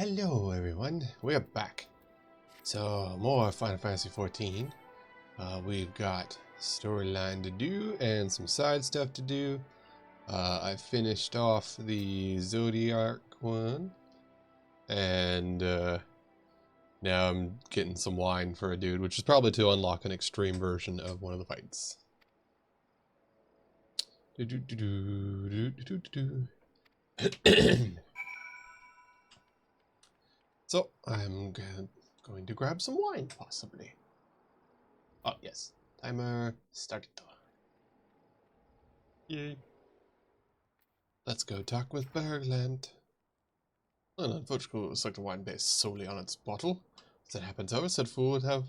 Hello everyone, we're back. So, more Final Fantasy XIV. We've got storyline to do and some side stuff to do. I finished off the Zodiac one. And now I'm getting some wine for a dude, which is probably to unlock an extreme version of one of the fights. So, I'm going to grab some wine, possibly. Oh, yes. Timer started. Yay. Let's go talk with Bergland. Well, unfortunately, it was like the wine based solely on its bottle. As it happens, however, said Fool would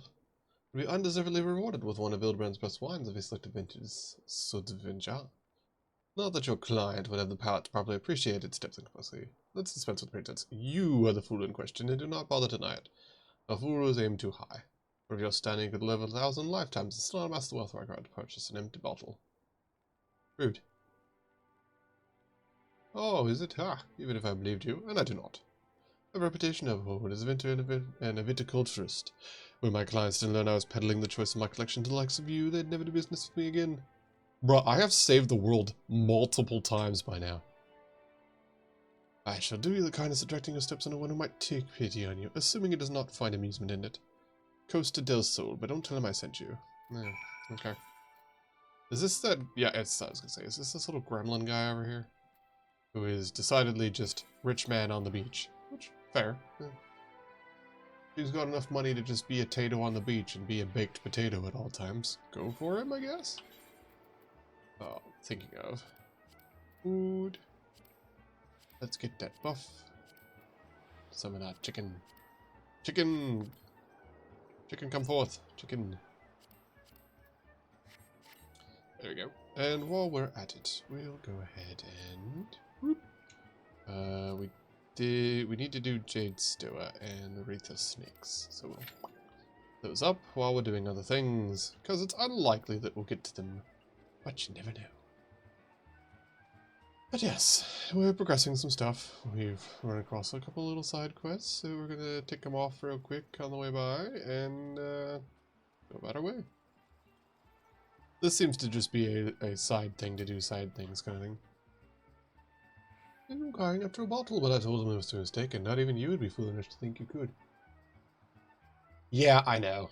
be undeservedly rewarded with one of Ilbrand's best wines if he selected vintage Sudvinja. Not that your client would have the palate to properly appreciate its depth and complexity. Let's dispense with pretense. You are the fool in question, and do not bother to deny it. A fool is aimed too high. For if your standing could live 1,000 lifetimes, it's not amass the wealth required to purchase an empty bottle. Rude. Oh, is it? Ah, even if I believed you, and I do not. A reputation of hold as a vintner and a viticulturist. Were my clients didn't learn I was peddling the choice of my collection to the likes of you, they'd never do business with me again. Bruh, I have saved the world multiple times by now. I shall do you the kindness of directing your steps on one who might take pity on you, assuming he does not find amusement in it. Coast to Del Sol, but don't tell him I sent you. No, okay. Is this that? Yeah, it's. I was gonna say, is this little gremlin guy over here, who is decidedly just rich man on the beach? Which fair. Yeah. He's got enough money to just be a tato on the beach and be a baked potato at all times. Go for him, I guess. Oh, thinking of food. Let's get that buff. Some of that chicken. Chicken! Chicken, come forth. Chicken. There we go. And while we're at it, we'll go ahead and... Whoop. We need to do Jade Stoa and Aretha Snakes. So we'll put those up while we're doing other things. Because it's unlikely that we'll get to them. But you never know. But yes, we're progressing some stuff. We've run across a couple little side quests, so we're gonna tick them off real quick on the way by, and go about our way. This seems to just be a side thing to do side things kind of thing. I'm crying after a bottle, but I told him it was a mistake, and not even you would be fool enough to think you could. Yeah, I know.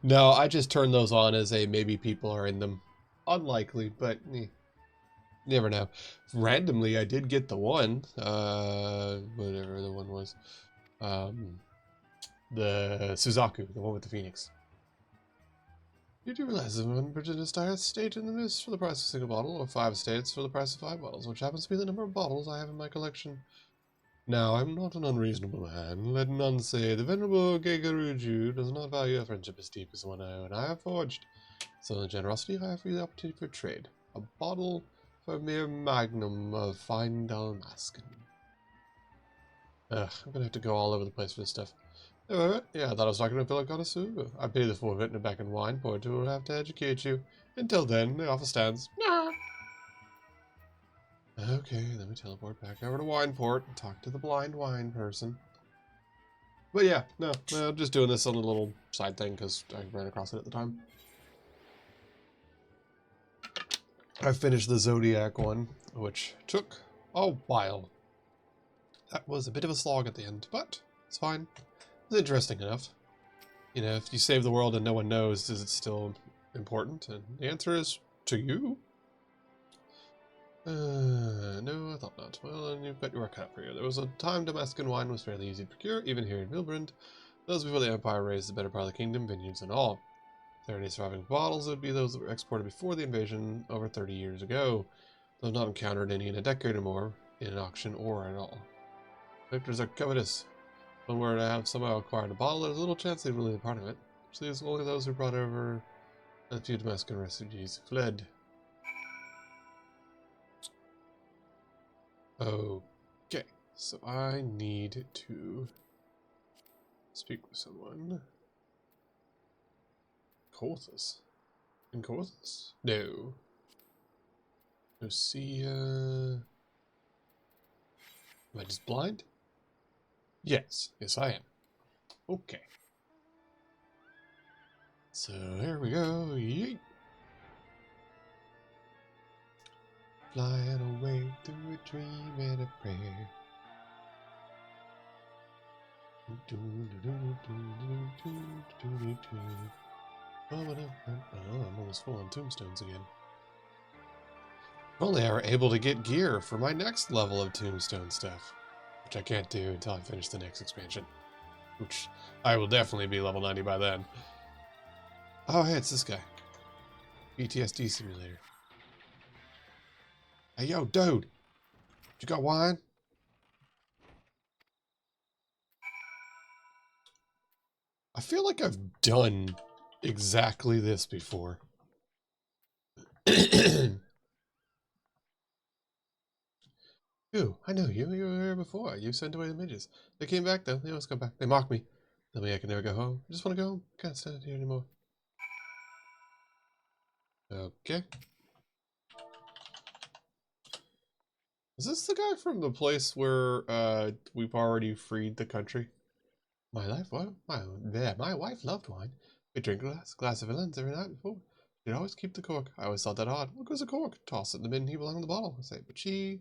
No, I just turned those on as a maybe people are in them. Unlikely, but never know. Randomly, I did get the one, whatever the one was, the Suzaku, the one with the phoenix. You do realize that one Virginia Star state in the mist for the price of a single bottle, or 5 states for the price of 5 bottles, which happens to be the number of bottles I have in my collection. Now, I'm not an unreasonable man. Let none say the venerable Gegaruju does not value a friendship as deep as the one I have forged. So in the generosity, I offer you the opportunity for trade. A bottle for a mere magnum of fine Dalmascan. Ugh, I'm gonna have to go all over the place for this stuff. Yeah, I thought I was talking to a fellow connoisseur. I pay the full vintner back in wine, poor two will have to educate you. Until then, the offer stands. Nah. Okay, let me teleport back over to Wineport and talk to the blind wine person. But yeah, no, I'm just doing this on a little side thing because I ran across it at the time. I finished the Zodiac one, which took a while. That was a bit of a slog at the end, but it's fine. It's interesting enough. You know, if you save the world and no one knows, is it still important? And the answer is, to you. No, I thought not. Well, then you've got your work cut out for you. There was a time Damascus wine was fairly easy to procure, even here in Vilbrand. Those before the Empire raised the better part of the kingdom, vineyards and all. If there are any surviving bottles, it would be those that were exported before the invasion over 30 years ago. Though I've not encountered any in a decade or more, in an auction or at all. Victors are covetous. When were to have somehow acquired a bottle, there's little chance they'd really be part of it. So it's only those who brought over a few Damascus refugees fled. Okay, so I need to speak with someone. Corthus? In Corthus? No. Lucia. Am I just blind? Yes, yes I am. Okay. So here we go. Yeet. Flying away through a dream and a prayer. Oh, I'm almost full on tombstones again. If only I were able to get gear for my next level of tombstone stuff. Which I can't do until I finish the next expansion. Which I will definitely be level 90 by then. Oh, hey, it's this guy. PTSD simulator. Hey, yo, dude. You got wine? I feel like I've done exactly this before. Ooh, I know you. You were here before. You sent away the midges. They came back, though. They always come back. They mock me. Tell me I can never go home. I just want to go home. Can't stand here anymore. Okay. Is this the guy from the place where we've already freed the country? My life, what? My wife loved wine. We drink a glass of villains every night before. She'd always keep the cork. I always thought that odd. What goes a cork? Toss it in the bin, he belonged in the bottle. I say, but she...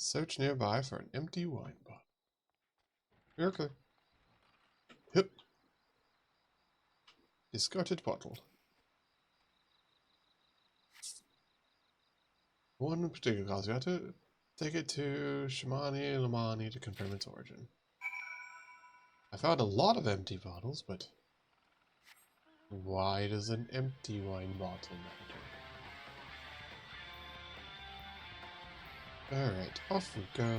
Search nearby for an empty wine bottle. Okay. Yep. Discarded bottle. One particular cause. You have to take it to Shamani Lamani to confirm its origin. I found a lot of empty bottles, but why does an empty wine bottle matter? Alright, off we go.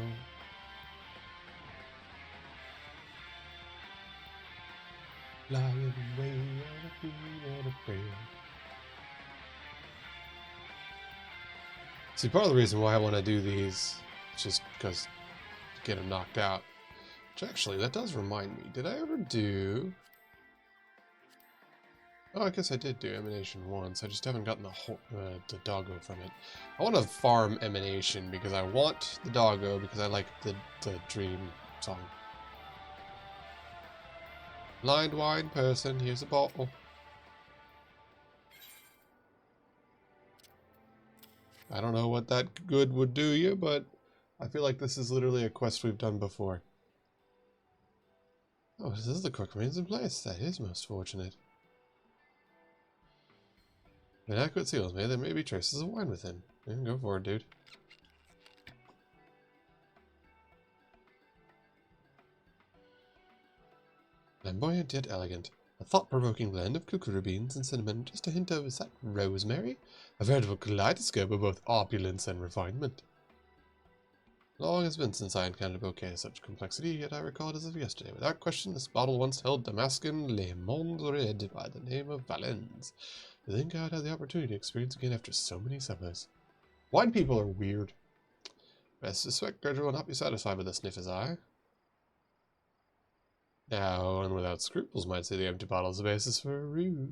Flying away on a dream and a prayer. See, part of the reason why I want to do these is just because to get them knocked out. Which actually, that does remind me. Did I ever do... Oh, I guess I did do Emanation once. I just haven't gotten the doggo from it. I want to farm Emanation because I want the doggo because I like the dream song. Blind wine person, here's a bottle. I don't know what that good would do you, but I feel like this is literally a quest we've done before. Oh, this is the cork remains in place. That is most fortunate. An accurate seal is made, there may be traces of wine within. Yeah, go for it, dude. Flamboyant yet elegant. A thought-provoking blend of kukuru beans and cinnamon, just a hint of, is that rosemary? A veritable kaleidoscope of both opulence and refinement. Long has been since I encountered a bouquet of such complexity, yet I recall it as of yesterday. Without question, this bottle once held Damascus Le Monde Red by the name of Valens. To think I'd had the opportunity to experience again after so many summers. Wine people are weird. Best suspect Gertrude will not be satisfied with a sniff as I. Now, one without scruples might say the empty bottle is the basis for a ruse.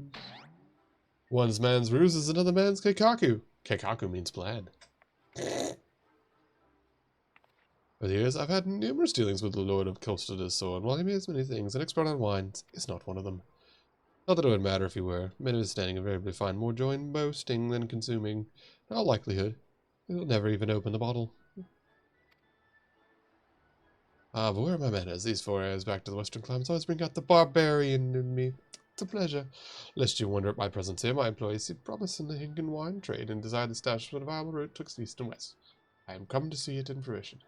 One's man's ruse is another man's keikaku. Keikaku means plan. For the years, I've had numerous dealings with the Lord of Kilstada's sword. While he means many things, an expert on wines is not one of them. Not that it would matter if he were. Men of his standing invariably find more joy in boasting than consuming. In all likelihood, he'll never even open the bottle. Ah, but where are my manners? These 4 years back to the western climes always bring out the barbarian in me. It's a pleasure. Lest you wonder at my presence here, my employees see promise in the Hinken wine trade and desire the establishment of a viable route twixt east and west. I am come to see it in fruition.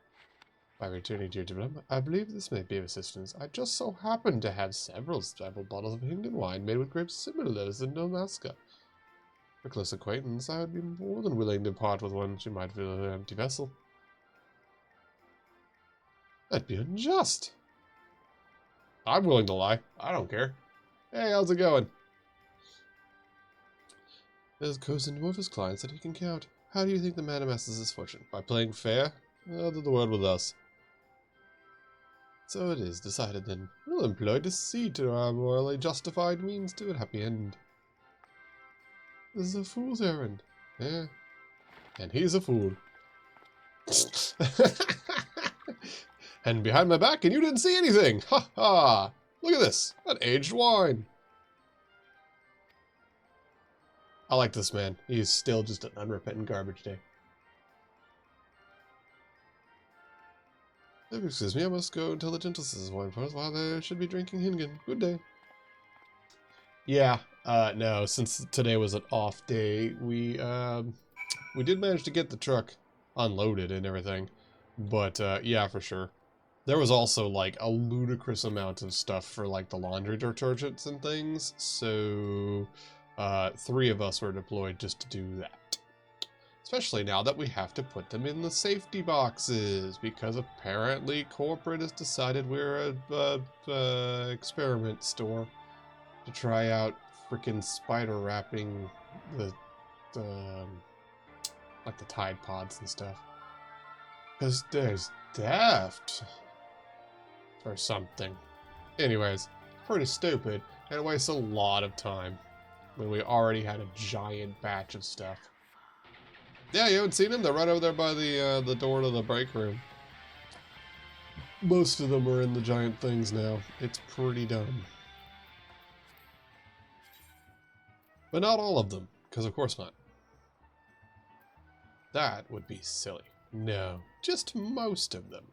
By returning to your development, I believe this may be of assistance. I just so happen to have several bottles of Hinken wine made with grapes similar to Damascus. For close acquaintance, I would be more than willing to part with one she might fill in an empty vessel. That'd be unjust. I'm willing to lie. I don't care. Hey, how's it going? There's cozen dwarfist clients that he can count. How do you think the man amasses his fortune? By playing fair? Out of the world with us. So it is decided then. We'll employ deceit to our morally justified means to a happy end. This is a fool's errand. Yeah. And he's a fool. And behind my back, and you didn't see anything! Ha ha! Look at this! An aged wine! I like this man. He's still just an unrepentant garbage day. Excuse me, I must go and tell the gentleman's wine for us while they should be drinking Hingen. Good day. Yeah, no, since today was an off day, we did manage to get the truck unloaded and everything. But, yeah, for sure. There was also, like, a ludicrous amount of stuff for, like, the laundry detergents and things, so 3 of us were deployed just to do that. Especially now that we have to put them in the safety boxes, because apparently corporate has decided we're a experiment store to try out freaking spider wrapping the like the Tide Pods and stuff. Because there's theft or something. Anyways, pretty stupid, and it wastes a lot of time when we already had a giant batch of stuff. Yeah, you haven't seen them? They're right over there by the door to the break room. Most of them are in the giant things now. It's pretty dumb. But not all of them, because of course not. That would be silly. No, just most of them.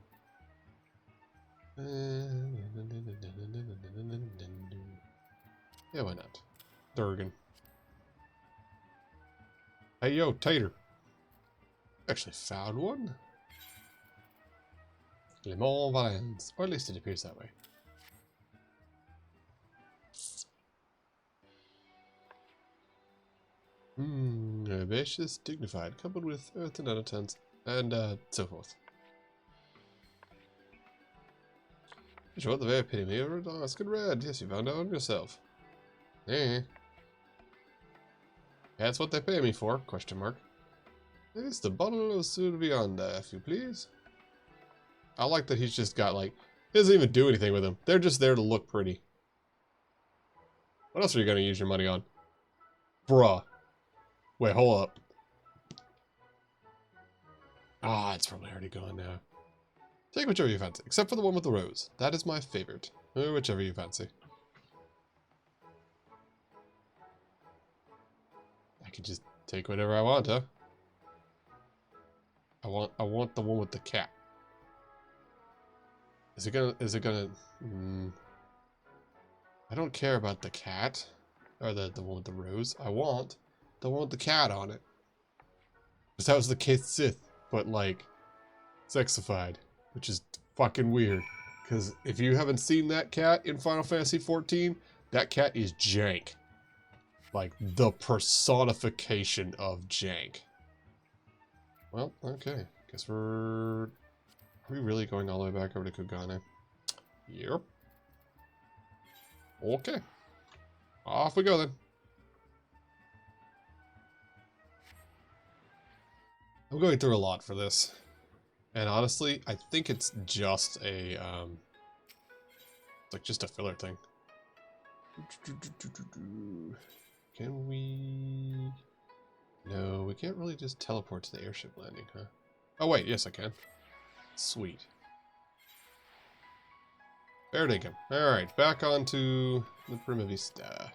Yeah, why not? Durgan. Hey, yo, Tater. Actually found one. Le Mans Valence. Or at least it appears that way. Herbaceous, dignified, coupled with earth and undertones, and so forth. Sure, the very epitome of red, ask and red. Yes, you found out yourself. Eh. That's what they pay me for, question mark. It's the bottle of Survianda, if you please. I like that he's just got, like, he doesn't even do anything with them. They're just there to look pretty. What else are you going to use your money on? Bruh. Wait, hold up. Ah, it's probably already gone now. Take whichever you fancy, except for the one with the rose. That is my favorite. Or whichever you fancy. I could just take whatever I want, huh? I want the one with the cat. Is it gonna I don't care about the cat. Or the one with the rose. I want the one with the cat on it. Because that was the Kith Sith, but like sexified, which is fucking weird. Because if you haven't seen that cat in Final Fantasy XIV, that cat is jank. Like the personification of jank. Well, okay. Guess are we really going all the way back over to Kugane? Yep. Okay. Off we go then. I'm going through a lot for this. And honestly, I think it's just a, like just a filler thing. Can we... No, we can't really just teleport to the airship landing, huh? Oh wait, yes I can. Sweet. Fair dinkum. Alright, back onto the Prima Vista.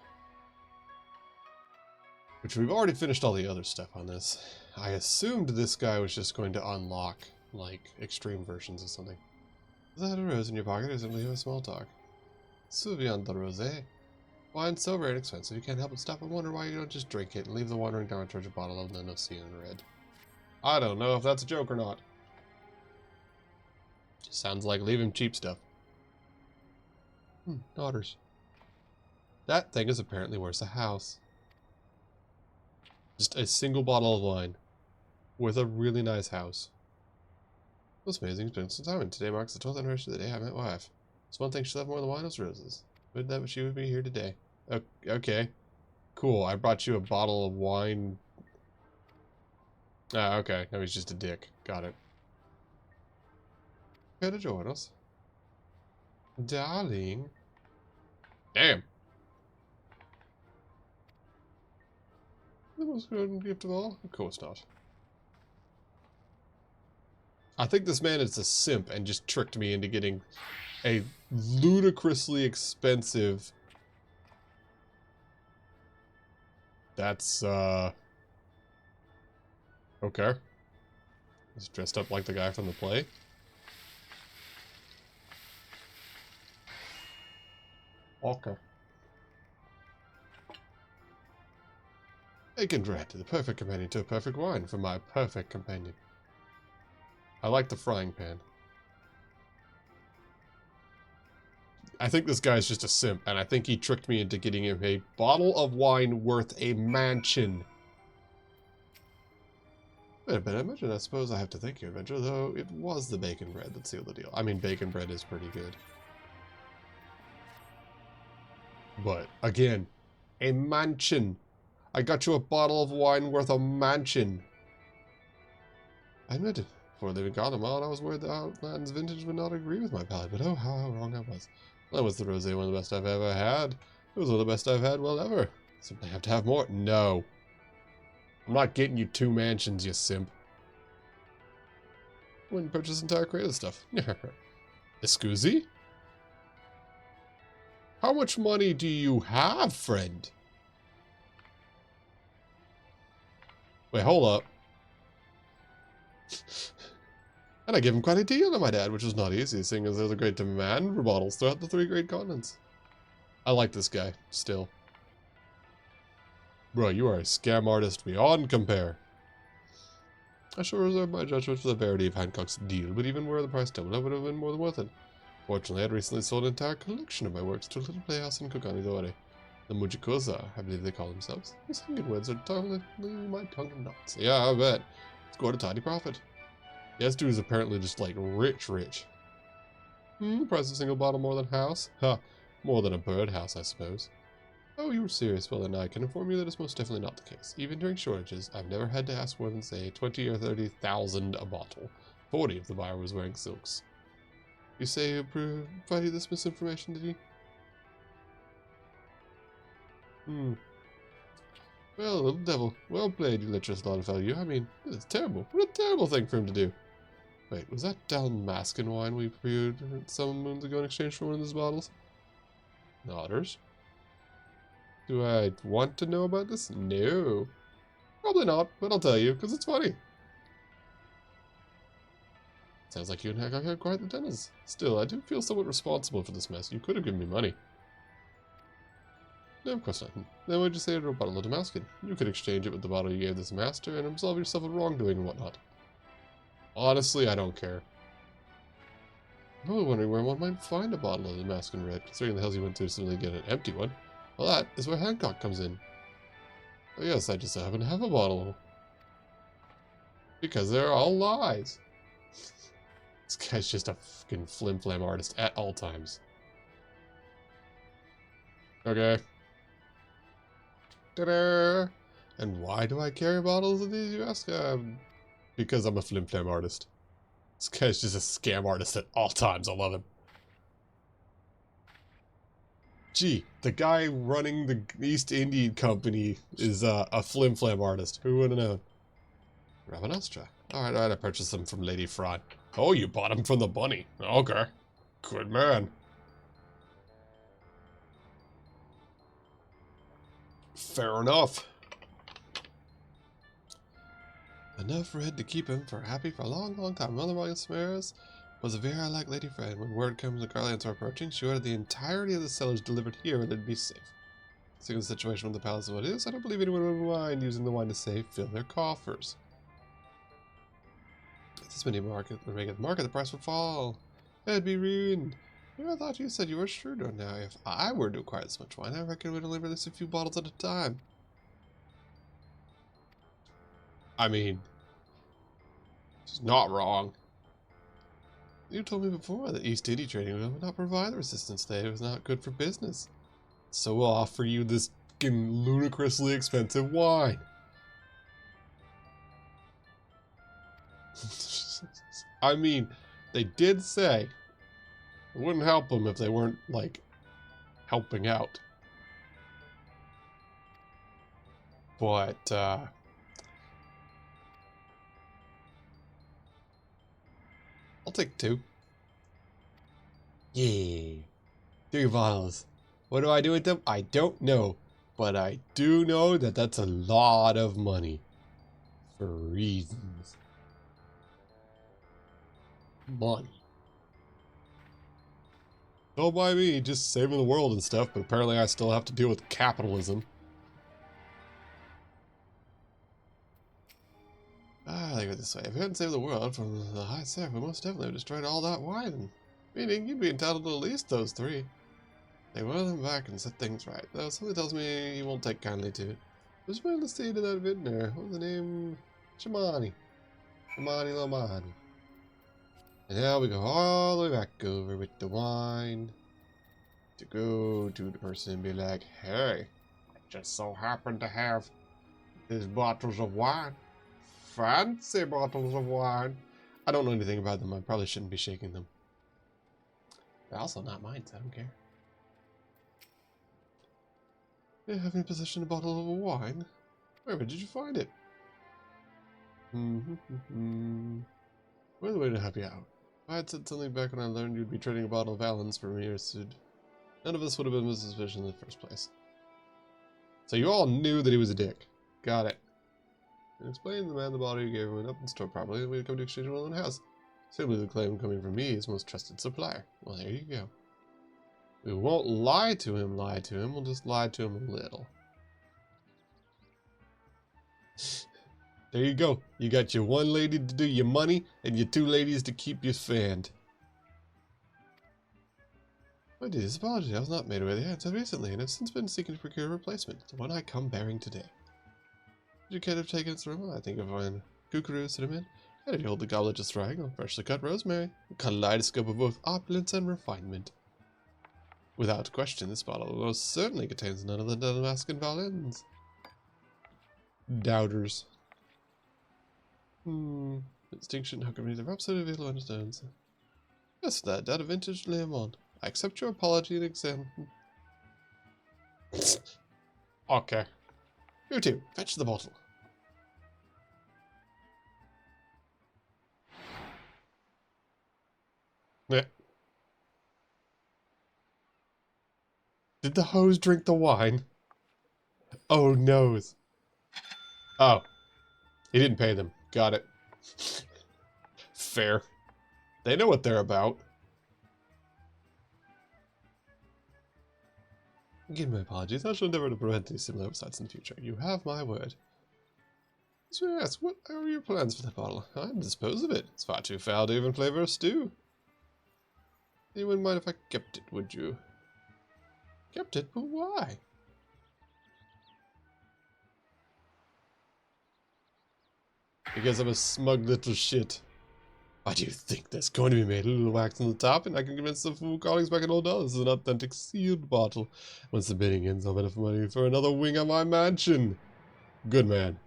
Which we've already finished all the other stuff on this. I assumed this guy was just going to unlock, like, extreme versions of something. Is that a rose in your pocket or simply a small talk? Souviens de rosé. Wine so rare and expensive you can't help but stop and wonder why you don't just drink it and leave the wandering down towards your bottle of the sea in red. I don't know if that's a joke or not. Just sounds like leaving cheap stuff. Daughters. That thing is apparently worth a house. Just a single bottle of wine. With a really nice house. That's amazing. It's been some time, and today marks the 12th anniversary of the day I met my wife. It's one thing she loved more than wine was roses. Wouldn't that she would be here today? Okay. Cool, I brought you a bottle of wine. Ah, okay. Now he's just a dick. Got it. Care to join us? Darling. Damn. The most important gift of all? Of course not. I think this man is a simp and just tricked me into getting a ludicrously expensive... That's, okay. He's dressed up like the guy from the play. Okay. Bacon bread, the perfect companion to a perfect wine for my perfect companion. I like the frying pan. I think this guy's just a simp, and I think he tricked me into getting him a bottle of wine worth a mansion. Wait a minute, I suppose I have to thank you, Adventure, though it was the bacon bread that sealed the deal. I mean, bacon bread is pretty good. But, again, a mansion. I got you a bottle of wine worth a mansion. I admit it. Before they even got him out, I was worried that Outland's vintage would not agree with my palate, but oh, how wrong I was. That was the rosé, one of the best I've ever had. It was one of the best I've had, well, ever. Simply have to have more. No. I'm not getting you 2 mansions, you simp. I wouldn't purchase entire crate of stuff. Excuse? How much money do you have, friend? Wait, hold up. And I gave him quite a deal to my dad, which was not easy, seeing as there's a great demand for bottles throughout the 3 great continents. I like this guy, still. Bro, you are a scam artist beyond compare. I shall reserve my judgment for the verity of Hancock's deal, but even were the price doubled, I would have been more than worth it. Fortunately, I had recently sold an entire collection of my works to a little playhouse in Kokanidore. The Mujikoza, I believe they call themselves. These hanging words are totally leaving my tongue in knots. Yeah, I bet. Scored a tidy profit. Yes, dude is apparently just like rich. Price of a single bottle more than house? Ha, more than a birdhouse, I suppose. Oh, you were serious. Well, then I can inform you that it's most definitely not the case. Even during shortages, I've never had to ask more than, say, 20 or 30,000 a bottle. 40 if the buyer was wearing silks. You say he provided this misinformation, did he? Well, little devil. Well played, you lecherous little fellow, you. I mean, it's terrible. What a terrible thing for him to do. Wait, was that Dalmascan wine we brewed some moons ago in exchange for one of those bottles? Otters? Do I want to know about this? No. Probably not, but I'll tell you, because it's funny. Sounds like you and Hancock had quite the dinners. Still, I do feel somewhat responsible for this mess. You could have given me money. No, of course not. Then why'd you say to a bottle of Damascus? You could exchange it with the bottle you gave this master and absolve yourself of wrongdoing and whatnot. Honestly, I don't care. I'm really wondering where one might find a bottle of Damascus Red, considering the hells you went through to suddenly get an empty one. Well, that is where Hancock comes in. Oh yes, I just happen to have a bottle. Because they're all lies. This guy's just a fucking flim-flam artist at all times. Okay. Ta-da! And why do I carry bottles of these, you ask? Because I'm a flim-flam artist. This guy's just a scam artist at all times. I love him. Gee, the guy running the East Indian Company is a flim-flam artist. Who would have known? Rabanastra. Alright, I purchased them from Lady Fraud. Oh, you bought them from the bunny. Okay. Good man. Fair enough. Enough red to keep him happy for a long time. Mother Morgan Smears was a very like lady friend. When word comes the Garlands are approaching, she ordered the entirety of the cellars delivered here and it'd be safe. Seeing the situation with the palace is what it is, I don't believe anyone would mind using the wine to fill their coffers. If this many market would make it the market, the price would fall. It'd be ruined. I thought you said you were sure to now. If I were to acquire this much wine, I reckon we'd only release a few bottles at a time. I mean, it's not wrong. You told me before that East India trading would not provide the resistance that it was not good for business. So we'll offer you this fucking ludicrously expensive wine. I mean, they did say it wouldn't help them if they weren't, like, helping out. But, I'll take 2. Yeah. 3 bottles. What do I do with them? I don't know. But I do know that that's a lot of money. For reasons. Money. Don't mind me, just saving the world and stuff, but apparently I still have to deal with capitalism. I think of it this way. If we hadn't saved the world from the high serf, we most definitely would have destroyed all that wine. Meaning, you'd be entitled to at least those 3. They will them back and set things right. Though something tells me you won't take kindly to it. There's been the seed of that vintner. What was the name? Shamani. Shamani Lomani. And now we go all the way back over with the wine. To go to the person and be like, hey, I just so happen to have these bottles of wine. Fancy bottles of wine. I don't know anything about them. I probably shouldn't be shaking them. They're also not mine, so I don't care. You have in possession a bottle of wine? Where did you find it? By the way to help you out. If I had said something back when I learned you'd be trading a bottle of Allen's for me or Sid, none of us would have been suspicious in the first place. So you all knew that he was a dick. Got it. And explain the man the bottle you gave him went up and stored properly, and we'd come to exchange it in the house. Simply the claim coming from me is most trusted supplier. Well, there you go. We won't lie to him, we'll just lie to him a little. There you go. You got your 1 lady to do your money, and your 2 ladies to keep you fanned. My dearest apology, I was not made aware of the answer recently, and have since been seeking to procure a replacement, the one I come bearing today. Would you care to have taken its room? I think of one kookaroo cinnamon, and if you hold the goblet just right, a freshly cut rosemary, a kaleidoscope of both opulence and refinement. Without question, this bottle most certainly contains none of the Damascus violins. Doubters. Distinction, how come neither rhapsody of Vito understands? Yes, that of vintage Leomond. I accept your apology and exam. Okay. You two, fetch the bottle. Yeah. Did the hose drink the wine? Oh, noes. Oh. He didn't pay them. Got it. Fair. They know what they're about. Again, my apologies. I shall endeavor to prevent any similar oversights in the future. You have my word. So yes, what are your plans for that bottle? I'd dispose of it. It's far too foul to even flavor a stew. You wouldn't mind if I kept it, would you? Kept it? But why? Because I'm a smug little shit. Why do you think that's going to be made? A little wax on the top, and I can convince the fool colleagues back at old dollars this is an authentic sealed bottle. Once the bidding ends, I'll bet enough money for another wing on my mansion. Good man.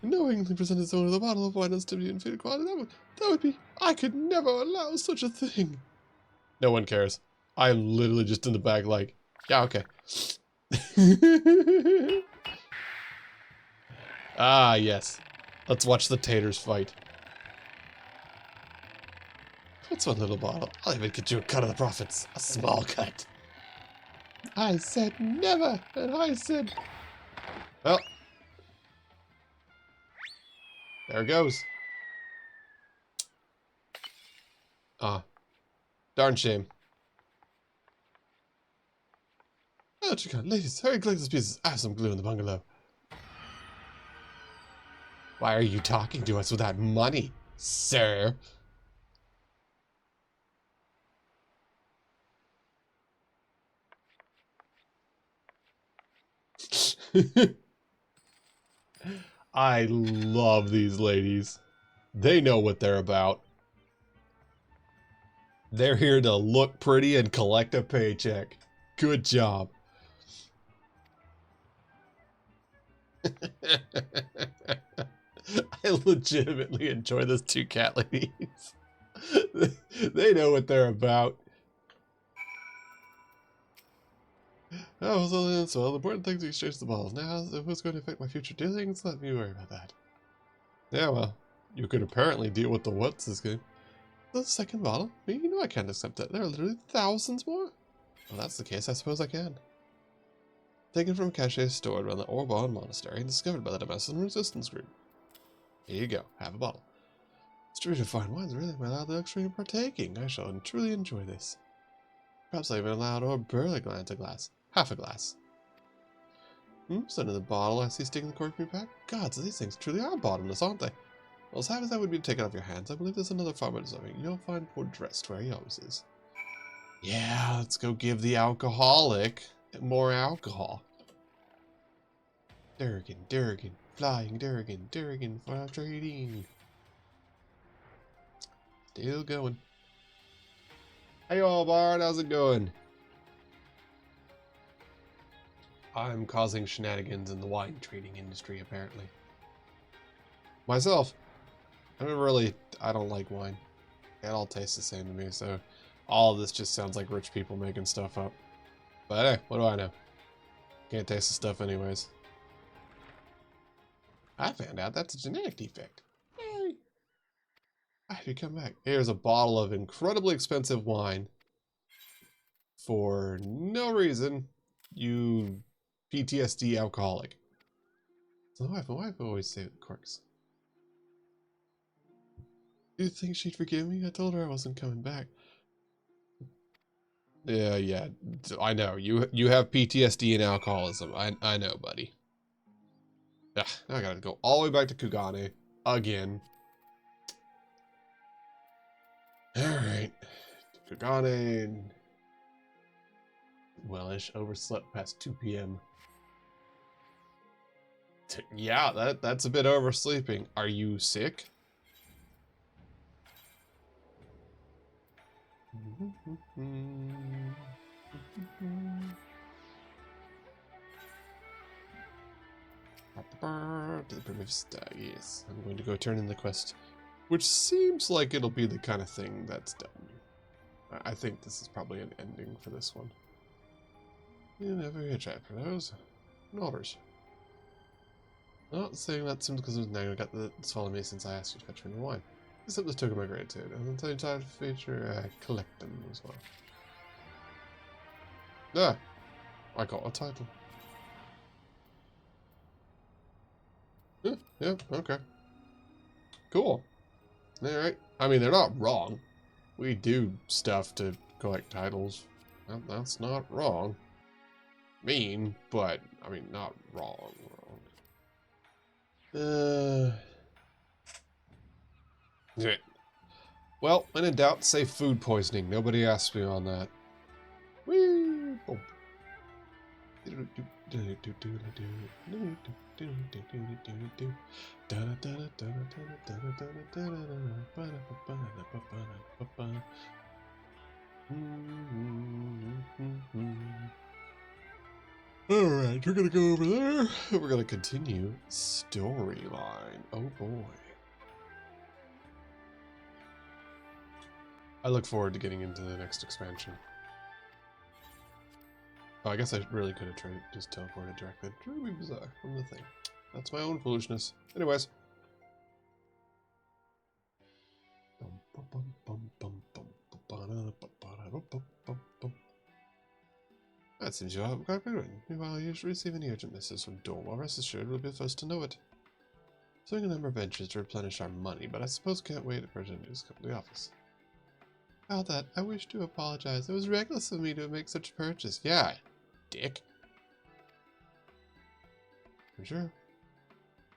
Knowingly present its owner with a bottle of wine that's to be inferior quality, that would be... I could never allow such a thing. No one cares. I'm literally just in the back like, yeah, okay. Ah, yes. Let's watch the taters fight. What's one little bottle? I'll even get you a cut of the profits. A small cut. I said never, and I said... Well. There it goes. Ah. Darn shame. Oh, Chicon, ladies, hurry collect these pieces. I have some glue in the bungalow. Why are you talking to us without money, sir? I love these ladies. They know what they're about. They're here to look pretty and collect a paycheck. Good job. I legitimately enjoy those 2 cat ladies. They know what they're about. Oh, so the important thing is to exchange the balls. Now, if it's going to affect my future dealings, let me worry about that. Yeah, well, You could apparently deal with the what's this game. The second bottle? Me? You know I can't accept that. There are literally thousands more. Well, that's the case. I suppose I can. Taken from a cache stored around the Orban Monastery and discovered by the Damascene Resistance Group. Here you go. Have a bottle. Distribution of fine wines really my allowed the luxury of partaking. I shall truly enjoy this. Perhaps I even allowed or barely glance a glass. Half a glass. So in the bottle I see sticking the cork in your pack. God, so these things truly are bottomless, aren't they? Well, as happy as that would be to take it off your hands, I believe there's another farmer deserving. You'll find poor dressed where he always is. Yeah, let's go give the alcoholic more alcohol. Durgan, Durgan, flying Durgan, Durgan for trading. Still going. Hey all, Bard, how's it going? I'm causing shenanigans in the wine trading industry, apparently. Myself, I don't like wine. It all tastes the same to me, so all of this just sounds like rich people making stuff up. But hey, what do I know? Can't taste the stuff anyways. I found out that's a genetic defect. Yay! Why have you come back? Here's a bottle of incredibly expensive wine. For no reason, you PTSD alcoholic. So my wife always say corks. Do you think she'd forgive me? I told her I wasn't coming back. Yeah, I know. You have PTSD and alcoholism. I know, buddy. Ugh, now I gotta go all the way back to Kugane again. Alright. Kugane. Wellish overslept past 2 p.m. Yeah, that's a bit oversleeping. Are you sick? To the primitive stag, yes. I'm going to go turn in the quest, which seems like it'll be the kind of thing that's done. I think this is probably an ending for this one. You never get chat for those. Orders. Not saying that simply because I got that's following me since I asked you to fetch me the wine. This up this token of my gratitude, and then tell you to feature collect them as well. Ah, I got a title. Yeah, okay. Cool. Alright. I mean, they're not wrong. We do stuff to collect titles. That's not wrong. Mean, but, I mean, not wrong. Yeah. Well, when in doubt, say food poisoning. Nobody asked me on that. Whee! Oh. Alright, we're gonna go over there. We're gonna continue storyline. Oh boy. I look forward to getting into the next expansion. Oh, I guess I really could have just teleported directly to Ruby Bazaar from the thing. That's my own foolishness. Anyways. That seems you have quite been written. Meanwhile, you should receive any urgent messages from Dorma. Rest assured we'll be the first to know it. Doing a number of ventures to replenish our money, but I suppose can't wait for urgent news come to the office. About that, I wish to apologize. It was reckless of me to make such a purchase. Yeah, dick. For sure.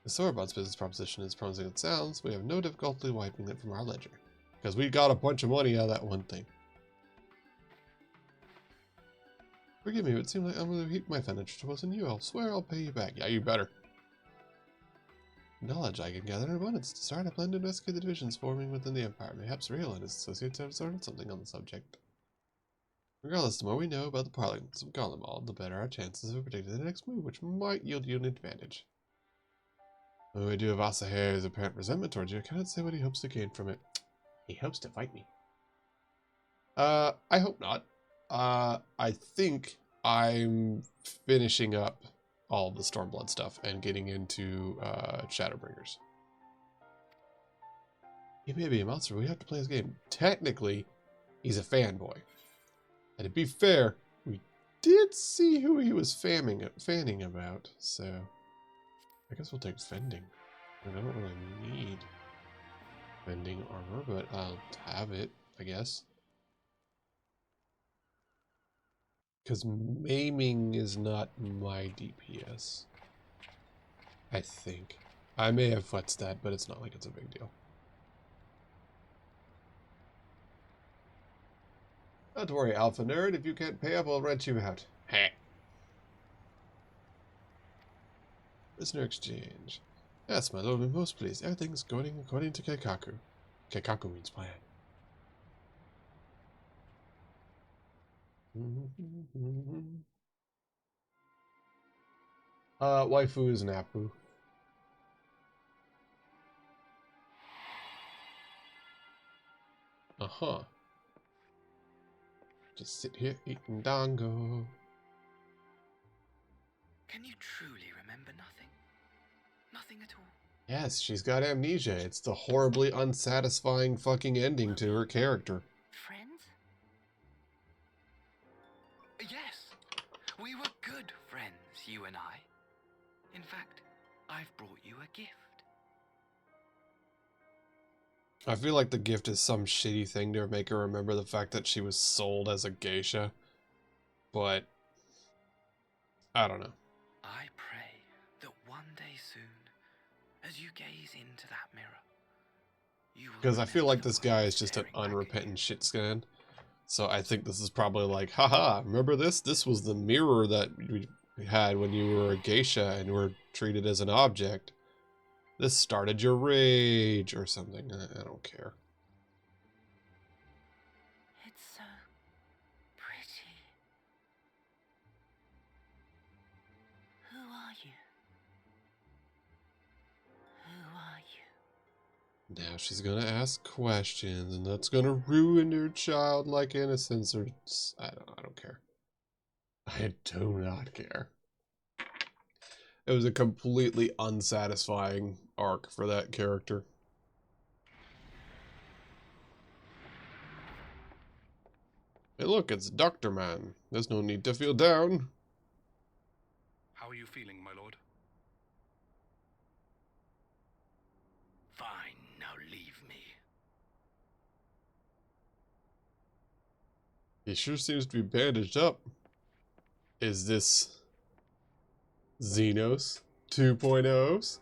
The Sorbon's business proposition is promising it sounds. We have no difficulty wiping it from our ledger. Because we got a bunch of money out of that one thing. Forgive me, but it seems like I'm going to heap my financial troubles on you. I'll swear I'll pay you back. Yeah, you better. Knowledge I can gather in abundance. To start, I plan to investigate the divisions forming within the Empire. Mayhaps Real and his associates have learned something on the subject. Regardless, the more we know about the parliaments of Garlemald, the better our chances of predicting the next move, which might yield you an advantage. When we do have Asahi's apparent resentment towards you, I cannot say what he hopes to gain from it. He hopes to fight me. I hope not. I think I'm finishing up all the Stormblood stuff and getting into Shadowbringers. He may be a monster, but we have to play his game. Technically, he's a fanboy. And to be fair, we did see who he was fanning about, so I guess we'll take fending. I don't really need fending armor, but I'll have it, I guess. Because maiming is not my DPS. I think. I may have futzed that, but it's not like it's a big deal. Don't worry, Alpha Nerd. If you can't pay up, I'll rent you out. Heh. Prisoner exchange. Yes, my lord, we're most pleased. Everything's going according to Keikaku. Keikaku means plan. Waifu is Napu. Uh-huh. Just sit here eating dango. Can you truly remember nothing? Nothing at all? Yes, she's got amnesia. It's the horribly unsatisfying fucking ending to her character. Friends? Yes! We were good friends, you and I. In fact, I've brought you a gift. I feel like the gift is some shitty thing to make her remember the fact that she was sold as a geisha. But I don't know. I pray that one day soon, as you gaze into that mirror, you will Because I feel like remember this the guy words is just an staring back at unrepentant you. shit scan. So I think this is probably like, haha, remember this? This was the mirror that we had when you were a geisha and were treated as an object. This started your rage or something. I don't care. It's so pretty. Who are you? Who are you? Now she's gonna ask questions, and that's gonna ruin her childlike innocence. Or I don't care. I do not care. It was a completely unsatisfying arc for that character. Hey, look, it's Dr. Man. There's no need to feel down. How are you feeling, my lord? Fine, now leave me. He sure seems to be bandaged up. Is this Xenos 2.0s?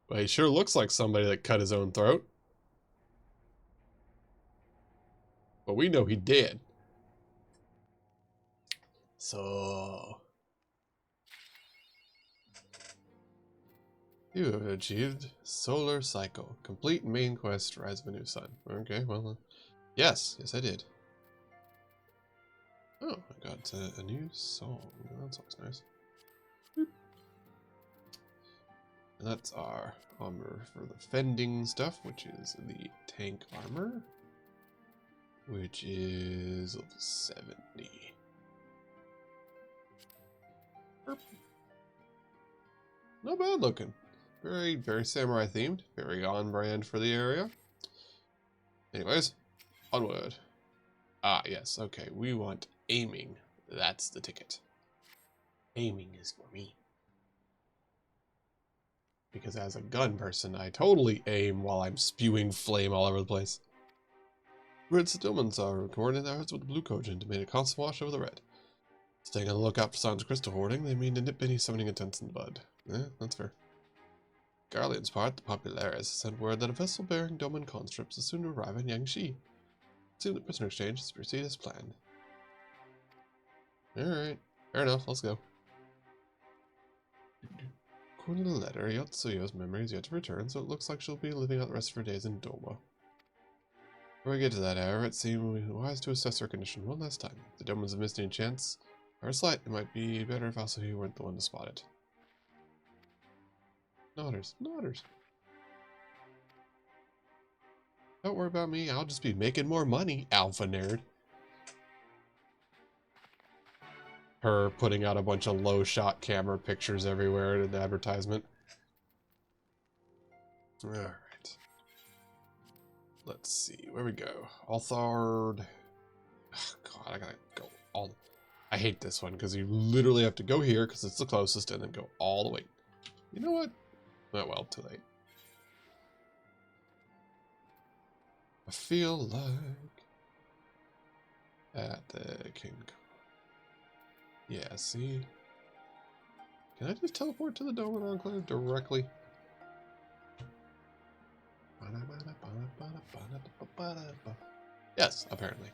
Well, he sure looks like somebody that cut his own throat. But we know he did. So... you have achieved Solar Cycle. Complete main quest, Rise of a New Sun. Okay, well, yes, I did. Oh, I got a new song. That sounds nice. Boop. And that's our armor for the fending stuff, which is the tank armor, which is level 70. Burp. Not bad looking. Very, very samurai themed. Very on brand for the area. Anyways, onward. Ah, yes, okay. We want aiming. That's the ticket. Aiming is for me. Because as a gun person, I totally aim while I'm spewing flame all over the place. Red settlements are coordinated efforts with the blue cogent to make a constant wash over the red. Staying on the lookout for signs of crystal hoarding, they mean to nip any summoning attempts in the bud. That's fair. Garleon's part, the Popularis, sent word that a vessel bearing Doman conscripts is soon to arrive in Yangshi. Soon the prisoner exchange is to proceed as planned. Alright, fair enough, let's go. According to the letter, Yotsuyo's memory is yet to return, so it looks like she'll be living out the rest of her days in Doma. Before we get to that, however, it seemed wise to assess her condition one last time. If the Domans have missed any chance, or slight, it might be better if Asahi weren't the one to spot it. Nodders. Don't worry about me, I'll just be making more money, alpha nerd. her putting out a bunch of low shot camera pictures everywhere in the advertisement. Alright. Let's see, where we go? Althard. God, I gotta go all... I hate this one, because you literally have to go here, because it's the closest, and then go all the way. You know what? Oh, well, too late. I feel like... At the King... Yeah, see? Can I just teleport to the Doman Enclave directly? Yes, apparently.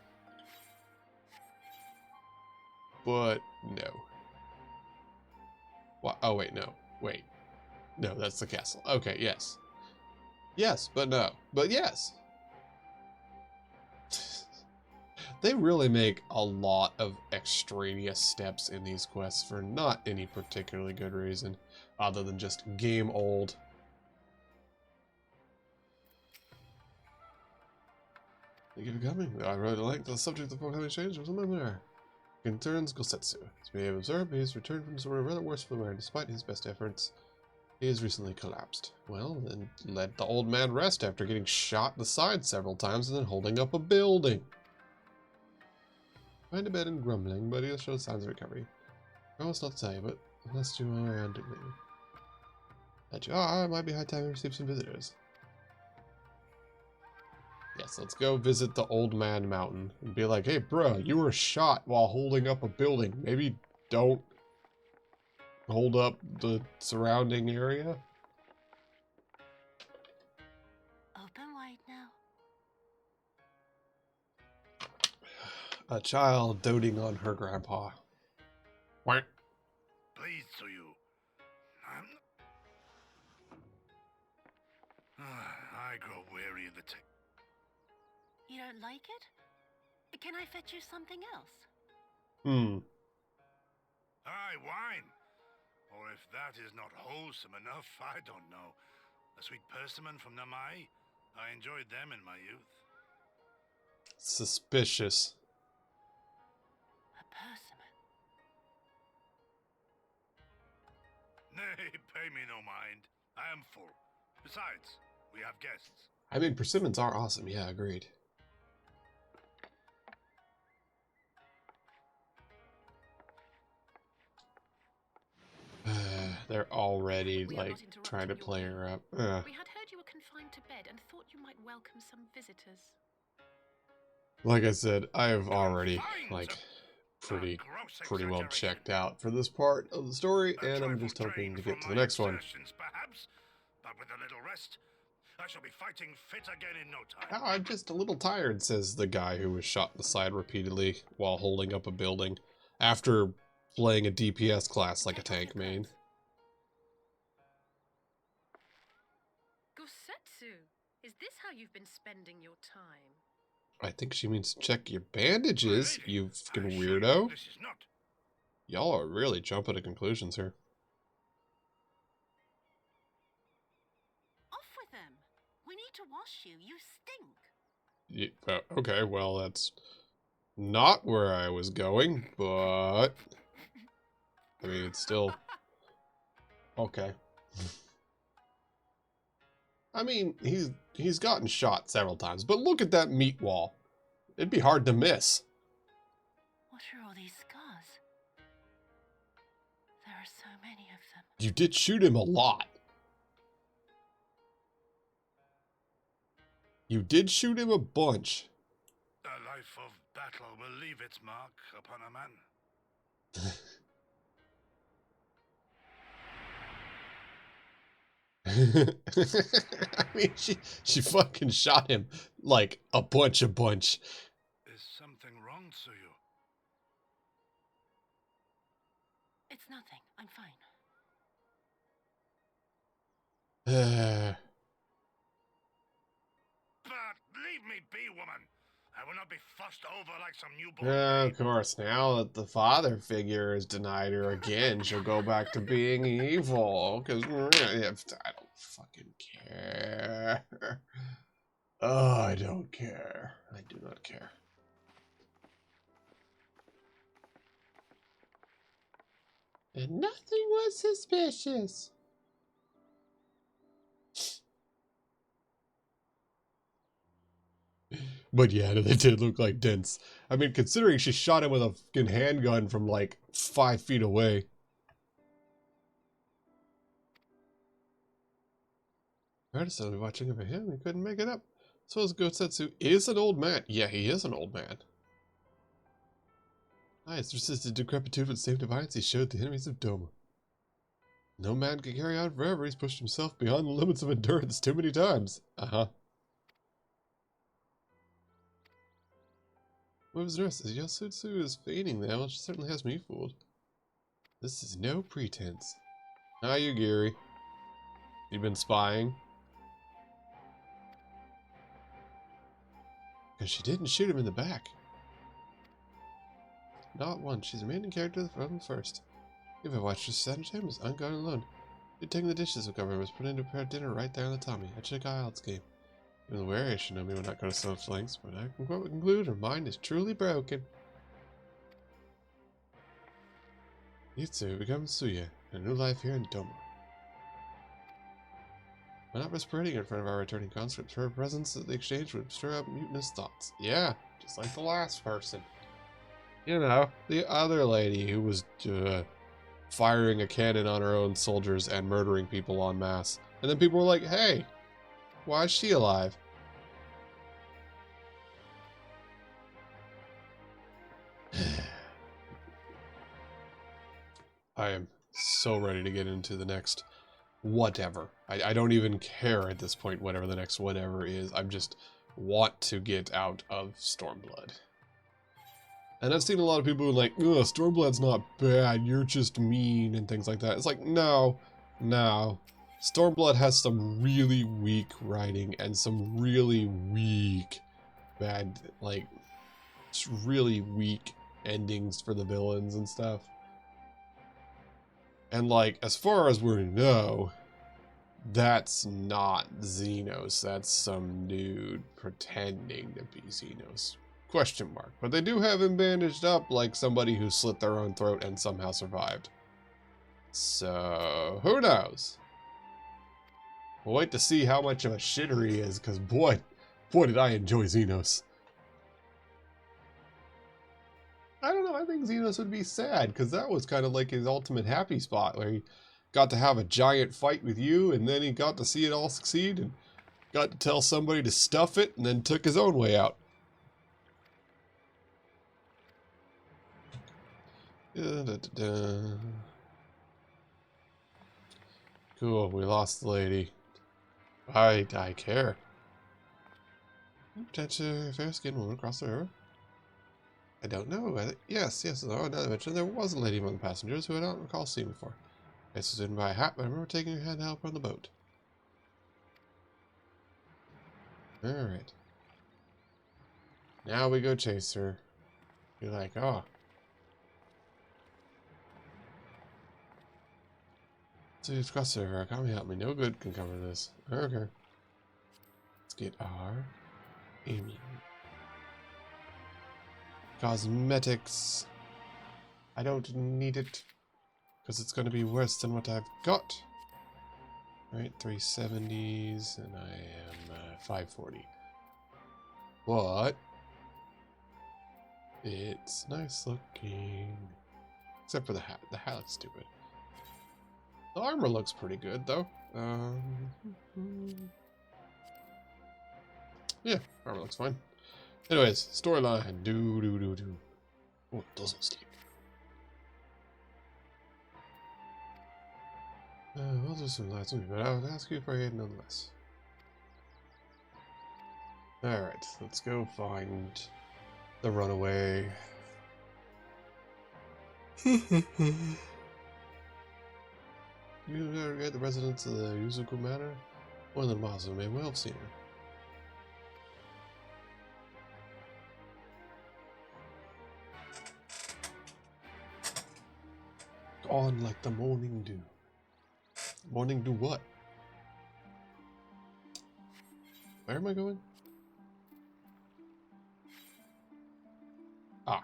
But no. What? Oh, wait, no. Wait. No, that's the castle. Okay, yes. Yes, but no. But yes. They really make a lot of extraneous steps in these quests for not any particularly good reason, other than just game old. Thank you for coming. I really like the subject of the forthcoming exchange was on my mind. Concerns Gosetsu. As we have observed, he has returned from somewhere rather worse for the wear. Despite his best efforts, he has recently collapsed. Well, then let the old man rest after getting shot in the side several times and then holding up a building. Lying to bed and grumbling, but he shows signs of recovery. I was not to say, but unless you are around to me. That you are, it might be high time to receive some visitors. Yes, let's go visit the Old Man Mountain and be like, hey, bro, you were shot while holding up a building. Maybe don't hold up the surrounding area. Open wide now. A child doting on her grandpa. What? Pleased to you. I grow weary of the tech. You don't like it? Can I fetch you something else? Aye, wine. Or if that is not wholesome enough, I don't know. A sweet persimmon from Namai. I enjoyed them in my youth. Suspicious. A persimmon. Nay, pay me no mind. I am full. Besides, we have guests. I mean, persimmons are awesome. Yeah, agreed. They're already, like, trying to play her up. We had heard you were confined to bed and thought you might welcome some visitors. Like I said, I have already, like, pretty well checked out for this part of the story, and I'm just hoping to get to the next one. Perhaps, but with a little rest, I shall be fighting fit again in no time. Oh, I'm just a little tired, says the guy who was shot in the side repeatedly while holding up a building after playing a DPS class like a tank main. Gosetsu, is this how you've been spending your time? I think she means check your bandages, My lady, you I fucking assure you weirdo. This is not. Y'all are really jumping to conclusions here. Off with them. We need to wash you. You stink. Okay, well, that's not where I was going, but... I mean, it's still... Okay. I mean, he's gotten shot several times, but look at that meat wall. It'd be hard to miss. What are all these scars? There are so many of them. You did shoot him a lot. You did shoot him a bunch. A life of battle will leave its mark upon a man. I mean, she fucking shot him like a bunch. Is something wrong to you? It's nothing. I'm fine. But leave me be, woman. I will not be fussed over like some newborn Of babe. course, now that the father figure has denied her again, she'll go back to being evil. Because I don't fucking care. Oh, I don't care. I do not care. And nothing was suspicious. But yeah, they did look like dents. I mean, considering she shot him with a fucking handgun from like 5 feet away. Artist will be watching over him. He couldn't make it up. So his Gosetsu is an old man. Yeah, he is an old man. Nice, resisted decrepitude with the same defiance he showed the enemies of Doma. No man can carry on forever. He's pushed himself beyond the limits of endurance too many times. Uh-huh. What was the rest? Yosutsu is fading now, which certainly has me fooled. This is no pretense. How you, Gary? You been spying? Because she didn't shoot him in the back. Not once. She's a main character from the first. If I watched her Saturday time, was unguarded alone. You'd taken the dishes with cover, was put in to prepare dinner right there on the Tommy. I took IELTS game. Even the weary should know me would not go to such lengths, but I can conclude her mind is truly broken. Yutsu becomes Suya, and a new life here in Doma. By not respirating in front of our returning conscripts, her presence at the exchange would stir up mutinous thoughts. Yeah, just like the last person. You know, the other lady who was firing a cannon on her own soldiers and murdering people en masse. And then people were like, hey, why is she alive? I am so ready to get into the next whatever. I don't even care at this point whatever the next whatever is. I just want to get out of Stormblood. And I've seen a lot of people who are like, ugh, Stormblood's not bad, you're just mean, and things like that. It's like, no. Stormblood has some really weak writing and some really weak, bad, like, just really weak endings for the villains and stuff. And, like, as far as we know, that's not Xenos. That's some dude pretending to be Xenos. Question mark. But they do have him bandaged up like somebody who slit their own throat and somehow survived. So, who knows? We'll wait to see how much of a shitter he is, because boy did I enjoy Xenos. I don't know, I think Xenos would be sad, because that was kind of like his ultimate happy spot, where he got to have a giant fight with you, and then he got to see it all succeed, and got to tell somebody to stuff it, and then took his own way out. Cool, we lost the lady. I care. Potentially fair-skinned woman across the river. I don't know. Yes. No, now I mentioned there was a lady among the passengers who I don't recall seeing before. This was hidden by a hat, but I remember taking her hand to help her on the boat. Alright. Now we go chase her. You're like, oh. So you've crossed the river. Come help me. No good can cover this. Okay. Let's get our Amy. Cosmetics. I don't need it. Because it's going to be worse than what I've got. Right, 370s, and I am 540. But it's nice looking. Except for the hat. The hat looks stupid. The armor looks pretty good, though. Yeah, armor looks fine. Anyways, storyline. Do. Oh, it doesn't stick. We'll do some last movie, but I would ask you for aid nonetheless. Alright, let's go find the runaway. You never get the residents of the Yuzuku Manor? More than miles may well have seen her. Gone like the morning dew. Morning dew what? Where am I going? Ah.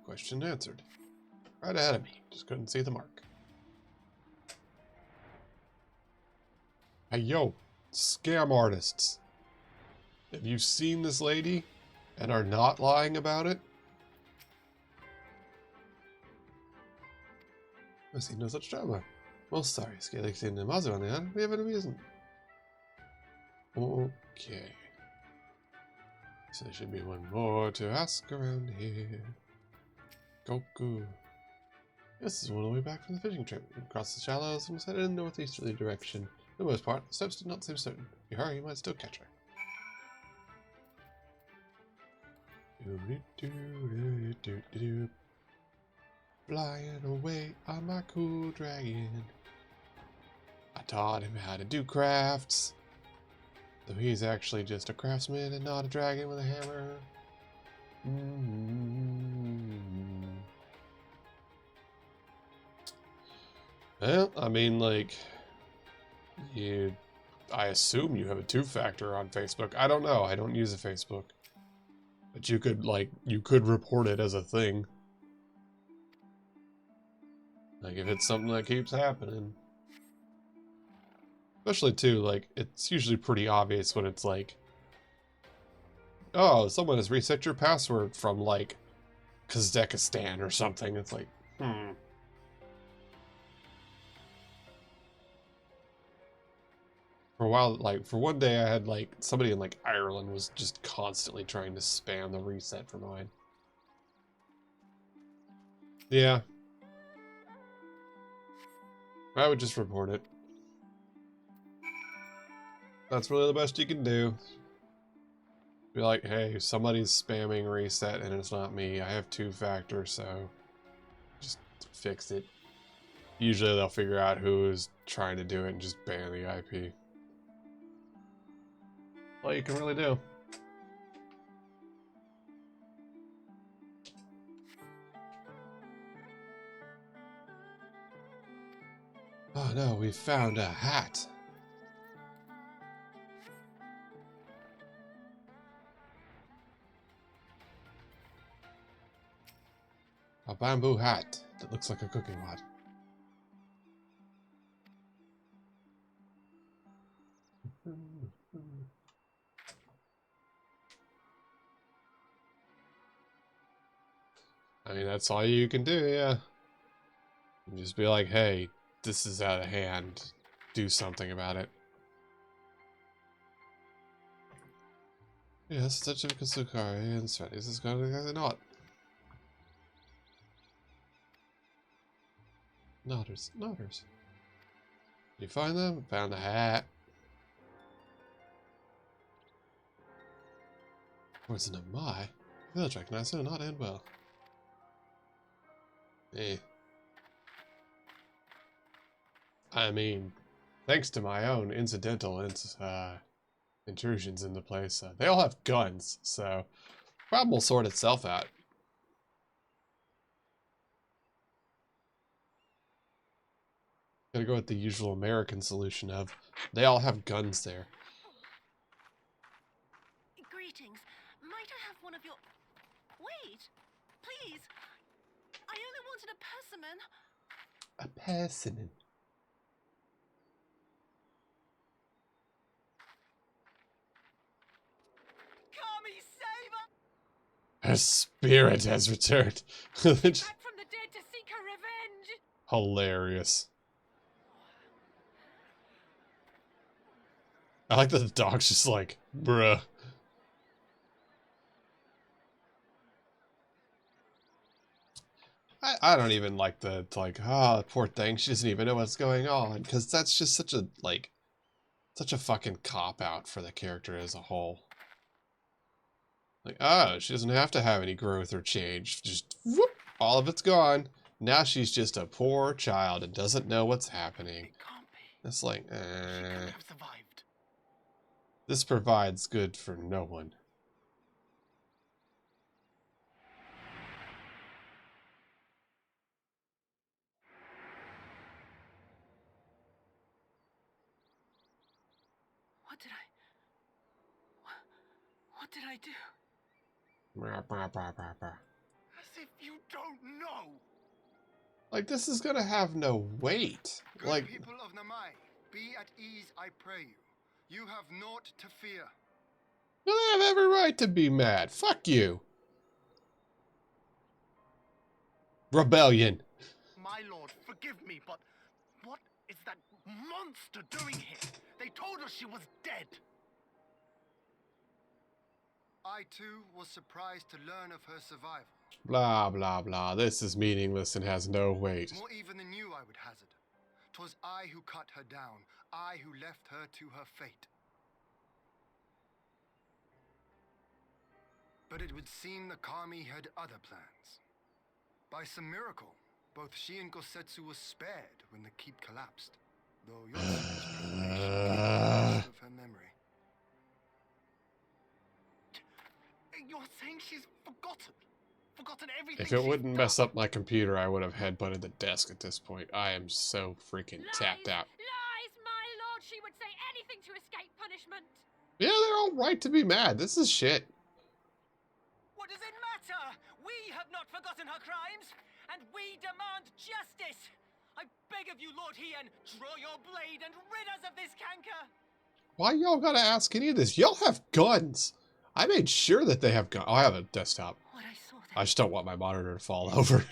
Question answered. Right ahead of me. Just couldn't see the mark. Hey, yo, scam artists. Have you seen this lady and are not lying about it? I see no such drama. Well, sorry, Skelix and Mazu on the hand. We have a reason. Okay. So there should be one more to ask around here. Goku. This is one on the way back from the fishing trip. We crossed the shallows and was headed in the northeasterly direction. For the most part, the steps did not seem certain. If you hurry, you might still catch her. Flying away on my cool dragon. I taught him how to do crafts. Though he's actually just a craftsman and not a dragon with a hammer. Well, I mean, like, I assume you have a two-factor on Facebook. I don't know. I don't use a Facebook. But you could report it as a thing. Like, if it's something that keeps happening. Especially, too, like, it's usually pretty obvious when it's like, oh, someone has reset your password from, like, Kazakhstan or something. It's like, For a while, like, for one day I had, like, somebody in, like, Ireland was just constantly trying to spam the reset for mine. Yeah. I would just report it. That's really the best you can do. Be like, hey, somebody's spamming reset and it's not me. I have two-factor, so just fix it. Usually they'll figure out who is trying to do it and just ban the IP. All you can really do. Oh no, we found a hat. A bamboo hat that looks like a cooking rod. I mean, that's all you can do, yeah. You just be like, hey, this is out of hand. Do something about it. Yes, such a Kasukari and Sweaties is going to not. Nodders. You find them? Found the hat. Poison of my. Village recognize it, not end well. Eh. I mean, thanks to my own incidental intrusions in the place, they all have guns, so problem will sort itself out. Gotta go with the usual American solution of they all have guns there. Greetings. Might I have one of your... Wait! Please! I only wanted a persimmon. A persimmon. Kami, save us! Her spirit has returned. Back from the dead to seek her revenge! Hilarious. I like that the dog's just like, bruh. I don't even like the, like, ah, poor thing, she doesn't even know what's going on, because that's just such a, like, such a fucking cop-out for the character as a whole. Like, oh, she doesn't have to have any growth or change, just, whoop, all of it's gone. Now she's just a poor child and doesn't know what's happening. It can't be. It's like, She couldn't have survived. This provides good for no one. What did I do? As if you don't know. Like, this is gonna have no weight. Good Like, people of Namai, be at ease, I pray you. You have naught to fear. they have every right to be mad. Fuck you. Rebellion. My lord, forgive me, but what is that monster doing here? They told us she was dead. I too was surprised to learn of her survival. Blah, blah, blah. This is meaningless and has no weight. More even than you, I would hazard. 'Twas I who cut her down, I who left her to her fate. But it would seem the Kami had other plans. By some miracle, both she and Gosetsu were spared when the keep collapsed, though Yotsu's preservation gave of her memory. You're saying she's forgotten everything. If it she's wouldn't done? mess up my computer, I would have headbutted the desk at this point. I am so freaking tapped out. Lies, my lord! She would say anything to escape punishment. Yeah, they're all right to be mad. This is shit. What does it matter? We have not forgotten her crimes, and we demand justice. I beg of you, Lord Hien, draw your blade and rid us of this canker. Why y'all gotta ask any of this? Y'all have guns. I made sure that they have guns. Oh, I have a desktop. What I saw there. I just don't want my monitor to fall over.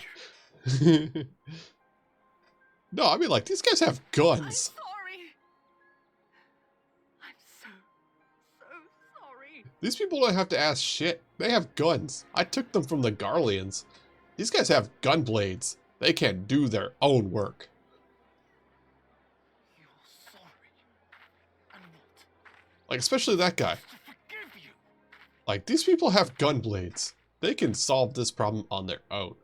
No, I mean, like, these guys have I'm guns. sorry. I'm so sorry. These people don't have to ask shit. They have guns. I took them from the Garleans. These guys have gun blades. They can do their own work. You're sorry. And what? Like, especially that guy. To forgive you. Like, these people have gun blades. They can solve this problem on their own.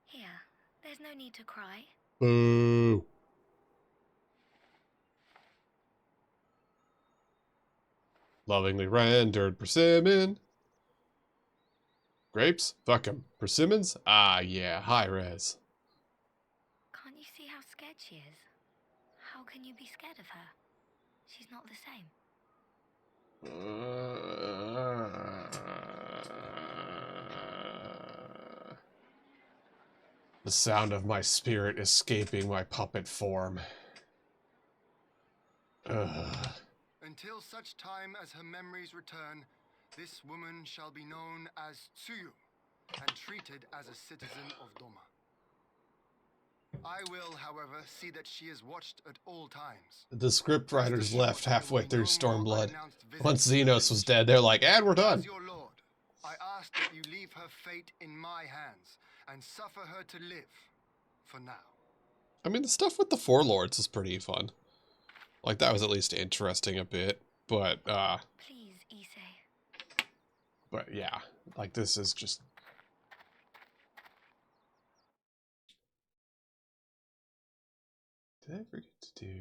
Here, there's no need to cry. Boo. Lovingly rendered persimmon. Grapes? Fuck 'em. Persimmons? Ah, yeah, high res. Can't you see how scared she is? How can you be scared of her? She's not the same. The sound of my spirit escaping my puppet form. Ugh. Until such time as her memories return, this woman shall be known as Tsuyu and treated as a citizen of Doma. I will, however, see that she is watched at all times. The script writers left halfway through Rest assured, I will no more Stormblood. unannounced visit Once to the Xenos was village. dead, they're like, and we're done. As your lord, I ask that you leave her fate in my hands and suffer her to live, for now. I mean, the stuff with the Four Lords is pretty fun. Like, that was at least interesting a bit. But, Please, Issei. but yeah. Like, this is just... Did I forget to do...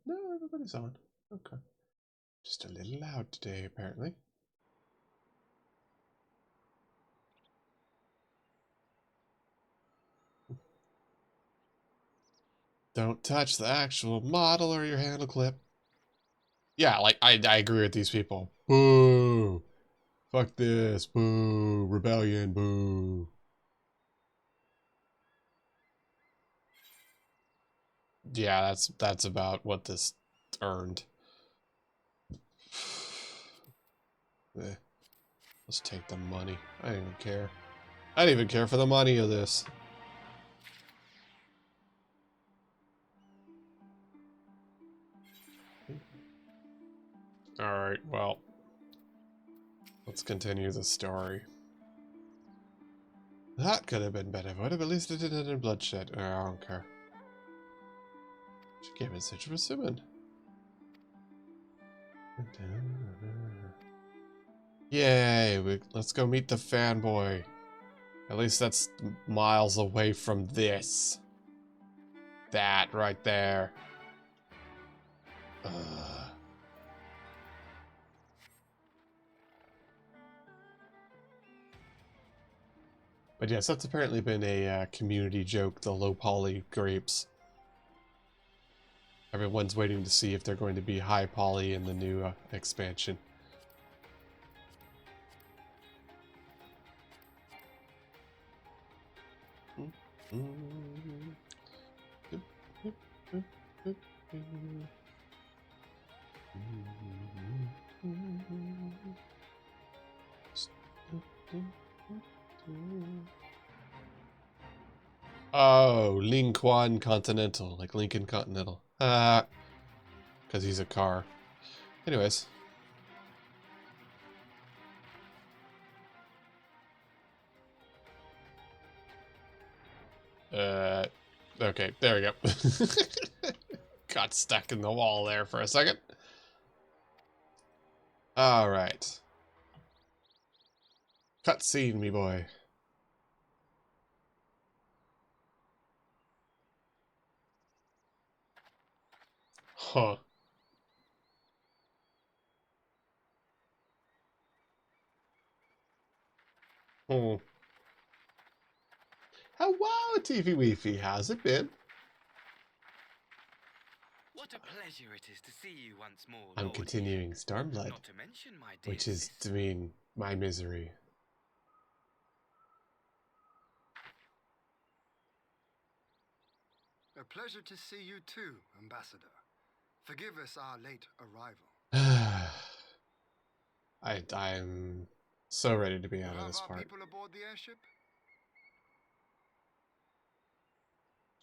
No, everybody's on. Okay. Just a little loud today, apparently. Don't touch the actual model or your handle clip. Yeah, like, I agree with these people. Boo! Fuck this. Boo! Rebellion. Boo! Yeah, that's about what this earned. Eh. Let's take the money. I don't even care. I don't even care for the money of this. Alright, well. Let's continue the story. That could have been better, but at least it didn't end bloodshed. I don't care. She gave me such a persimmon. Yay, let's go meet the fanboy. At least that's miles away from this. That right there. Ugh. But yes, that's apparently been a community joke, the low poly grapes. Everyone's waiting to see if they're going to be high poly in the new expansion. Oh, Linquan Continental, like Lincoln Continental. Because he's a car. Anyways. Okay, there we go. Got stuck in the wall there for a second. Alright. Cutscene, me boy. Huh. Hmm. Hello, TV Weefy. How's it been? What a pleasure it is to see you once more, I'm Lord continuing Ian. Stormblood, Not to mention my dear which is, sister. to mean, my misery. A pleasure to see you too, Ambassador. Forgive us our late arrival. I'm so ready to be You out of have this our part. people aboard the airship?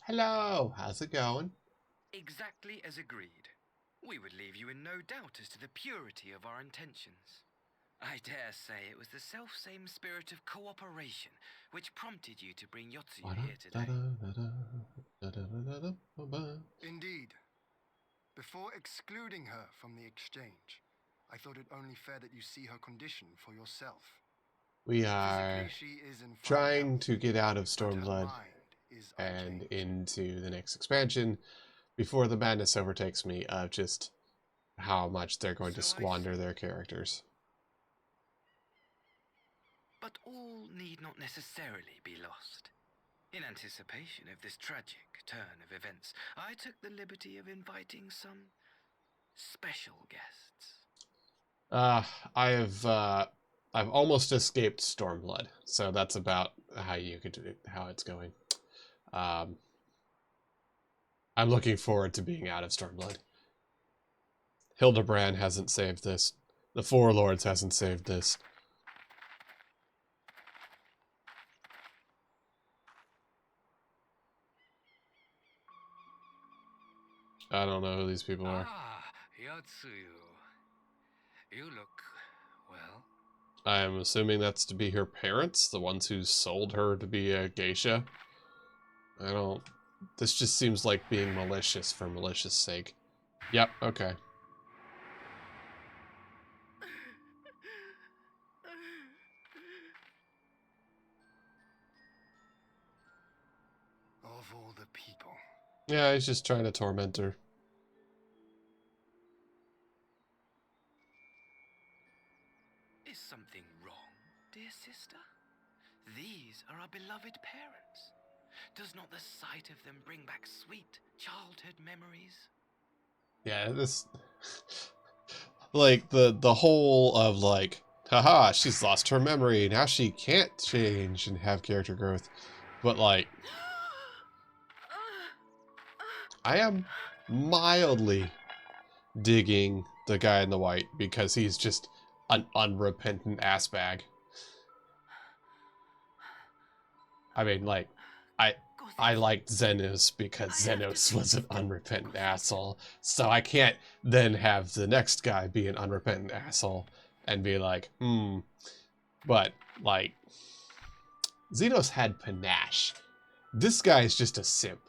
Hello, how's it going? Exactly as agreed. We would leave you in no doubt as to the purity of our intentions. I dare say it was the self-same spirit of cooperation which prompted you to bring Yotsuya here today. Indeed. Before excluding her from the exchange, I thought it only fair that you see her condition for yourself. We are Physically, she is in fine trying health, to get out of but her Stormblood mind is and unchanged. into the next expansion before the madness overtakes me of just how much they're going to So I squander see. their characters. But all need not necessarily be lost. In anticipation of this tragic turn of events, I took the liberty of inviting some special guests. I've almost escaped Stormblood, so that's about how it's going. I'm looking forward to being out of Stormblood. Hildebrand hasn't saved this. The Four Lords hasn't saved this. I don't know who these people are. Ah, Yotsuyu. You look, well. I'm assuming that's to be her parents, the ones who sold her to be a geisha. I don't... This just seems like being malicious for malicious sake. Yep, okay. Of all the people. Yeah, he's just trying to torment her. Is something wrong, dear sister? These are our beloved parents. Does not the sight of them bring back sweet childhood memories? Yeah, this... like, the whole of, like, haha, she's lost her memory, now she can't change and have character growth. But, like, I am mildly digging the guy in the white because he's just an unrepentant assbag. I mean, like, I liked Xenos because Xenos was an unrepentant asshole, so I can't then have the next guy be an unrepentant asshole and be like, but, like, Xenos had panache. This guy is just a simp.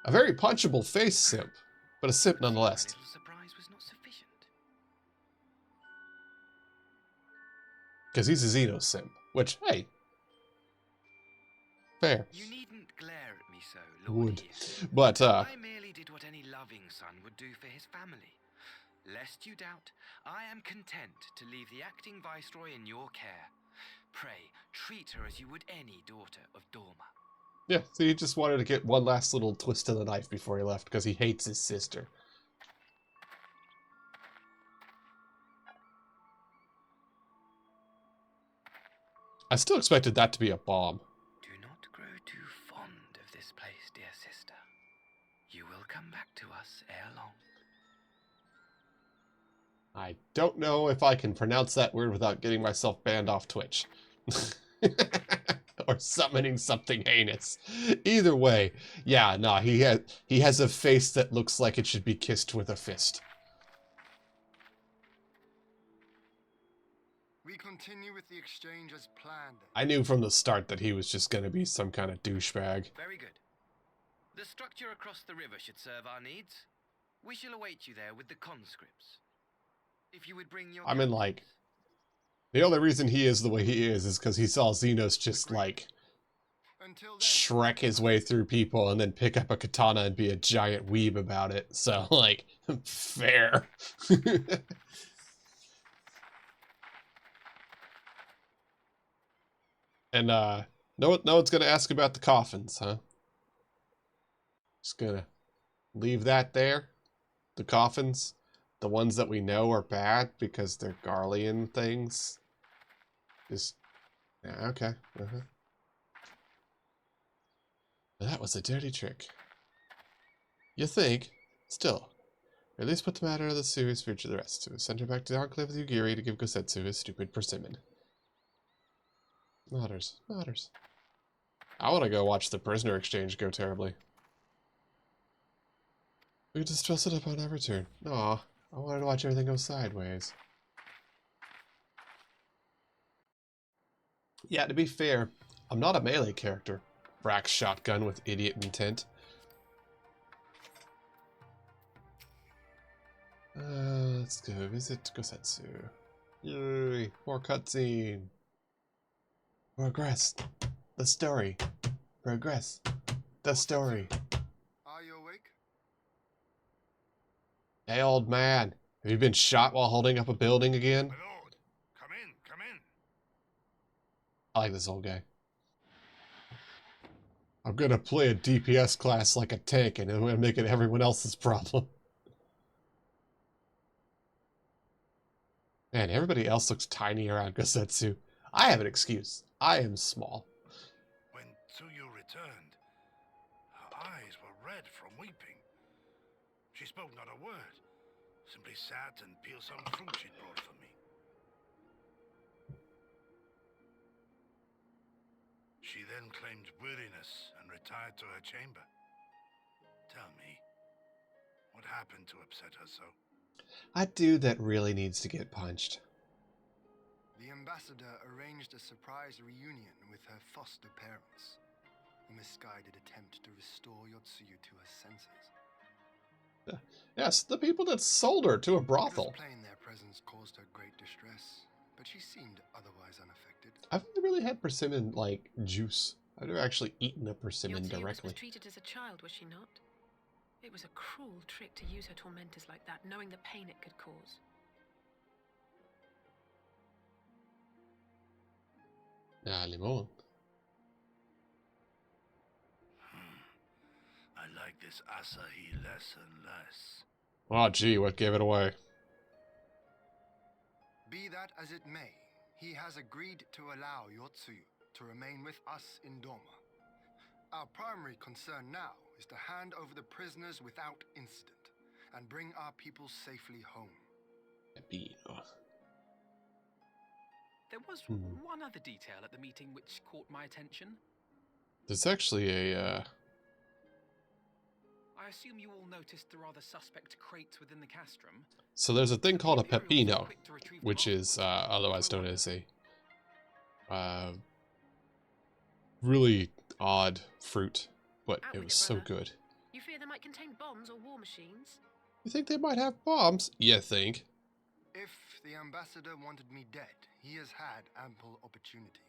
A very punchable face simp, but a simp My nonetheless. little surprise was not sufficient. Because he's a Xenos simp, which, hey, fair. You needn't glare at me so, Lord Would. Ian. But, I merely did what any loving son would do for his family. Lest you doubt, I am content to leave the acting viceroy in your care. Pray, treat her as you would any daughter of Dorma. yeah, so he just wanted to get one last little twist to the knife before he left because he hates his sister. I still expected that to be a bomb. Do not grow too fond of come back to us ere long. I don't know if I can pronounce that word without getting myself banned off Twitch. Or summoning something heinous. Either way, yeah, no, he has a face that looks like it should be kissed with a fist. We continue with the exchange as planned. I knew from the start that he was just gonna be some kind of douchebag. Very good. The structure across the river should serve our needs. We shall await you there with the conscripts. If you would bring your I mean, like, captains. the only reason he is the way he is because he saw Xenos just, like, Until then, Shrek his way through people and then pick up a katana and be a giant weeb about it. So, like, fair. And, no one's gonna ask about the coffins, huh? Just gonna leave that there. The coffins. The ones that we know are bad because they're Garlean things. Just, yeah, okay. That was a dirty trick. You think? Still. At least put the matter of the serious future of the rest. To send her back to the Enclave with Yugiri to give Gosetsu his stupid persimmon. Matters. I want to go watch the prisoner exchange go terribly. We could just dress it up on our return. Aw, I wanted to watch everything go sideways. Yeah, to be fair, I'm not a melee character. Rack shotgun with idiot intent. Let's go visit Gosetsu. Yay, more cutscene. Progress. The story. Progress. The story. are you awake? Hey, old man. Have you been shot while holding up a building again? My lord, come in, come in. I like this old guy. I'm gonna play a DPS class like a tank, and I'm gonna make it everyone else's problem. Man, everybody else looks tiny around Gosetsu. I have an excuse. I am small. When Tsuyu returned, her eyes were red from weeping. She spoke not a word, simply sat and peeled some fruit she'd brought for me. She then claimed weariness and retired to her chamber. Tell me, what happened to upset her so? A dude that really needs to get punched. The ambassador arranged a surprise reunion with her foster parents. A misguided attempt to restore Yotsuyu to her senses. Yes, the people that sold her to a It brothel. was plain their presence caused her great distress, but she seemed otherwise unaffected. I've never really had persimmon, like, juice. I've never actually eaten a persimmon Yotsuyu was directly. mistreated as a child, was she not? It was a cruel trick to use her tormentors like that, knowing the pain it could cause. Ah, limon. I like this Asahi less and less. Oh, gee, what gave it away? Be that as it may, he has agreed to allow Yotsuyu to remain with us in Doma. Our primary concern now is to hand over the prisoners without incident and bring our people safely home. Pepino. There was one other detail at the meeting which caught my attention. There's actually a, I assume you all noticed the rather suspect crates within the castrum. So there's a thing called a The Imperials were pepino, quick to retrieve which them all. is otherwise known as a really odd fruit, but Out it with was it, so brother. good. You fear they might contain bombs or war machines? You think they might have bombs? You think? If the ambassador wanted me dead, he has had ample opportunity.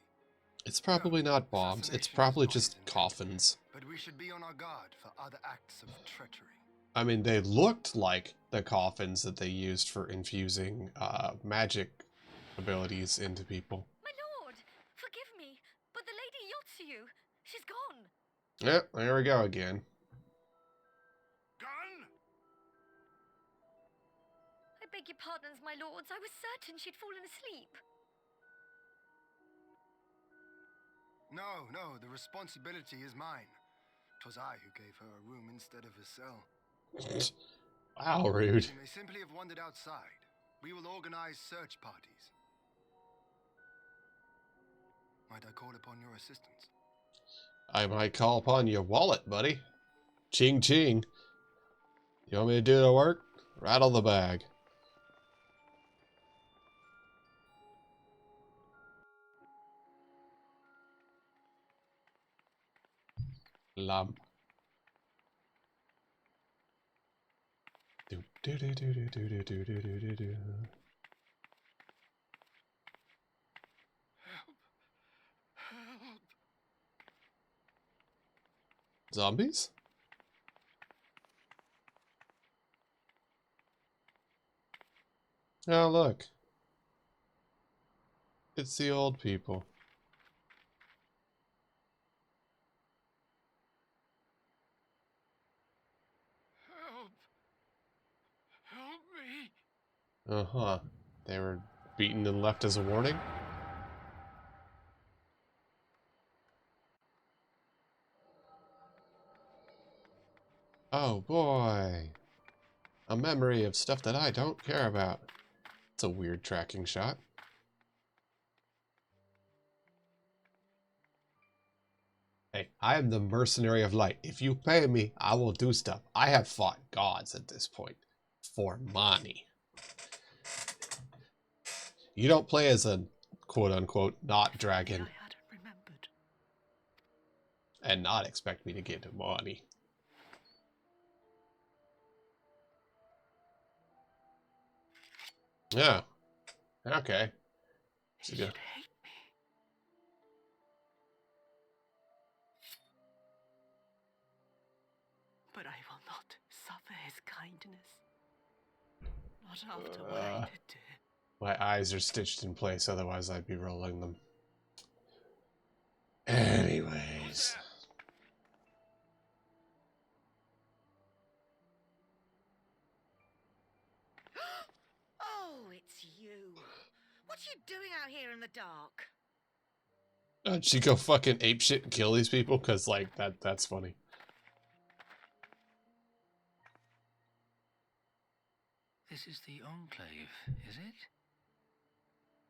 It's probably not bombs. It's probably just coffins. But we should be on our guard for other acts of treachery. I mean, they looked like the coffins that they used for infusing magic abilities into people. My lord, forgive me, but the Lady Yotsuyu, she's gone. Yep, there we go again. Gone? I beg your pardons, my lords. I was certain she'd fallen asleep. No, the responsibility is mine. 'Twas I who gave her a room instead of a cell. Wow, rude. You may simply have wandered outside. We will organize search parties. Might I call upon your assistance? I might call upon your wallet, buddy. Ching ching. You want me to do the work? Rattle the bag. Lamp. Do do do do do do do do do do do. Help! Zombies? Oh, look. It's the old people. Help! Help me! Uh-huh. They were beaten and left as a warning? Oh boy. A memory of stuff that I don't care about. It's a weird tracking shot. Hey, I am the mercenary of light. If you pay me, I will do stuff. I have fought gods at this point. For money. You don't play as a quote-unquote not dragon I hadn't remembered. and not expect me to get money. Yeah. Okay. He So, should hate me. But I will not suffer his kindness. Not after what I did to him. my eyes are stitched in place, otherwise I'd be rolling them. Anyways. Oh, it's you. What are you doing out here in the dark? Did she go fucking apeshit and kill these people? Because, like, that's funny. This is the Enclave, is it?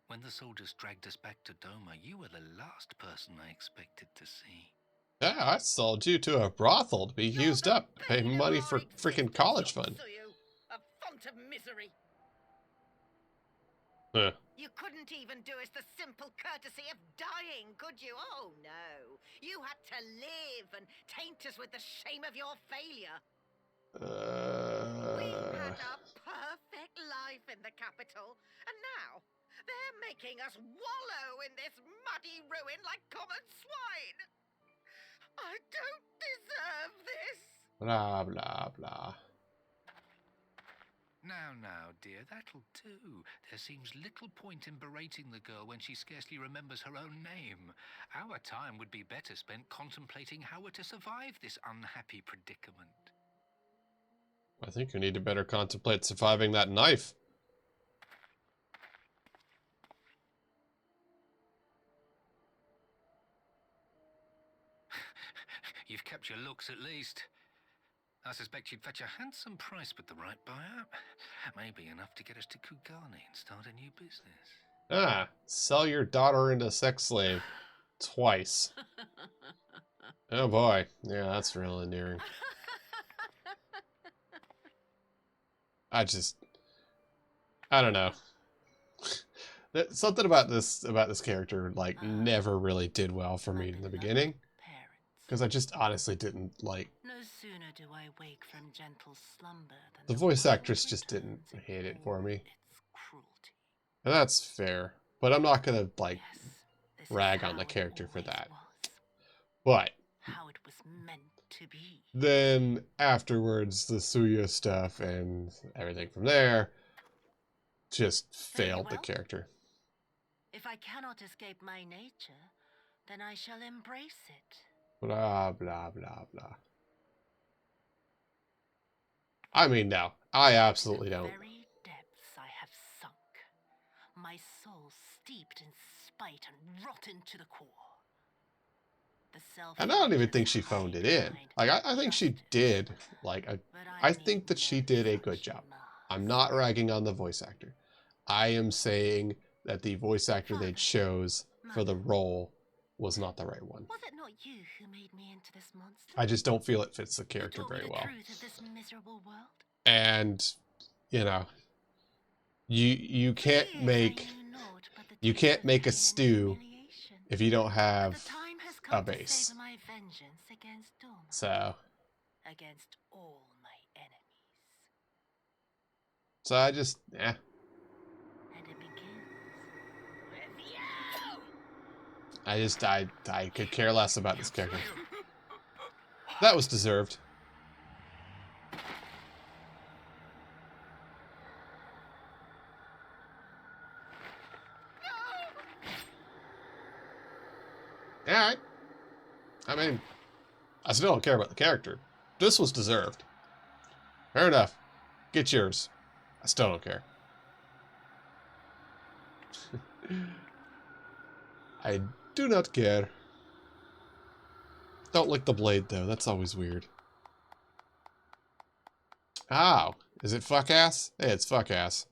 When the soldiers dragged us back to Doma, you were the last person I expected to see. Yeah, I sold you to a brothel to be used up, pay money for freaking college fund. A font of misery. Huh. You couldn't even do us the simple courtesy of dying, could you? Oh, no. You had to live and taint us with the shame of your failure. We had a perfect life in the capital, and now they're making us wallow in this muddy ruin like common swine. I don't deserve this. Blah, blah, blah. Now, dear, that'll do. There seems little point in berating the girl when she scarcely remembers her own name. Our time would be better spent contemplating how we're to survive this unhappy predicament. I think you need to better contemplate surviving that knife. You've kept your looks at least. I suspect you'd fetch a handsome price with the right buyer. Maybe enough to get us to Kugani and start a new business. Ah, sell your daughter into sex slave. Twice. Oh boy. Yeah, that's real endearing. I don't know. Something about this character, like, never really did well for me in the beginning. Because I just honestly didn't like... No sooner do I wake from gentle slumber than The voice actress just didn't hit it for me. its cruelty. And that's fair. But I'm not gonna, like, Yes, this is rag on the how it character for always that. was, But how it was meant to be. then afterwards, the Suya stuff and everything from there just Very failed the well. character. If I cannot escape my nature, then I shall embrace it. Blah, blah, blah, blah. I mean, no. I absolutely The don't. very depths I have sunk, my soul steeped in spite and rotten to the core. And I don't even think she phoned it in. Like, I think she did. Like, I think that she did a good job. I'm not ragging on the voice actor. I am saying that the voice actor they chose for the role was not the right one. Was it not you who made me into this monster? I just don't feel it fits the You character taught me very the well. truth of this miserable world? And, you know, you can't make a stew if you don't have a base. So against all my enemies. I just And it begins with you! I could care less about this character. That was deserved. Alright. I mean, I still don't care about the character. This was deserved. Fair enough. Get yours. I still don't care. I do not care. Don't lick the blade, though. That's always weird. Oh. Is it fuck ass? Hey, it's fuck ass.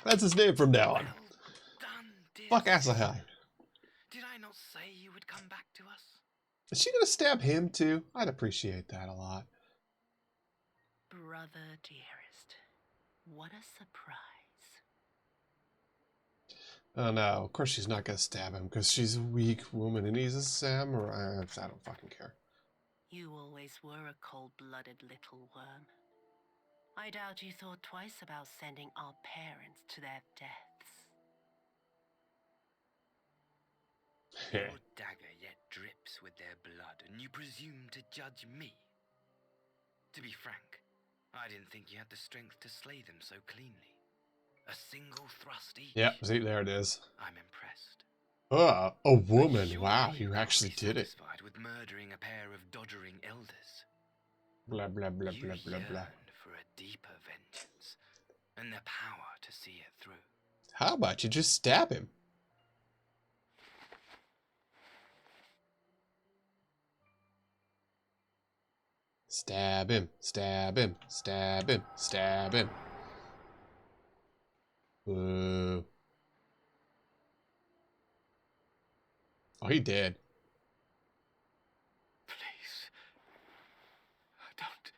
That's his name from now on. Well done, dear Fuck sister. Asahi. Did I not say you would come back to us? Is she gonna stab him, too? I'd appreciate that a lot. Brother dearest, what a surprise. Oh no, of course she's not gonna stab him, because she's a weak woman and he's a samurai. I don't fucking care. You always were a cold-blooded little worm. I doubt you thought twice about sending our parents to their deaths. Your dagger yet drips with their blood, and you presume to judge me? To be frank, I didn't think you had the strength to slay them so cleanly. A single thrust each. Yep, see, there it is. I'm impressed. Oh, a woman. Surely Wow, you you can't actually be did it. satisfied with murdering a pair of doddering elders. Blah, blah, blah, You blah, blah, blah. yearn for a deeper vengeance, and the power to see it through. How about you just stab him? Stab him, stab him, stab him, stab him. Boo. Oh, he did. Please. I don't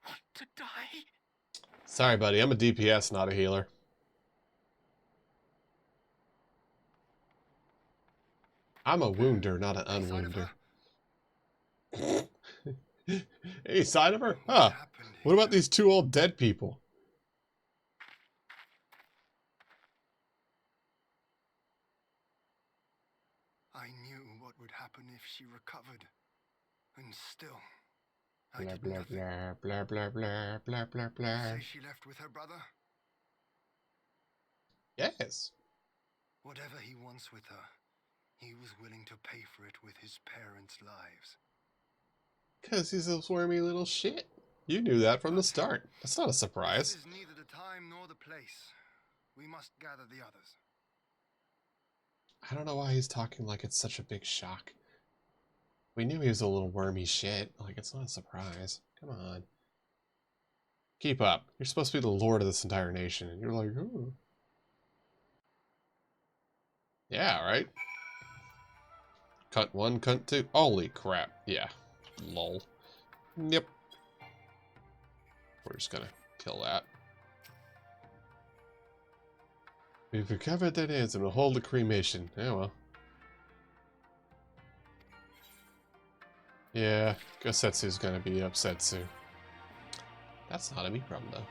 want to die. Sorry, buddy. I'm a DPS, not a healer. I'm a wounder, not an unwounder. Hey, side of her? Huh. What about these two old dead people? I knew what would happen if she recovered. And still, I Blah, did blah, nothing. blah, blah, blah, blah, blah, blah. Say she left with her brother? Yes. Whatever he wants with her, he was willing to pay for it with his parents' lives. Because he's a swarmy little shit. You knew that from the start. That's not a surprise. This is neither the time nor the place. We must gather the others. I don't know why he's talking like it's such a big shock. We knew he was a little wormy shit. Like, it's not a surprise. Come on. Keep up. You're supposed to be the lord of this entire nation, and you're like, ooh. Yeah, right? Cunt 1, cunt 2. Holy crap. Yeah. Lol. Yep. We're just gonna kill that. We've recovered their names and we'll hold the cremation. Yeah, well. Yeah, Gosetsu's gonna be upset soon. That's not a me problem, though.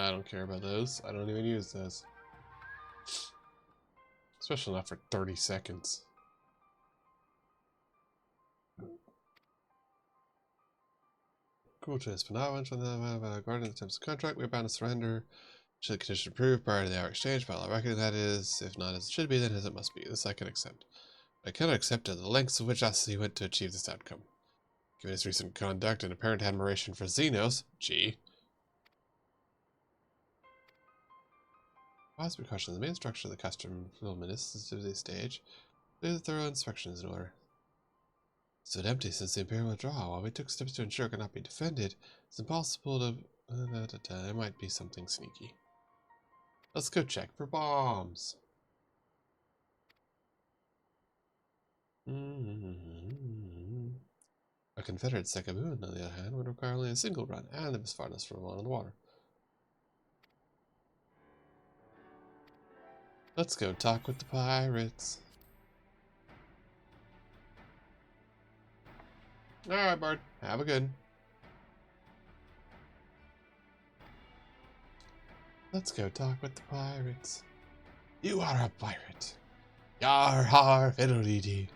I don't care about those. I don't even use those. Especially not for 30 seconds. Cool choice. For now, from the guardian in terms of contract, we're bound to surrender. Should the condition approved prior to the hour exchange, by all record that is. If not as it should be, then as it must be. This I can accept. I cannot accept the lengths of which Asahi went to achieve this outcome. Given his recent conduct and apparent admiration for Xenos, Pause precautions. The main structure of the custom fulfillment is to the stage. There's a thorough inspection in order. Stood empty since the Imperial withdrawal. While we took steps to ensure it could not be defended, it's impossible to... there might be something sneaky. Let's go check for bombs. A Confederate second moon, on the other hand, would require only a single run, and it was farthest from on the water. Let's go talk with the pirates. Alright, Bard. Have a good one. Let's go talk with the pirates. You are a pirate. Yar har fiddle-dee-dee.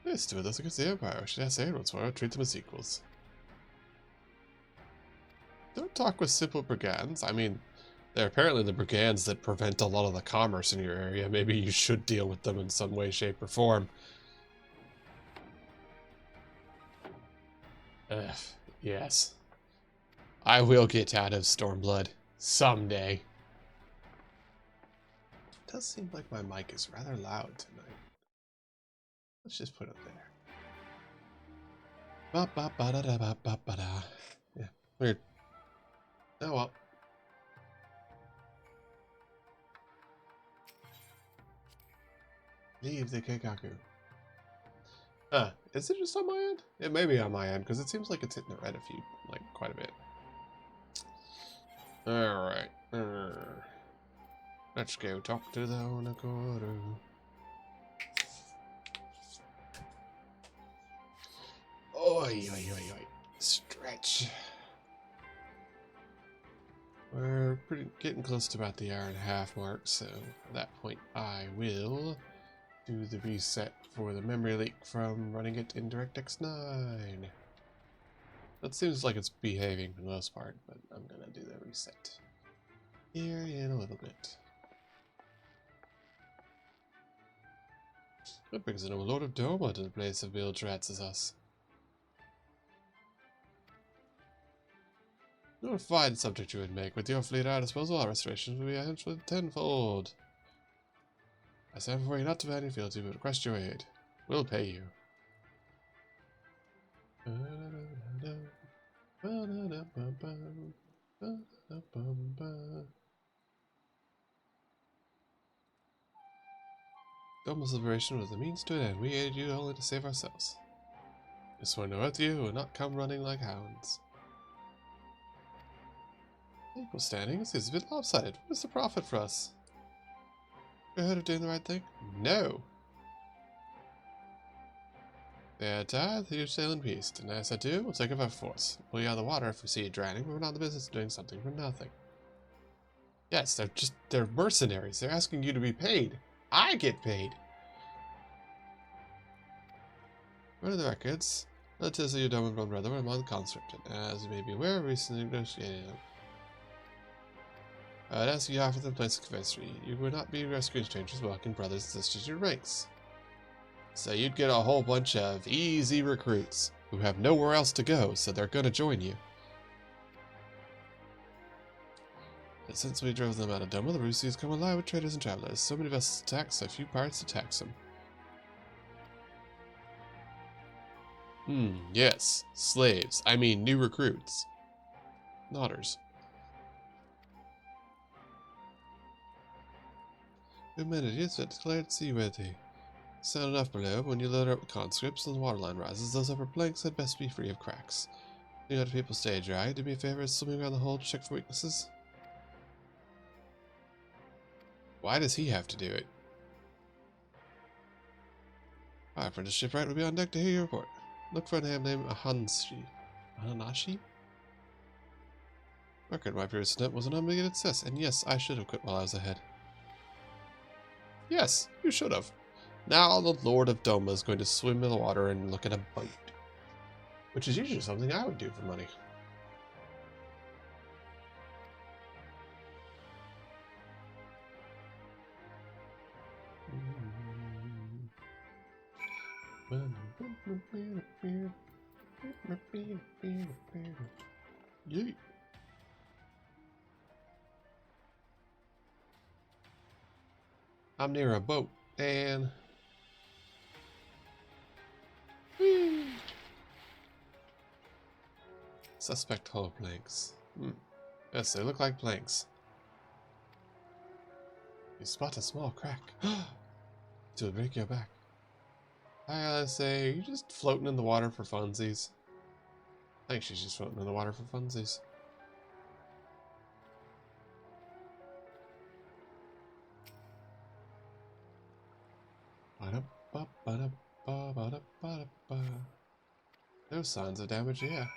This two of us against the Empire. Should I say everyone's for it? Treat them as equals. Don't talk with simple brigands. I mean, they're apparently the brigands that prevent a lot of the commerce in your area. Maybe you should deal with them in some way, shape, or form. Yes. I will get out of Stormblood. Someday. It does seem like my mic is rather loud tonight. Let's just put it there. Ba-ba-ba-da-da-ba-ba-da. Yeah, weird. Oh well. Leave the Keikaku. Huh, is it just on my end? It may be on my end, because it seems like it's hitting the red a few, like, quite a bit. Alright. Let's go talk to the Onagoro. Oi, oi, oi, oi. Stretch. We're getting close to about the hour-and-a-half mark, so at that point I will do the reset for the memory leak from running it in DirectX 9. That seems like it's behaving for the most part, but I'm gonna do the reset here in a little bit. That brings in a Lord of Doma to the place of Bill Trats as us. What a fine subject you would make. With your fleet at our disposal, our restoration will be eventually tenfold. I stand before you not to ban your fealty, but request your aid. We'll pay you. Doma's liberation was the means to an end. We aided you only to save ourselves. We swore no oath to you, who will not come running like hounds. Equal standing is a bit lopsided. What is the profit for us? You heard of doing the right thing? No. They tithe, you sail in peace. Deny us that do, we'll take it by force. Pull you out of the water if we see you drowning, but we're not in the business of doing something for nothing. Yes, they're mercenaries. They're asking you to be paid. I get paid. One of the records. Relatives of your dumb and blood brother were among the conscripted. As you may be aware, recently negotiated. I'd ask you to offer them place of confessory. You would not be rescuing strangers, welcoming brothers and sisters to your ranks. So you'd get a whole bunch of easy recruits who have nowhere else to go, so they're gonna join you. But since we drove them out of Doma, the Rusi has come alive with traders and travelers. So many vessels attacked, so few pirates to tax them. Yes. Slaves. I mean, new recruits. Nodders. Good minute, yes, that declared seaworthy. Sound enough below. When you load up with conscripts and the waterline rises, those upper planks had best be free of cracks. You let people stay dry. Do me a favor, swimming around the hold to check for weaknesses. Why does he have to do it? Alright, friend, the shipwright will be on deck to hear your report. Look for a name named Hanashi? Record, my previous attempt was an unmitigated success, and yes, I should have quit while I was ahead. Yes, you should have. Now the Lord of Doma is going to swim in the water and look at a boat. Which is usually something I would do for money. Yeet. I'm near a boat, and whee. Suspect hollow planks. Yes, they look like planks. You spot a small crack. To break your back. I gotta say, are you just floating in the water for funsies? I think she's just floating in the water for funsies. No signs of damage, yeah.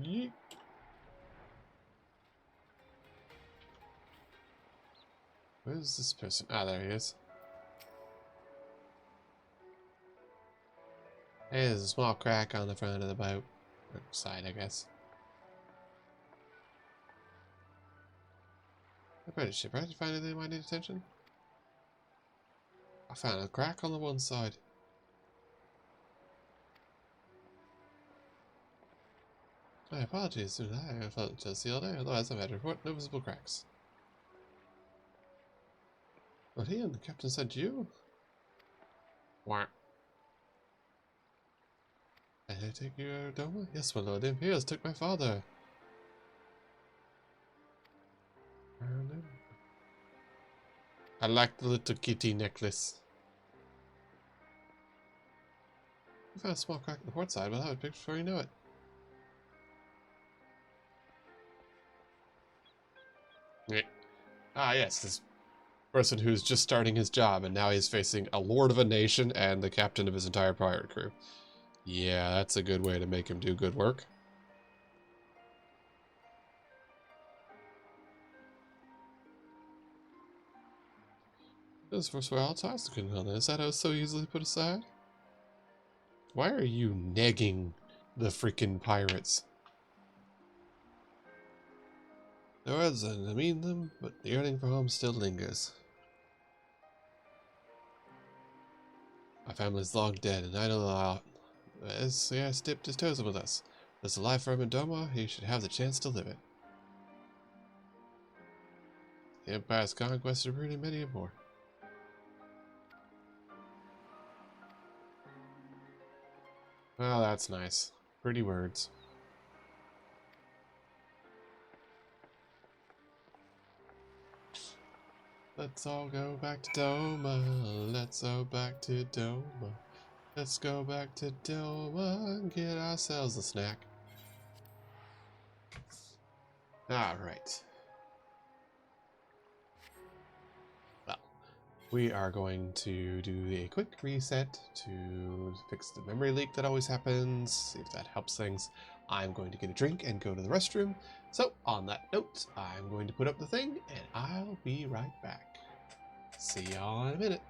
Yeet. Where's this person? Ah, there he is. Hey, there's a small crack on the front of the boat. Or side, I guess. I better ship, right? Did you find anything that might need attention? I found a crack on the one side. My apologies, did I felt just the other day, otherwise I've had to report no visible cracks. But he and the captain said you? Wah. Can I take you out, Doma? Yes, my lord, Imperials took my father. I like the little kitty necklace. We found a small crack in the port side, but I'll have it fixed before you know it. Yeah. Ah, yes, this person who's just starting his job, and now he's facing a lord of a nation and the captain of his entire pirate crew. Yeah, that's a good way to make him do good work. This was where all ties couldn't hold. Is that so easily put aside? Why are you negging the freaking pirates? No words I mean them, but the yearning for home still lingers. My family's long dead, and I know as he has dipped his toes in with us. There's a life for him in Doma, he should have the chance to live it. The Empire's conquest are pretty many more. Well, that's nice. Pretty words. Let's all go back to Doma. Let's go back to Doma. Let's go back to Doma and get ourselves a snack. Alright. Well, we are going to do a quick reset to fix the memory leak that always happens, see if that helps things. I'm going to get a drink and go to the restroom. So, on that note, I'm going to put up the thing, and I'll be right back. See y'all in a minute.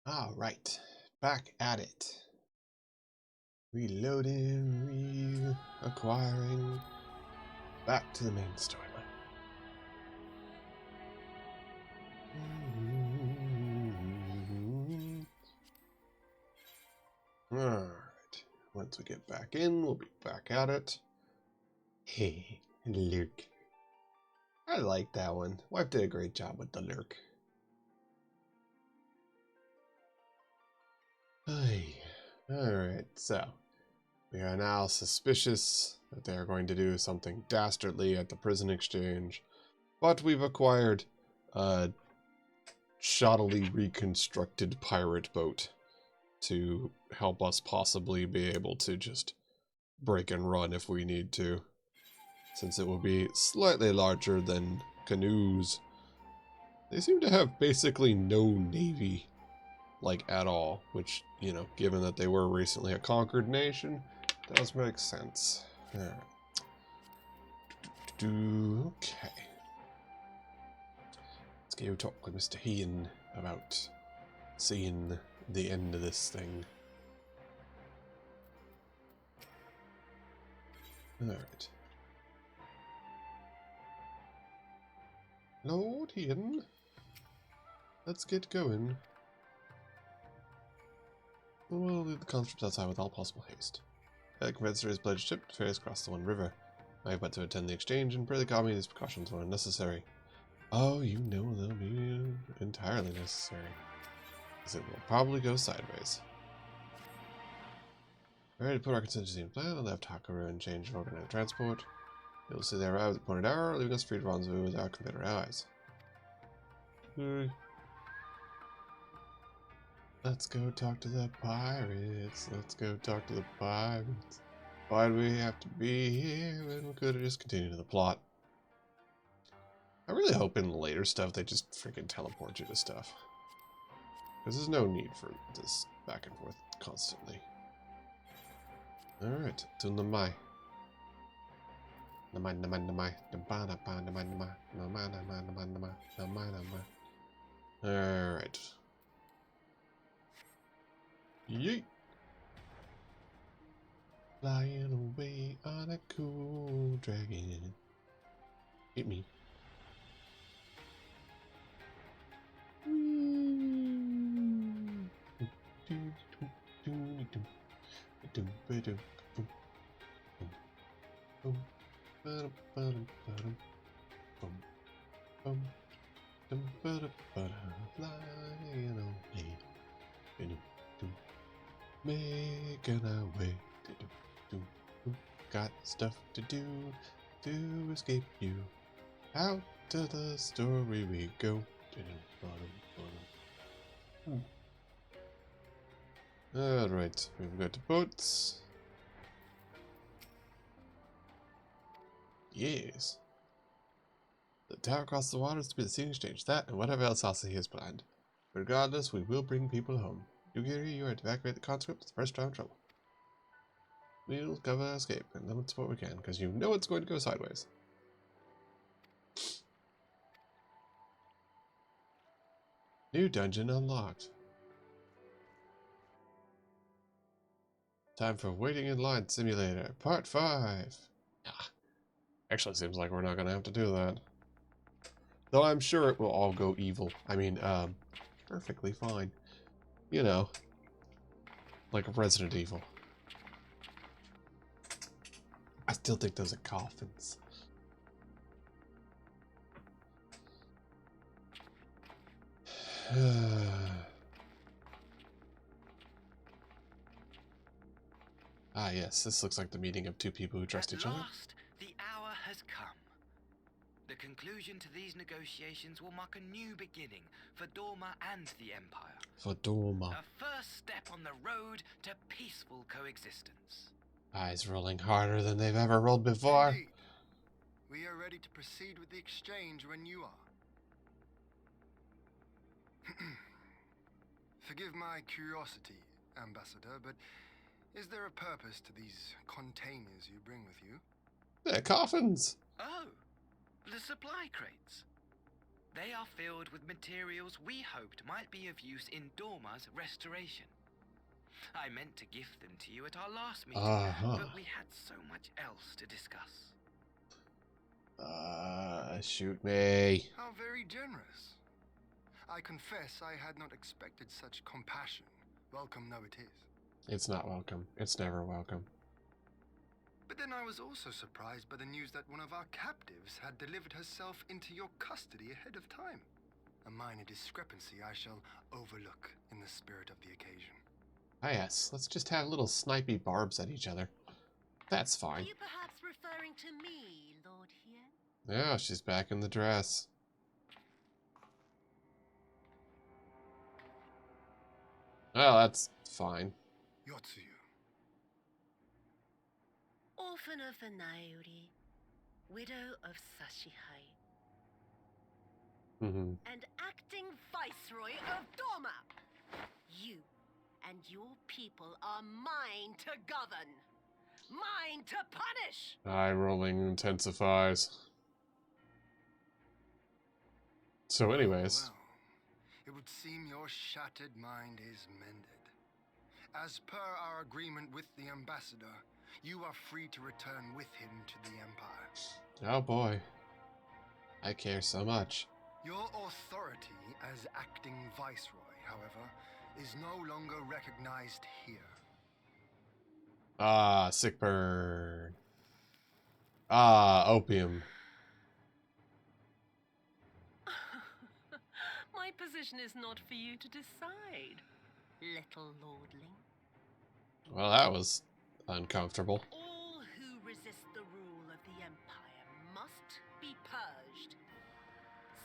Alright, back at it. Reloading, reacquiring. Back to the main storyline. Alright, once we get back in, we'll be back at it. Hey, Lurk. I like that one. Wife did a great job with the Lurk. Hey, alright, so we are now suspicious that they are going to do something dastardly at the prison exchange, but we've acquired a shoddily reconstructed pirate boat to help us possibly be able to just break and run if we need to, since it will be slightly larger than canoes. They seem to have basically no navy, like, at all, which, you know, given that they were recently a conquered nation, does make sense. Alright. Okay. Let's go talk with Mr. Hean about seeing the end of this thing. Alright. Lord Hean, let's get going. We'll leave the conscripts outside with all possible haste. The Confederacy has pledged ship to ferries across the One River. I have but to attend the exchange and pray the Kami these precautions when necessary. Oh, you know they'll be entirely necessary, because it will probably go sideways. Ready to put our contingency in plan. I left Hakaru and change of organized transport. You'll see they arrive at the appointed hour, leaving us free to rendezvous with our Confederate allies. Let's go talk to the pirates. Let's go talk to the pirates. Why do we have to be here when we could have just continued the plot? I really hope in later stuff they just freaking teleport you to stuff. Because there's no need for this back and forth constantly. Alright, to Namai. Alright. Yeet! Flying away on a cool dragon. Hit me. Making our way. Got stuff to do to escape you. Out to the story we go. Alright, we've got the boats. Yes. The tower across the water is to be the scene exchange. That and whatever else Asahi has planned. Regardless, we will bring people home. Yugiri, you are to evacuate the conscripts the first round of trouble. We'll cover our escape and limit what we can, because you know it's going to go sideways. New dungeon unlocked. Time for Waiting in Line Simulator, Part 5. Actually, seems like we're not going to have to do that. Though I'm sure it will all go evil. I mean, perfectly fine. You know, like Resident Evil. I still think those are coffins. Ah yes, this looks like the meeting of two people who trust each other. At last, the hour has come. The conclusion to these negotiations will mark a new beginning for Dorma and the Empire. For Dorma. A first step on the road to peaceful coexistence. Eyes rolling harder than they've ever rolled before. Indeed. We are ready to proceed with the exchange when you are. Forgive my curiosity, Ambassador, but is there a purpose to these containers you bring with you? They're coffins. Oh, the supply crates. They are filled with materials we hoped might be of use in Dorma's restoration. I meant to gift them to you at our last meeting, but we had so much else to discuss. Shoot me. How very generous. I confess I had not expected such compassion. Welcome though it is. It's not welcome. It's never welcome. But then I was also surprised by the news that one of our captives had delivered herself into your custody ahead of time. A minor discrepancy I shall overlook in the spirit of the occasion. Ah yes, let's just have little snipey barbs at each other. That's fine. Are you perhaps referring to me, Lord Hien? Yeah, she's back in the dress. Well, that's fine. Yotsuyu. Orphan of the Naori, widow of Sashihai, and acting viceroy of Dorma. You and your people are mine to govern, mine to punish. Eye rolling intensifies. So anyways. Well, it would seem your shattered mind is mended. As per our agreement with the ambassador, you are free to return with him to the Empire. Oh boy. I care so much. Your authority as acting viceroy, however, is no longer recognized here. Ah, sick burn. Ah, opium. My position is not for you to decide, little lordling. Well, that was uncomfortable. All who resist the rule of the Empire must be purged.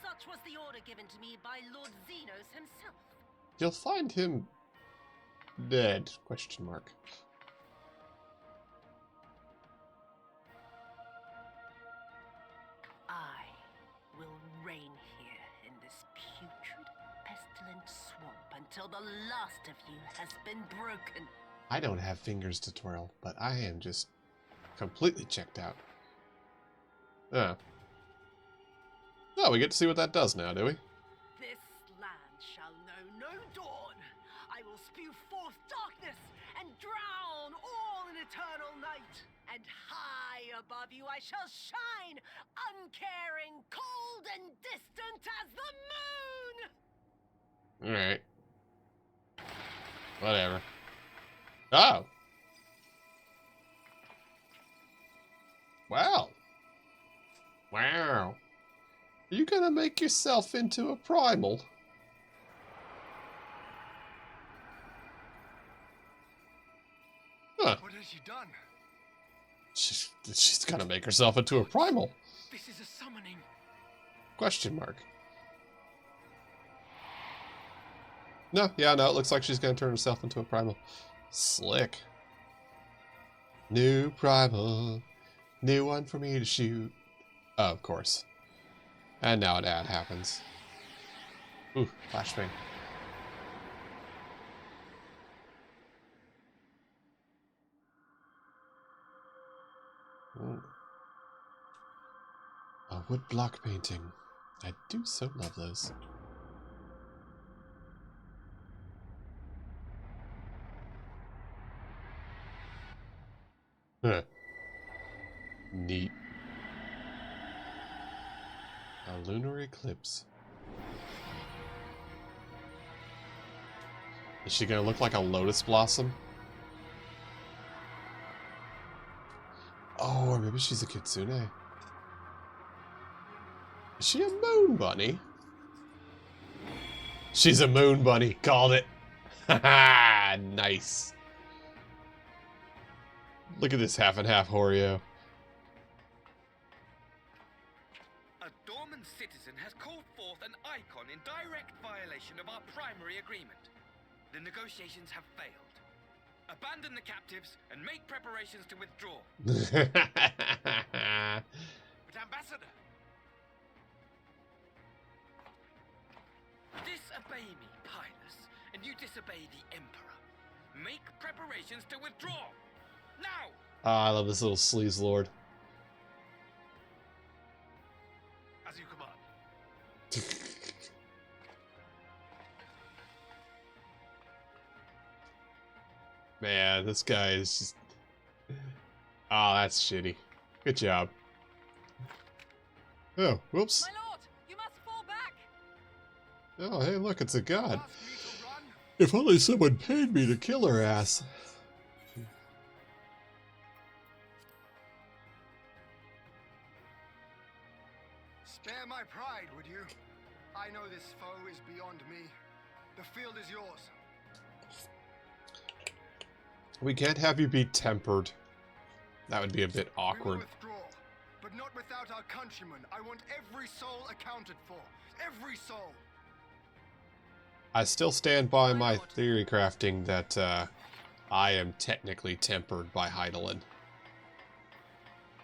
Such was the order given to me by Lord Xenos himself. You'll find him dead, question mark. I will reign here in this putrid, pestilent swamp until the last of you has been broken. I don't have fingers to twirl, but I am just completely checked out. Oh. Oh, we get to see what that does now, do we? This land shall know no dawn. I will spew forth darkness and drown all in eternal night. And high above you I shall shine, uncaring, cold and distant as the moon! Alright. Whatever. Oh! Wow. Wow. Are you gonna make yourself into a primal? Huh. What has she done? She's gonna make herself into a primal. This is a summoning. Question mark. No, yeah, no, it looks like she's gonna turn herself into a primal. Slick. New primal. New one for me to shoot. Oh, of course. And now an ad happens. Ooh, flashbang. Ooh. A wood block painting. I do so love those. Huh. Neat. A lunar eclipse. Is she gonna look like a lotus blossom? Oh, or maybe she's a kitsune. Is she a moon bunny? She's a moon bunny. Called it. Haha, nice. Look at this half and half Horeo. A Dorman citizen has called forth an icon in direct violation of our primary agreement. The negotiations have failed. Abandon the captives and make preparations to withdraw. But Ambassador! Disobey me, Pilus, and you disobey the Emperor. Make preparations to withdraw. Now! Ah, I love this little sleaze lord. As you command. Man, this guy is just... Oh, that's shitty. Good job. Oh, whoops. My lord, you must fall back. Oh, hey, look, it's a god. Ask me to run? If only someone paid me to kill her ass. Spare my pride, would you? I know this foe is beyond me. The field is yours. We can't have you be tempered. That would be a bit We will awkward. withdraw, but not without our countrymen. I want every soul accounted for. Every soul. I still stand by my theory crafting that I am technically tempered by Heidelin.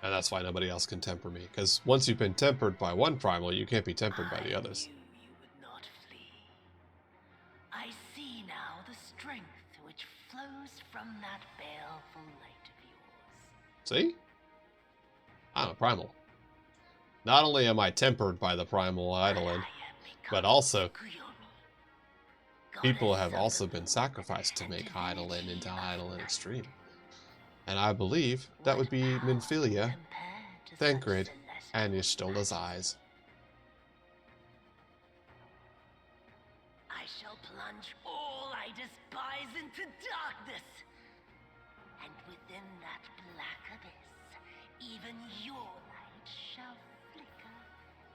And that's why nobody else can temper me. Because once you've been tempered by one primal, you can't be tempered by the others. I knew you would not flee. I see now the strength which flows from that baleful light of yours. See? I'm a primal. Not only am I tempered by the primal Heidelin, but also people have also been sacrificed to make Heidelin into Heidelin Extreme. And I believe that would be Minfilia, Thancred, and Yshtola's eyes. I shall plunge all I despise into darkness. And within that black abyss, even your light shall flicker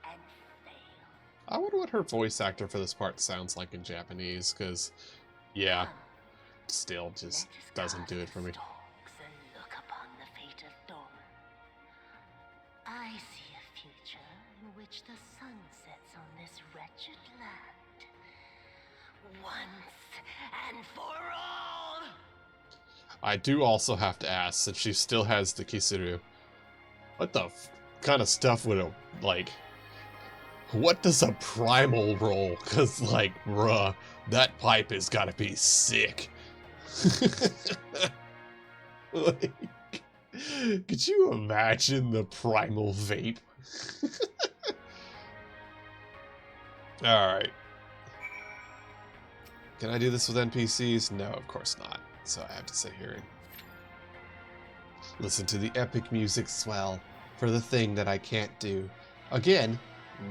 and fail. I wonder what her voice actor for this part sounds like in Japanese, because, yeah, still just doesn't do it for me. Look upon the fate of Doma. I see a future in which the sun sets on this wretched land. Once and for all! I do also have to ask, since she still has the Kisuru, what the kind of stuff would a, like, what does a primal roll? Because, like, bruh, that pipe has got to be sick. Like, could you imagine the primal vape? Alright. Can I do this with NPCs? No, of course not. So I have to sit here and listen to the epic music swell for the thing that I can't do. Again,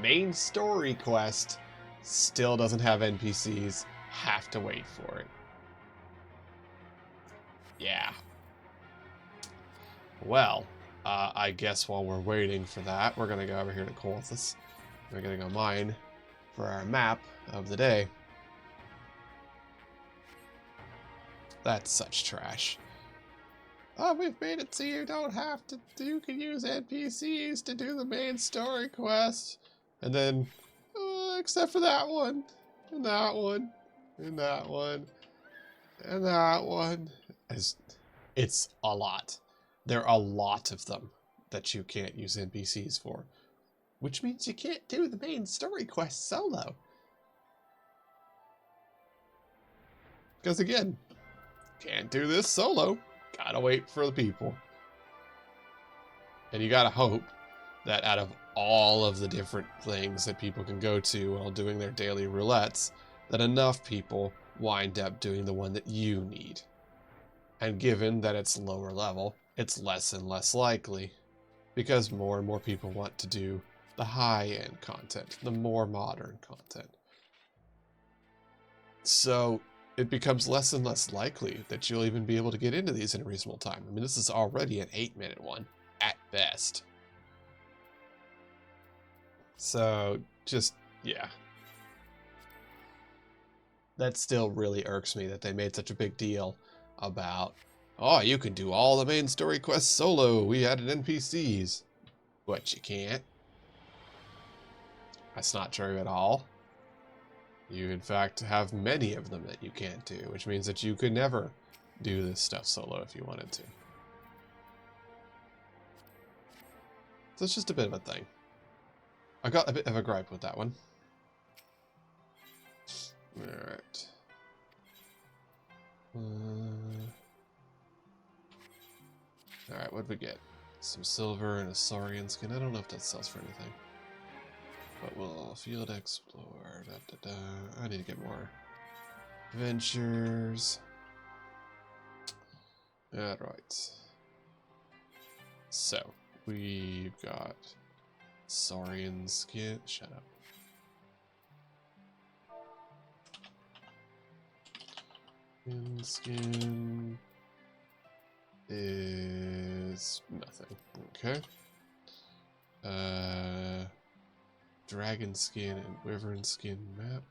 main story quest still doesn't have NPCs. Have to wait for it. Yeah. Well, I guess while we're waiting for that, we're gonna go over here to Colthus. We're gonna go mine for our map of the day. That's such trash. Oh, we've made it so you don't have to, you can use NPCs to do the main story quest. And then, except for that one, and that one, and that one, and that one. It's a lot. There are a lot of them that you can't use NPCs for. Which means you can't do the main story quest solo. Because again, can't do this solo. Gotta wait for the people. And you gotta hope that out of all of the different things that people can go to while doing their daily roulettes, that enough people wind up doing the one that you need. And given that it's lower level, it's less and less likely, because more and more people want to do the high-end content, the more modern content. So it becomes less and less likely that you'll even be able to get into these in a reasonable time. I mean, this is already an 8-minute one, at best. So, just, yeah. That still really irks me that they made such a big deal about, oh, you can do all the main story quests solo, we added NPCs. But you can't. That's not true at all. You, in fact, have many of them that you can't do, which means that you could never do this stuff solo if you wanted to. So it's just a bit of a thing. I got a bit of a gripe with that one. Alright. Alright, what'd we get? Some silver and a saurian skin. I don't know if that sells for anything. But we'll field explore. I need to get more adventures. Alright. So, we've got Saurian skin. Shut up. Skin is nothing. Okay. Dragon skin and wyvern skin map.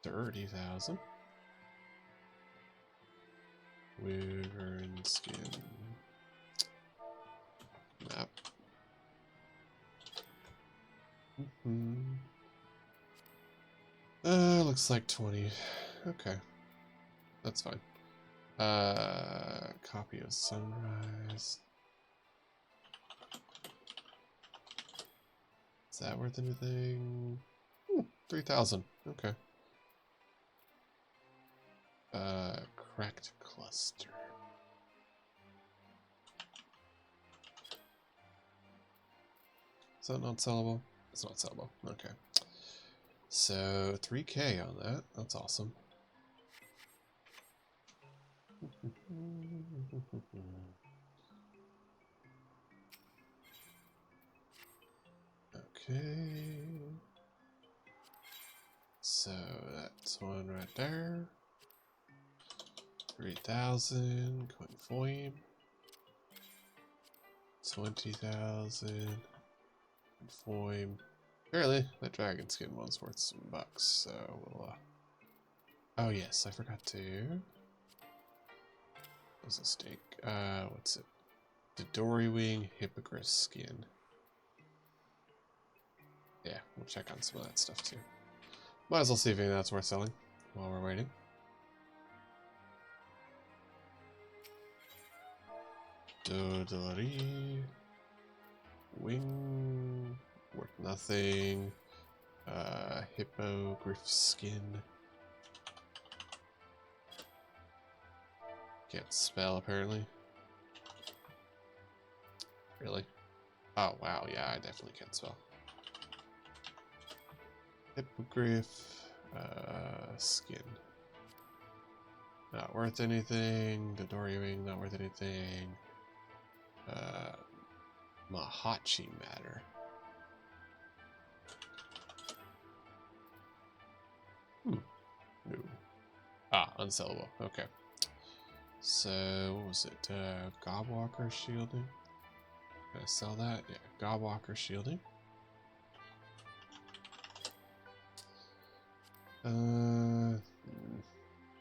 30,000. Wyvern skin map. Looks like 20. Okay. That's fine. Copy of Sunrise. Is that worth anything? 3,000. Okay. Cracked cluster. Is that not sellable? It's not sellable. Okay. So 3K on that. That's awesome. Okay. So that's one right there. 3,000. Coin 20,000. Foim. Apparently, that dragon skin one's worth some bucks, so we'll, oh yes, I forgot to... What's a stake? What's it? The Dory Wing Hippogriff skin. Yeah, we'll check on some of that stuff too. Might as well see if any of that's worth selling while we're waiting. Dory Wing, worth nothing. Hippogriff skin. Can't spell apparently. Really? Oh wow, yeah, I definitely can't spell. Hippogriff skin. Not worth anything. The Dory Wing, not worth anything. Mahachi matter. No. Ah, unsellable. Okay. So, what was it? Gobwalker shielding? Can I sell that? Yeah, Gobwalker shielding.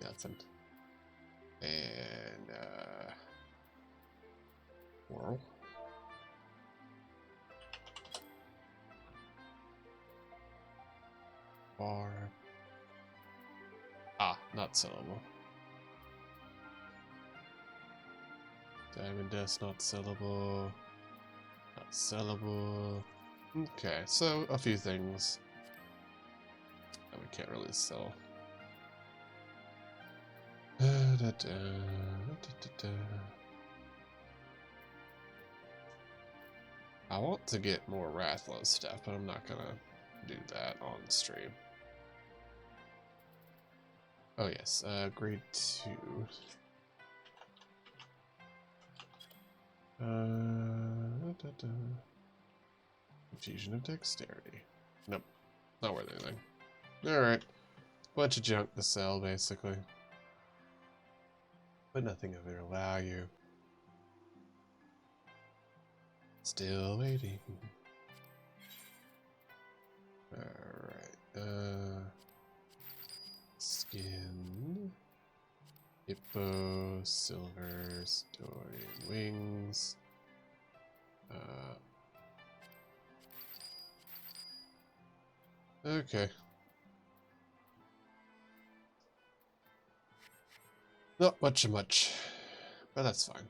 Nothing. And, Whirl. Bar. Ah, not sellable. Diamond Dust, not sellable. Not sellable. Okay, so a few things that we can't really sell. I want to get more Rathless stuff, but I'm not gonna do that on stream. Oh yes, grade 2. Infusion of Dexterity. Nope, not worth anything. Alright, bunch of junk to sell, basically. But nothing of real value. Still waiting. Alright, skin. Hippo, silver, story, wings. Okay. Not much, but that's fine.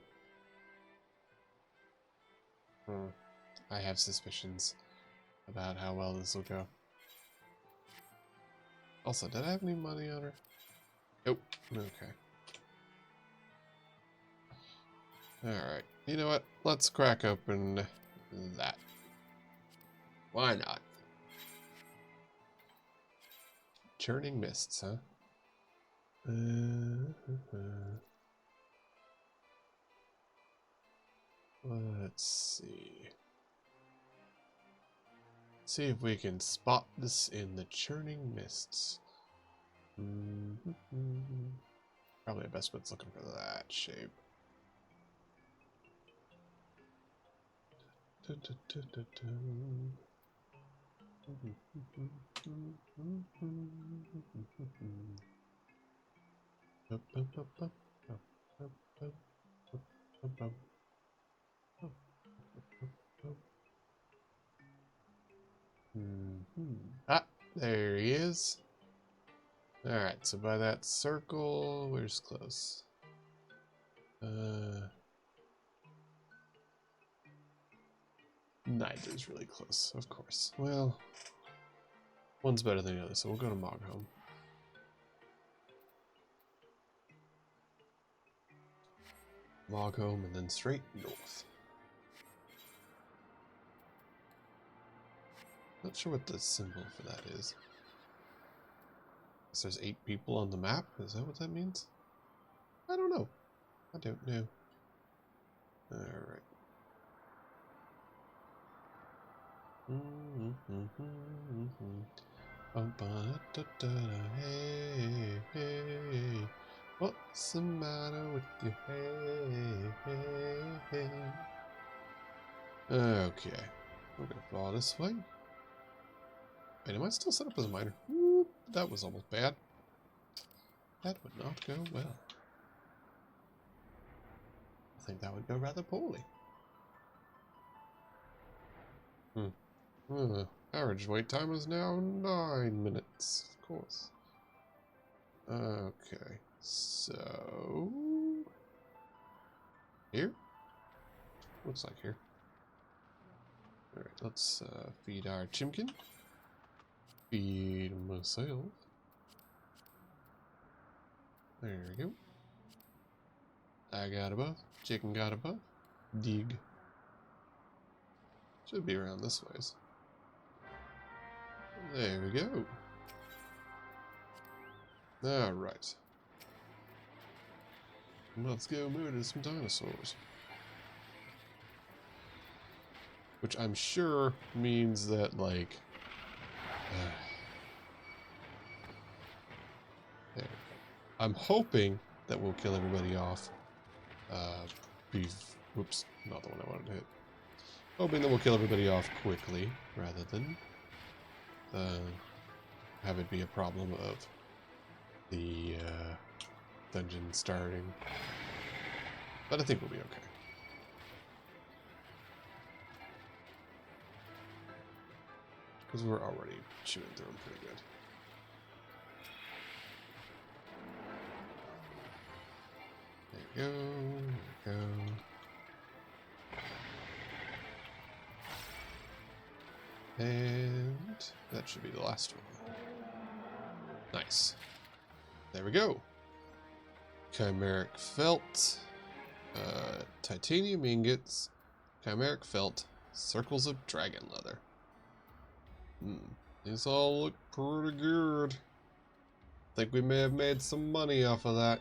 I have suspicions about how well this will go. Also, did I have any money on her? Nope. Okay. Alright. You know what? Let's crack open that. Why not? churning mists, huh? Let's see. See if we can spot this in the churning mists. Probably best bet's looking for that shape. Ah, there he is. Alright, so by that circle, where's close? Neither's really close, of course. Well, one's better than the other, so we'll go to Mogholm. Mogholm and then straight north. Not sure what the symbol for that is. There's 8 people on the map? Is that what that means? I don't know. I don't know. Alright. Hey, hey. What's the matter with you? Hey, hey, hey. Okay. We're gonna follow this way. Wait, am I still set up as a miner? Ooh, that was almost bad. That would not go well. I think that would go rather poorly. Average wait time is now 9 minutes, of course. Okay, so... Here? Looks like here. Alright, let's feed our chimkin. Feed myself. There we go. I got a buff. Chicken got a buff. Dig. Should be around this ways. There we go. Alright. Let's go murder some dinosaurs. Which I'm sure means that, like... there. I'm hoping that we'll kill everybody off. Whoops, not the one I wanted to hit. Hoping that we'll kill everybody off quickly, rather than have it be a problem of the dungeon starting. But I think we'll be okay. Because we're already chewing through them pretty good. There we go, there we go. And that should be the last one. Nice. There we go. Chimeric felt, titanium ingots, chimeric felt, circles of dragon leather. These all look pretty good. Think we may have made some money off of that.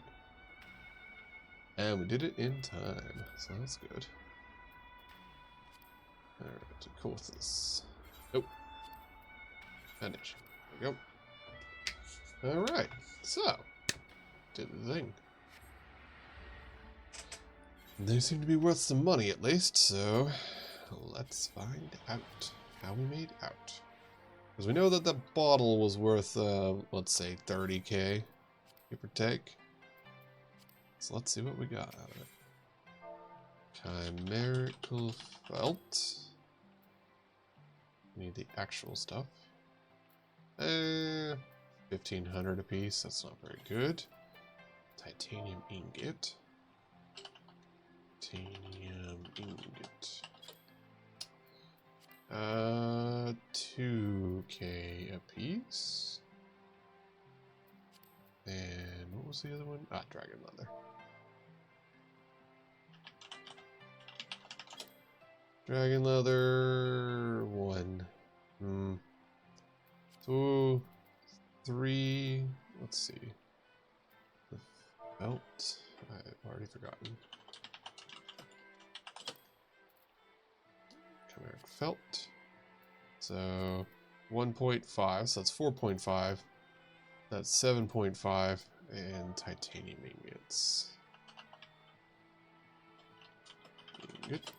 And we did it in time, so that's good. Alright, of course this. Nope. Finish. There we go. Alright, so. Did the thing. They seem to be worth some money at least, so let's find out how we made out. Because we know that the bottle was worth, let's say 30k, give or take. So let's see what we got out of it. Chimerical felt. We need the actual stuff. 1500 a piece, that's not very good. Titanium ingot. Titanium ingot. 2k a piece. And what was the other one? Ah, dragon leather. Dragon leather 1. So 3. Let's see. The felt. I've already forgotten. Chimeric felt. So 1.5. So that's 4.5. That's 7.5. And titanium ingots. Good.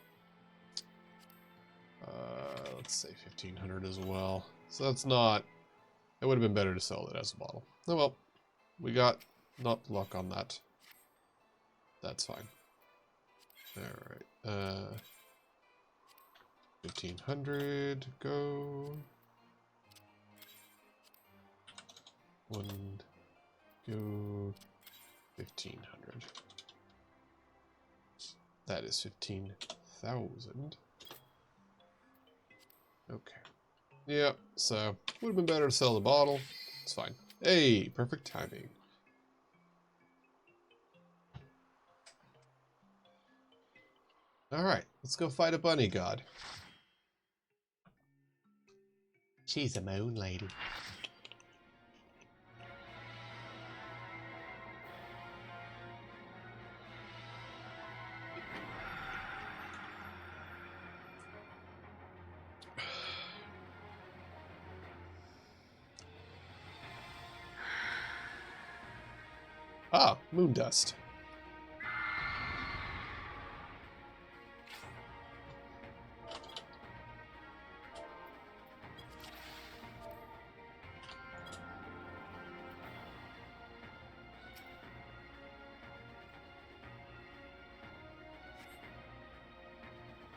Let's say 1500 as well. So that's not. It would have been better to sell it as a bottle. Oh well, we got not luck on that. That's fine. All right. 1500 go. 1 go. 1500. That is 15,000. Okay. Yep, so would have been better to sell the bottle. It's fine. Hey, perfect timing. Alright, let's go fight a bunny god. She's a moon lady. Ah, moon dust.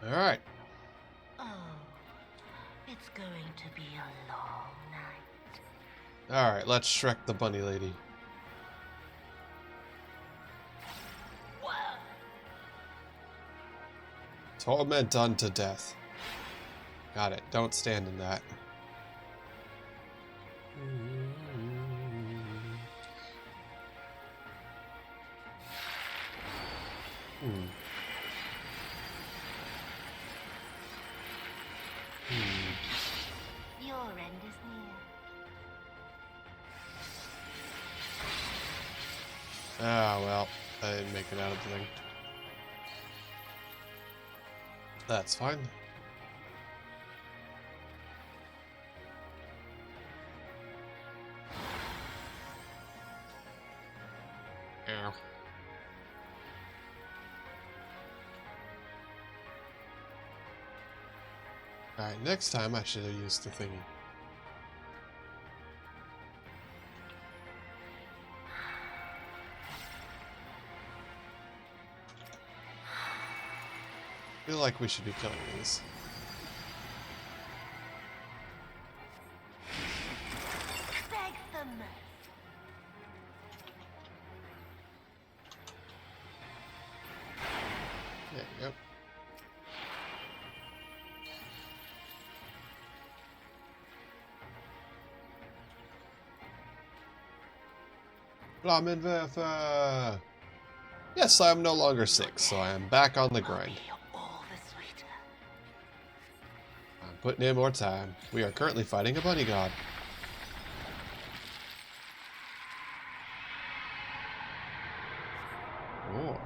All right. Oh, it's going to be a long night. All right, let's Shrek the bunny lady. Whoa! Torment unto death. Got it. Don't stand in that. Your end is near. Ah, well, I didn't make it out of the thing. That's fine. Ow. Alright, next time I should have used the thingy. I feel like we should be killing these. Beg for mercy. There you go. Flammenwerfer! Yes, I am no longer sick, so I am back on the grind. All the sweeter. I'm putting in more time. We are currently fighting a bunny god. Oh.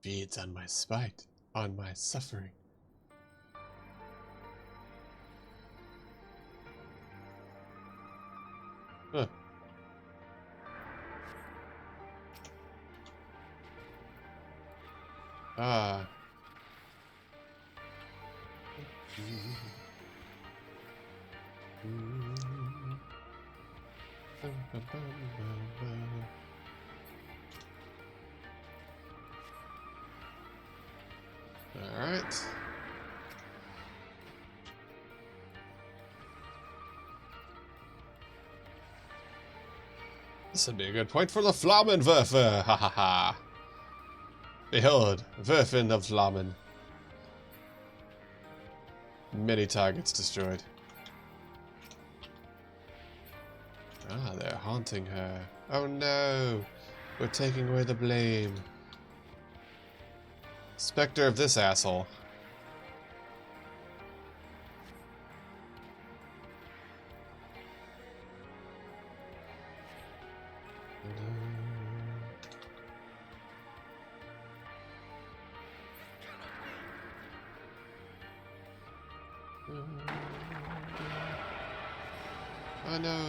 Feeds on my spite, on my suffering. Huh. Ah. All right. This would be a good point for the Flammenwerfer. Ha ha ha. Behold, Werfen of Flammen. Many targets destroyed. Ah, they're haunting her. Oh no! We're taking away the blame. Spectre of this asshole. Oh no!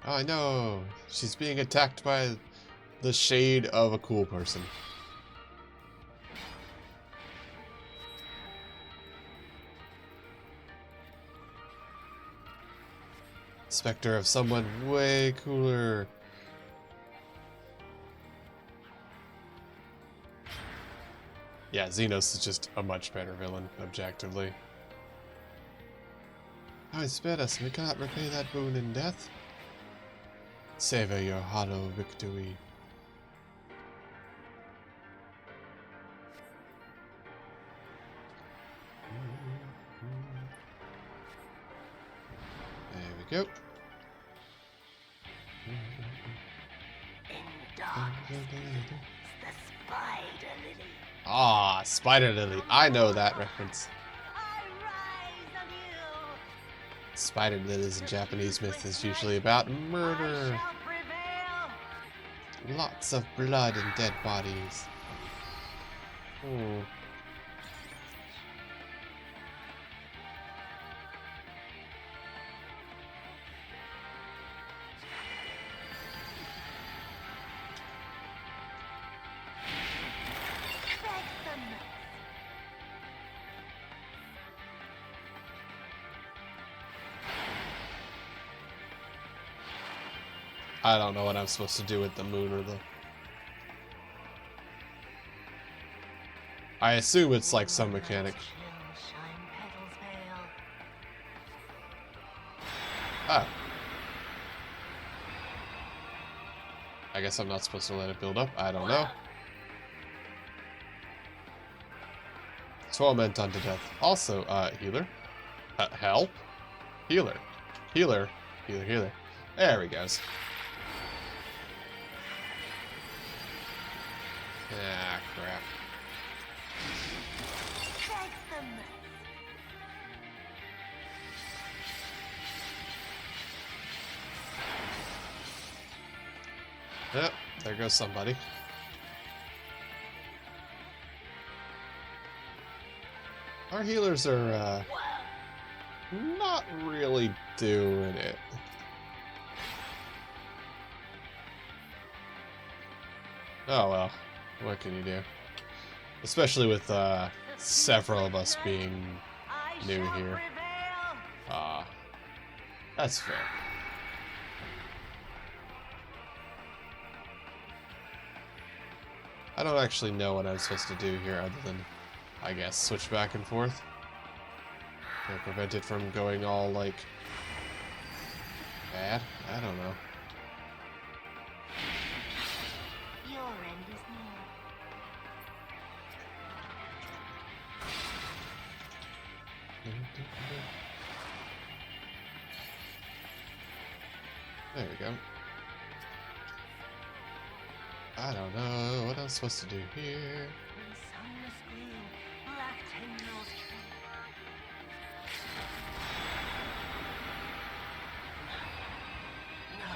Oh no! She's being attacked by the shade of a cool person. Spectre of someone way cooler. Yeah, Xenos is just a much better villain, objectively. Oh, he spared us, and we cannot repay that boon in death. Savor your hollow victory. There we go. In darkness, the spider lily. Ah, Spider Lily. I know that reference. I rise on you. Spider Lilies in Japanese myth is usually about murder. I shall prevail. Lots of blood and dead bodies. Hmm. I don't know what I'm supposed to do with the moon or the... I assume it's like some mechanic. Oh. I guess I'm not supposed to let it build up. I don't know. Torment unto death. Also, healer. Help? Healer. Healer. Healer, healer. There he goes. Ah, crap. Yep, there goes somebody. Our healers are, not really doing it. Oh well, what can you do? Especially with, several of us being new here. That's fair. I don't actually know what I'm supposed to do here other than, I guess, switch back and forth. To prevent it from going all, like, bad? I don't know. Your end is near. There we go. I don't know what I'm supposed to do here. In sunless gloom, black tendrils trail. No.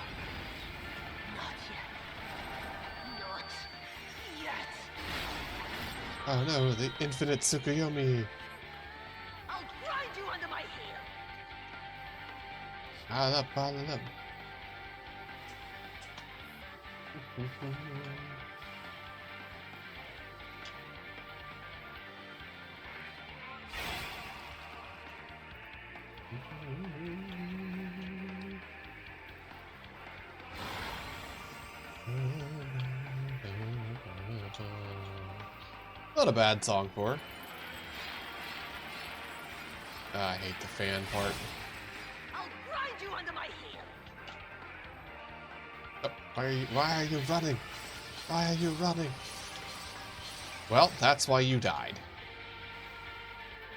Not yet. Not yet. Oh no, the infinite Tsukuyomi! I'll grind you under my heel. Pile up, pile it up. Not a bad song for her. I hate the fan part. I'll grind you under my heel. Oh, why are you running? Why are you running? Well, that's why you died.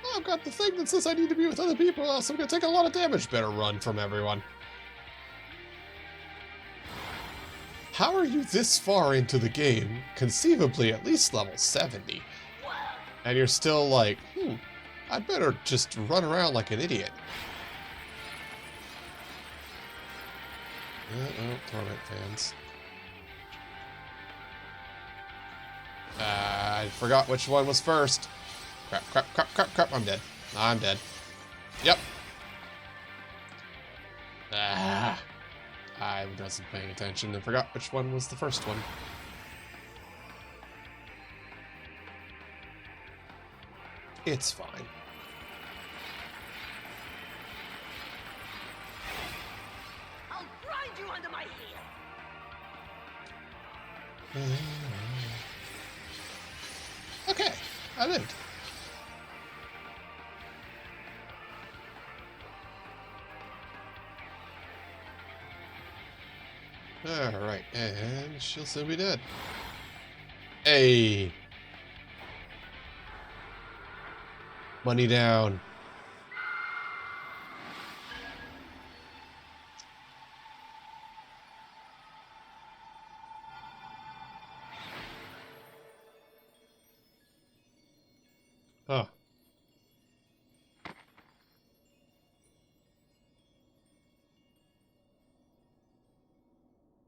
Oh, I've got the thing that says I need to be with other people, else I'm gonna take a lot of damage. Better run from everyone. How are you this far into the game, conceivably at least level 70, and you're still like, I'd better just run around like an idiot. Torment fans. I forgot which one was first. Crap, crap, crap, crap, crap. I'm dead. I'm dead. Yep. Ah. I wasn't paying attention and forgot which one was the first one. It's fine. I'll grind you under my heel. Okay, I lived. Alright, and she'll soon be dead. Hey! Money down. Huh.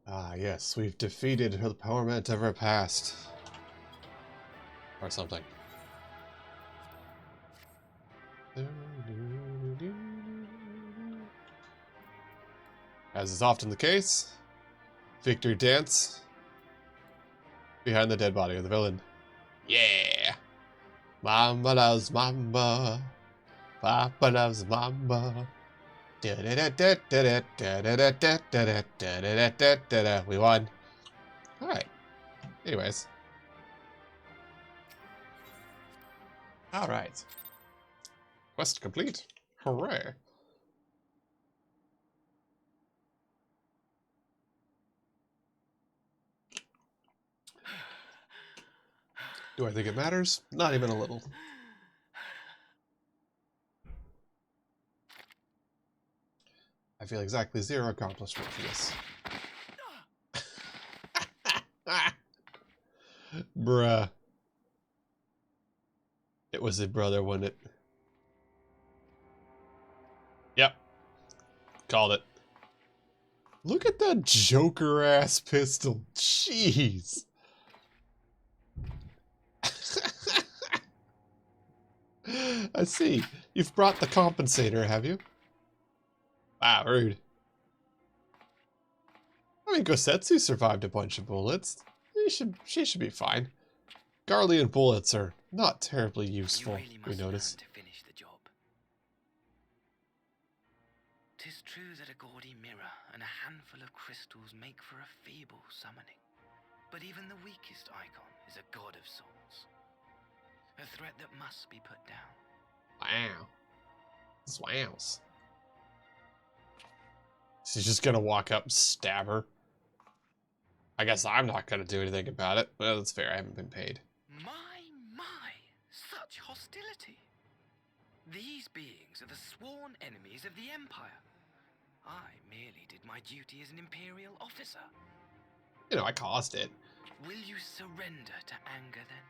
Ah, yes, we've defeated the power meant ever past. Or something. As is often the case, victory dance behind the dead body of the villain. Yeah! Mama loves mama. Papa loves mama. We won. Alright. Anyways. Alright. Quest complete. Hooray. Do I think it matters? Not even a little. I feel exactly 0 accomplishment for this. Bruh. It was a brother, wasn't it? Yep. Called it. Look at that Joker-ass pistol. Jeez. I see. You've brought the compensator, have you? Wow, rude. I mean, Gosetsu survived a bunch of bullets. She should be fine. Garlean bullets are not terribly useful, really we must notice. learn to finish the job. 'Tis true that a gaudy mirror and a handful of crystals make for a feeble summoning. But even the weakest icon is a god of sorts. A threat that must be put down. Wow. Swows. She's just gonna walk up and stab her. I guess I'm not gonna do anything about it. Well, that's fair, I haven't been paid. My, such hostility. These beings are the sworn enemies of the Empire. I merely did my duty as an Imperial officer. You know, I caused it. Will you surrender to anger then?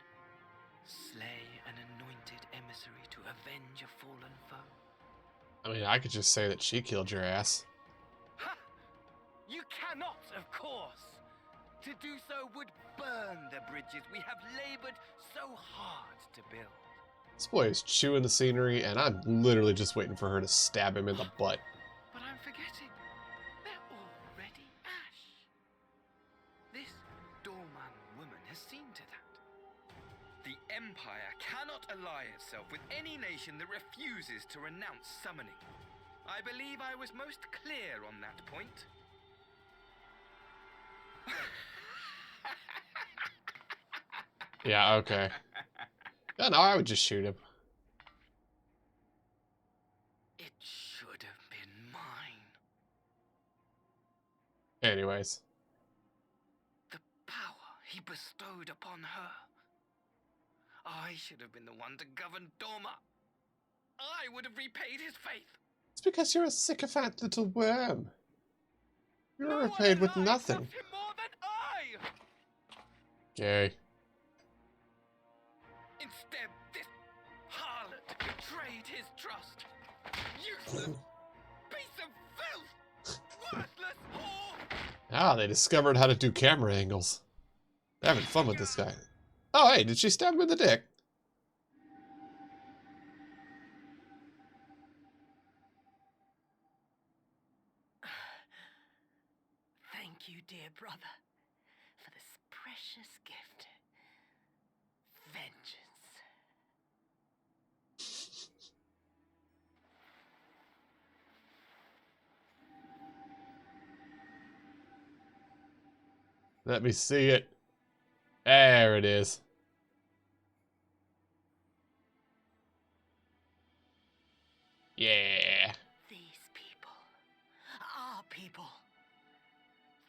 Slay an anointed emissary to avenge a fallen foe? I mean, I could just say that she killed your ass. Ha! You cannot, of course. To do so would burn the bridges we have labored so hard to build. This boy is chewing the scenery, and I'm literally just waiting for her to stab him in the butt. But I'm forgetting. They're already ash. This Dorman woman has seen to that. The Empire cannot ally itself with any nation that refuses to renounce summoning. I believe I was most clear on that point. Yeah, okay. Yeah, no, I would just shoot him. It should have been mine. Anyways. The power he bestowed upon her. I should have been the one to govern Doma. I would have repaid his faith. It's because you're a sycophant little worm. You No were one repaid with alive nothing. loved him more than I! Gay. Instead, this harlot betrayed his trust. Useless piece of filth! Worthless whore! Ah, they discovered how to do camera angles. They're having fun with this guy. Oh, hey, did she stab him in the dick? Thank you, dear brother, for this precious gift. Vengeance. Let me see it. There it is. Yeah. These people, our people,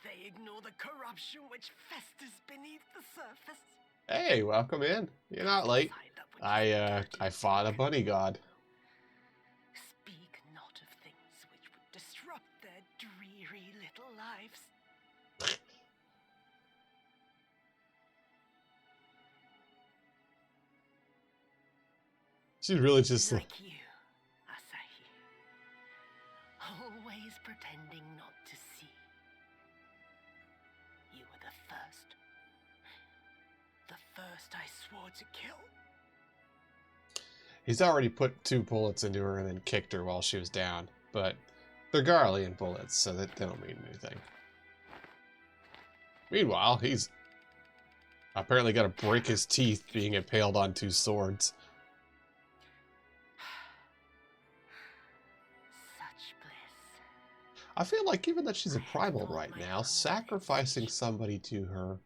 they ignore the corruption which festers beneath the surface. Hey, welcome in. You're not late. Decide that which is I fought a bunny god. Speak not of things which would disrupt their dreary little lives. She's really just Like you, Asahi. Always pretending not to see. You were the first. The first I swore to kill. He's already put 2 bullets into her and then kicked her while she was down. But they're Garlean bullets, so they don't mean anything. Meanwhile, he's apparently got to break his teeth being impaled on 2 swords. Such bliss. I feel like given that she's a primal right now, sacrificing somebody to her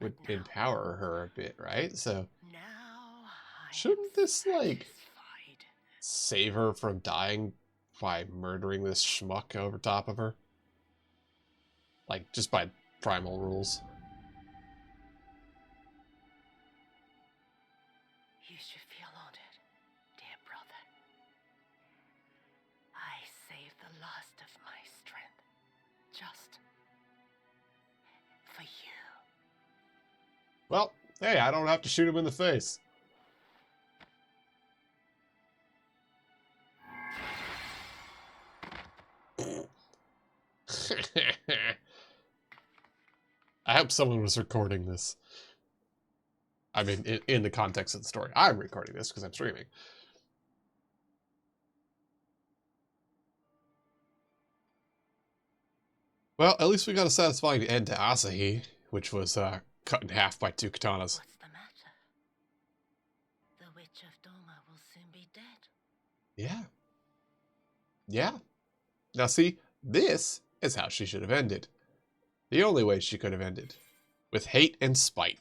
would empower her a bit, right? So Now I shouldn't this, like, satisfied. save her from dying by murdering this schmuck over top of her? Like, just by primal rules. You should feel honored, dear brother. I saved the last of my strength, just for you. Well, hey, I don't have to shoot him in the face. I hope someone was recording this. I mean, in the context of the story. I'm recording this because I'm streaming. Well, at least we got a satisfying end to Asahi, which was cut in half by 2 katanas. What's the matter? The Witch of Doma will soon be dead. Yeah. Yeah. Now see, this is how she should have ended. The only way she could have ended. With hate and spite.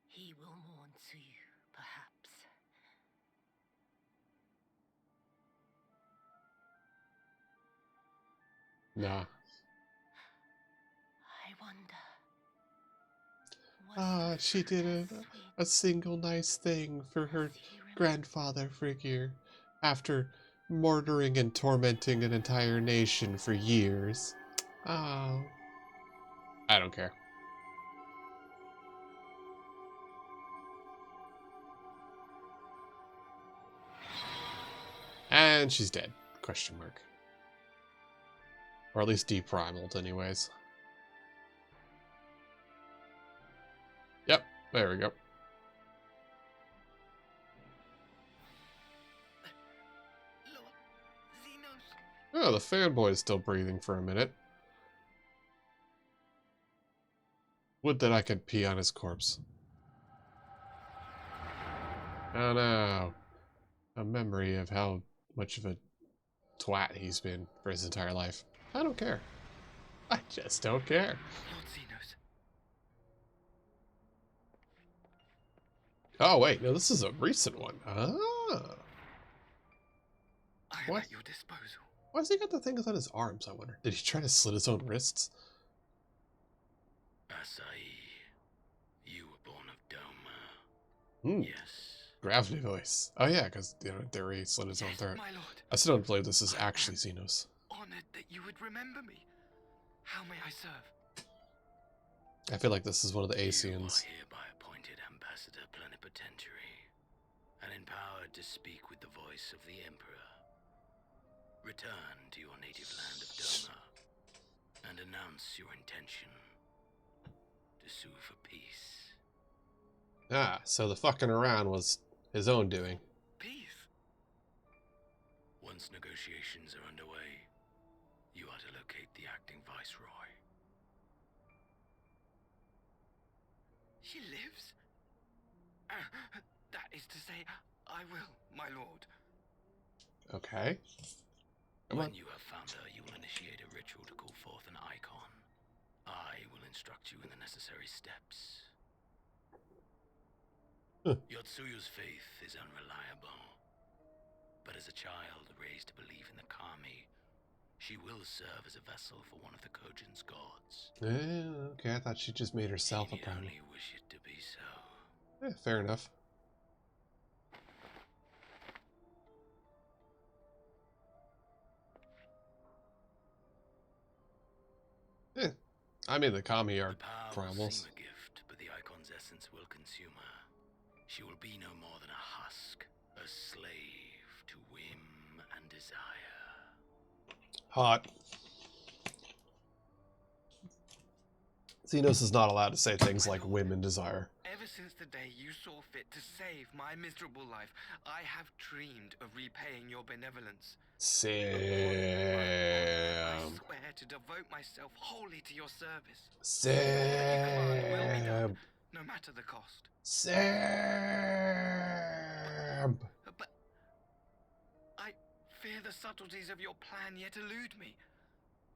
He will mourn too, perhaps. Nah. I wonder. Was She did a single nice thing for her grandfather figure after murdering and tormenting an entire nation for years. Oh. I don't care. And she's dead. Question mark. Or at least deprimaled anyways. Yep, there we go. Lord Xenos. Oh, the fanboy is still breathing for a minute. Would that I could pee on his corpse. Oh no. A memory of how much of a twat he's been for his entire life. I don't care. I just don't care. Lord Xenos. Oh wait, no, this is a recent one. Ah. I am What? at your disposal. Why has he got the things on his arms, I wonder? Did he try to slit his own wrists? Asahi, you were born of Doma. Hmm. Yes. Gravity voice. Oh yeah, because there he slit his own Yes, throat. my lord. I still don't believe this is actually Xenos. Honored that you would remember me. How may I serve? I feel like this is one of the You Asians. are hereby appointed ambassador plenipotentiary and empowered to speak with the voice of the Emperor. Return to your native land of Doma and announce your intention to sue for peace. Ah, so the fucking around was his own doing. Peace? Once negotiations are underway, you are to locate the acting viceroy. She lives? That is to say, I will, my lord. Okay. Come on. When you have found her, you will initiate a ritual to call forth an icon. I will instruct you in the necessary steps. Yotsuyu's faith is unreliable, but as a child raised to believe in the kami, she will serve as a vessel for one of the Kojin's gods. Okay, I thought she just made herself a She need problem. only wish it to be so. Fair enough. I mean, the kami are The power will primal's. seem a gift, but the icon's essence will consume her. She will be no more than a husk, a slave to whim and desire. Hot. Xenos is not allowed to say things My like lord, whim and desire. ever since the day you saw fit to save my miserable life, I have dreamed of repaying your benevolence. Sam. I swear to devote myself wholly to your service. Sam. No matter the cost. Sam. But I fear the subtleties of your plan yet elude me.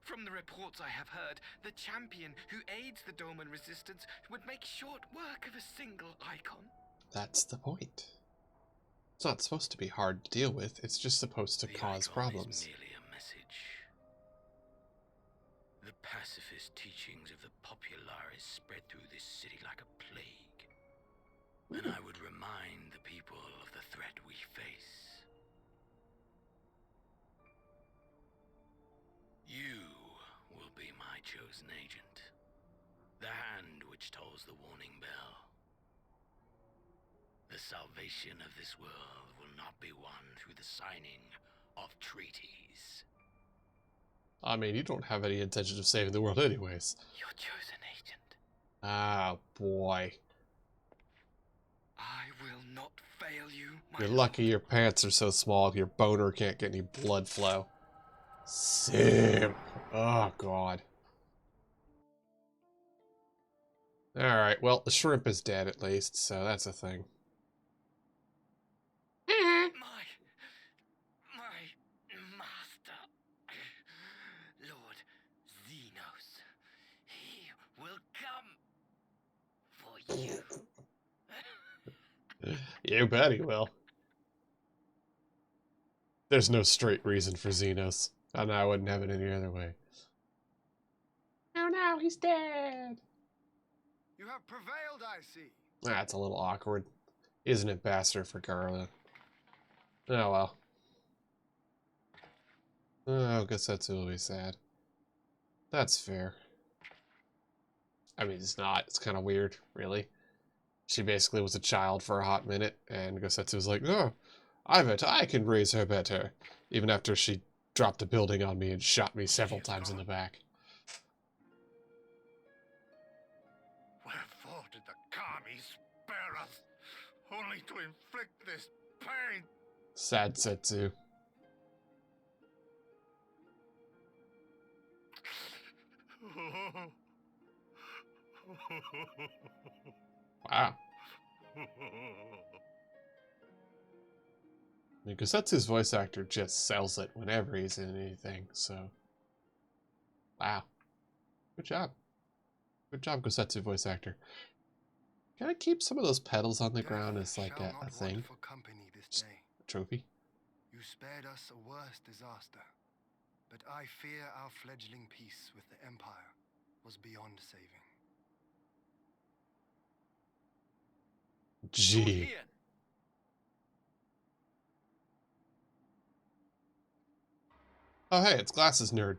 From the reports I have heard, the champion who aids the Doman resistance would make short work of a single icon. That's the point. It's not supposed to be hard to deal with, it's just supposed to The cause icon problems. is merely a message. The pacifist teachings of the populares spread through this city like a plague. And I would remind the people of the threat we face. You will be my chosen agent. The hand which tolls the warning bell. The salvation of this world will not be won through the signing of treaties. I mean, you don't have any intention of saving the world anyways. Your chosen agent. Ah, boy. I will not fail you, my You're lord. lucky your pants are so small your boner can't get any blood flow. Simp. Oh, God. Alright, well, the shrimp is dead at least, so that's a thing. My master, Lord Xenos, he will come for you. You bet he will. There's no straight reason for Xenos, and I wouldn't have it any other way. Oh no, he's dead! You have prevailed, I see. That's a little awkward. Isn't it, Bastard for Garland? Oh well. Oh, Gossetsu will be sad. That's fair. I mean, it's not. It's kind of weird, really. She basically was a child for a hot minute, and Gossetsu was like, oh, I bet I can raise her better. Even after she dropped a building on me and shot me several times in the back. Wherefore did the kami spare us, only to inflict this pain? Sad Setsu. Wow. I mean, Gossetsu's voice actor just sells it whenever he's in anything, so... Wow. Good job. Good job, Gossetsu voice actor. Can I keep some of those petals on the ground as like Shall a not thing? want for company this Just day. a trophy? You spared us a worse disaster, but I fear our fledgling peace with the Empire was beyond saving. Gee. Oh hey, it's Glasses Nerd.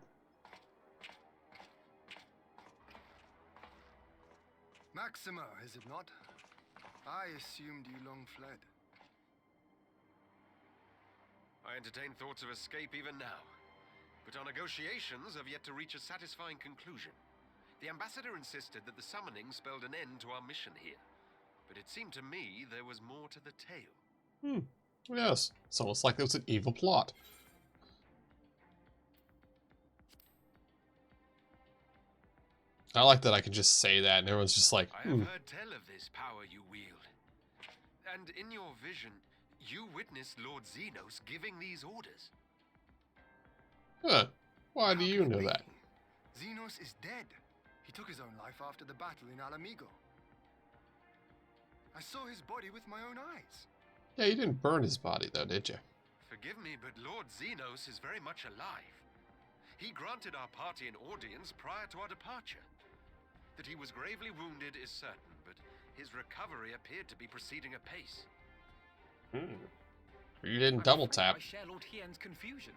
Maxima, is it not? I assumed you long fled. I entertain thoughts of escape even now. But our negotiations have yet to reach a satisfying conclusion. The ambassador insisted that the summoning spelled an end to our mission here. But it seemed to me there was more to the tale. Yes, it's almost like it was an evil plot. I like that I can just say that and everyone's just like, I have heard tell of this power you wield. And in your vision, you witnessed Lord Xenos giving these orders. Huh, why do How you can it know be? that? Xenos is dead. He took his own life after the battle in Alamigo. I saw his body with my own eyes. Yeah, you didn't burn his body though, did you? Forgive me, but Lord Xenos is very much alive. He granted our party an audience prior to our departure. That he was gravely wounded is certain, but his recovery appeared to be proceeding apace. You didn't I'm double afraid tap. I share Lord Hien's confusion.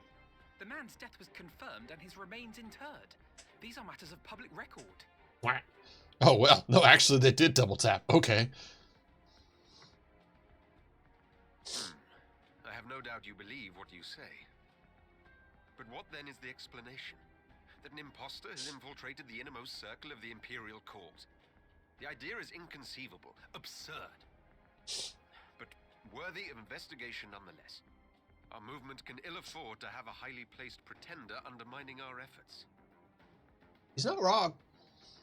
The man's death was confirmed and his remains interred. These are matters of public record. What? Oh well, no, actually they did double tap. Okay. I have no doubt you believe what you say. But what then is the explanation? That an imposter has infiltrated the innermost circle of the Imperial Corps. The idea is inconceivable, absurd. But worthy of investigation nonetheless. Our movement can ill afford to have a highly placed pretender undermining our efforts. He's not wrong.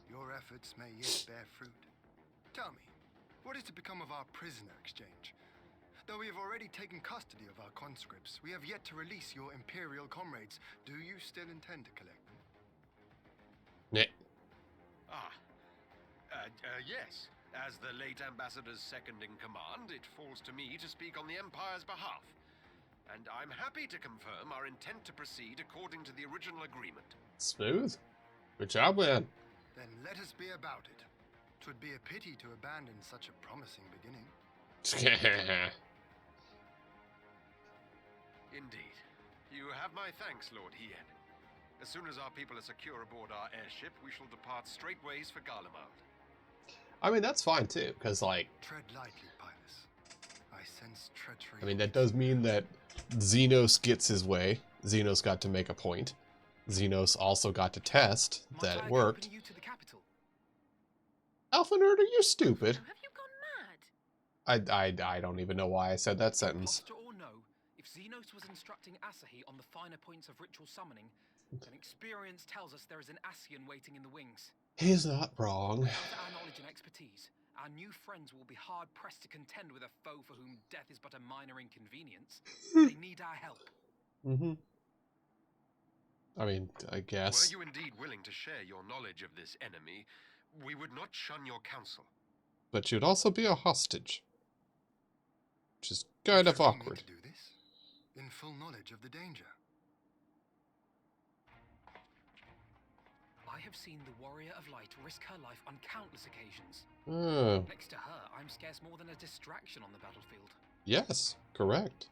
Your efforts may yet bear fruit. Tell me, what is to become of our prisoner exchange? Though we have already taken custody of our conscripts, we have yet to release your Imperial comrades. Do you still intend to collect them? Yes. As the late ambassador's second in command, it falls to me to speak on the Empire's behalf. And I'm happy to confirm our intent to proceed according to the original agreement. Smooth. Good job, man. Then let us be about it. 'Twould be a pity to abandon such a promising beginning. Indeed. You have my thanks, Lord Hien. As soon as our people are secure aboard our airship, we shall depart straightways for Garlemald. I mean, that's fine too, because like, Tread lightly, Pilus. I sense treachery. I mean, that does mean that Xenos gets his way. Xenos got to make a point. Xenos also got to test that it worked. You to the capital? Alpha Nerd, are you stupid? Have you gone mad? I don't even know why I said that sentence. Imposter or no, if Xenos was instructing Asahi on the finer points of ritual summoning, then experience tells us there is an Asian waiting in the wings. He's not wrong. Without our knowledge and expertise, our new friends will be hard-pressed to contend with a foe for whom death is but a minor inconvenience. They need our help. I mean, I guess. Were you indeed willing to share your knowledge of this enemy, we would not shun your counsel. But you'd also be a hostage. Which is kind of Should we need awkward. to do this? In full knowledge of the danger. I have seen the Warrior of Light risk her life on countless occasions. Oh, Next to her, I'm scarce more than a distraction on the battlefield. yes, correct.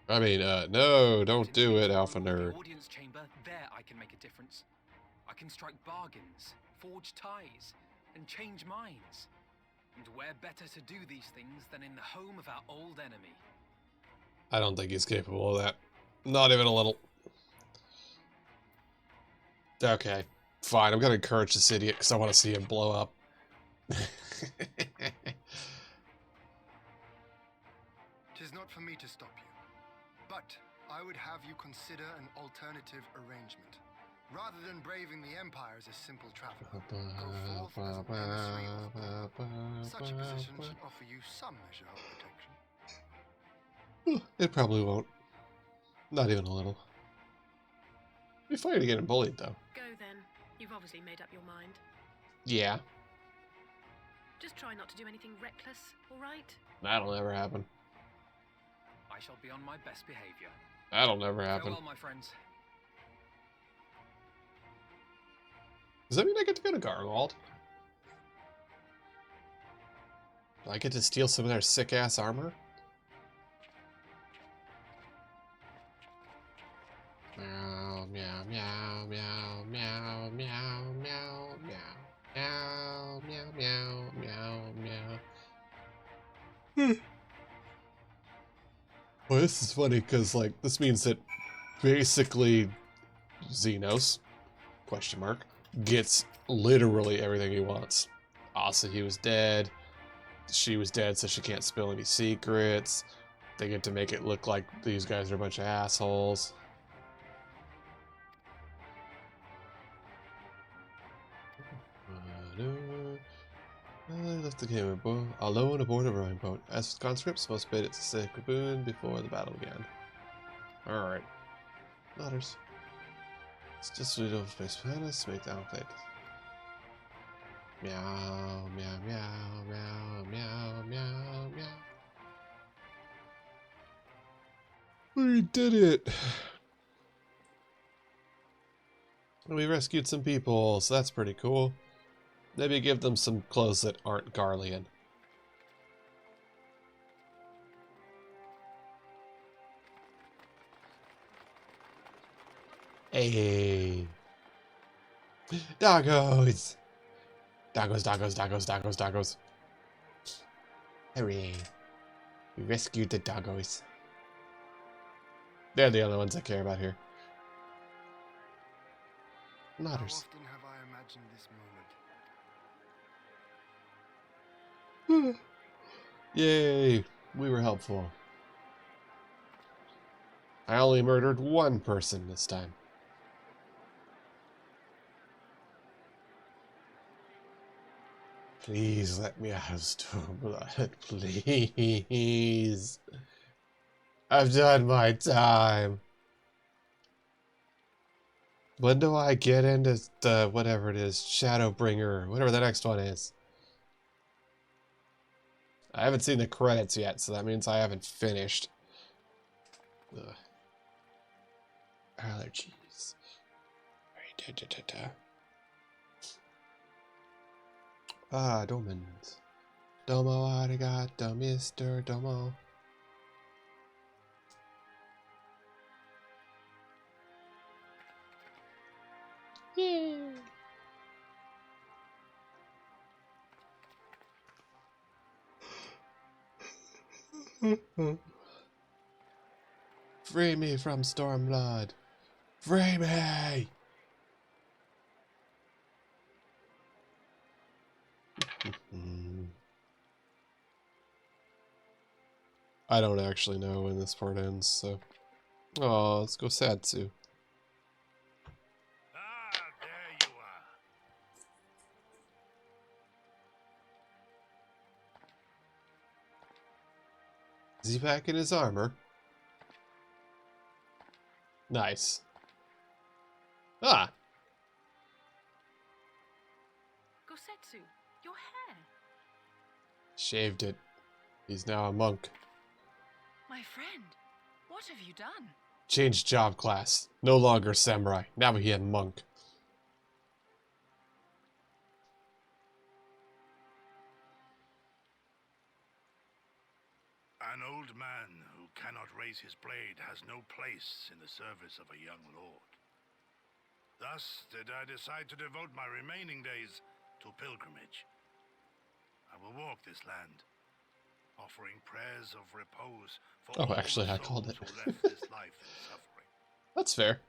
I mean, no, don't do it, Alpha In the Nerd. audience chamber, there I can make a difference. I can strike bargains, forge ties, and change minds. And where better to do these things than in the home of our old enemy? I don't think he's capable of that. Not even a little. Okay, fine. I'm gonna encourage this idiot because I want to see him blow up. Tis not for me to stop you, but I would have you consider an alternative arrangement. Rather than braving the Empire as a simple traveler, go forth as an emissary of Doma. Such a position should offer you some measure of protection. It probably won't. Not even a little. Be funny to get bullied, though. Go then. You've obviously made up your mind. Yeah, Just try not to do anything reckless, all right? that'll never happen. I shall be on my best behavior. That'll never happen. Farewell, my friends. Does that mean I get to go to Garlemald? Do I get to steal some of their sick-ass armor? Meow, meow, meow, meow, meow, meow, meow, meow, meow, meow, meow, meow, meow. Well, this is funny because, like, this means that basically Xenos, question mark, gets literally everything he wants. Asahi was dead. She was dead, so she can't spill any secrets. They get to make it look like these guys are a bunch of assholes. I left the game alone aboard a rowing boat. As with conscripts, most made it to sacred boon before the battle began. Alright. Matters. It's just a little space planets make down plate. Meow, meow, meow, meow, meow, meow, meow. We did it! We rescued some people, so that's pretty cool. Maybe give them some clothes that aren't Garlean. Hey! Doggos! Doggos, doggos, doggos, doggos, doggos. Hooray. We rescued the doggos. They're the only ones I care about here. How Nodders. often have I imagined this moment? Yay! We were helpful. I only murdered one person this time. Please let me have Stormblood, please. I've done my time. When do I get into the, whatever it is, Shadowbringer, whatever the next one is? I haven't seen the credits yet, so that means I haven't finished. Ugh. Allergies. Ah, Domans. Domo arigato, Mr. Domo. Yay! Free me from Stormblood. Free me! I don't actually know when this part ends, so... Oh, let's go Satsu. Ah, there you are. Is he back in his armor? Nice. Ah! Gosetsu, your hair. Shaved it. He's now a monk. My friend, what have you done? Changed job class. No longer samurai. Now he a monk. An old man who cannot raise his blade has no place in the service of a young lord. Thus did I decide to devote my remaining days to pilgrimage. I will walk this land, offering prayers of repose for Oh, all actually, the I called souls it. who left this life in suffering. That's fair.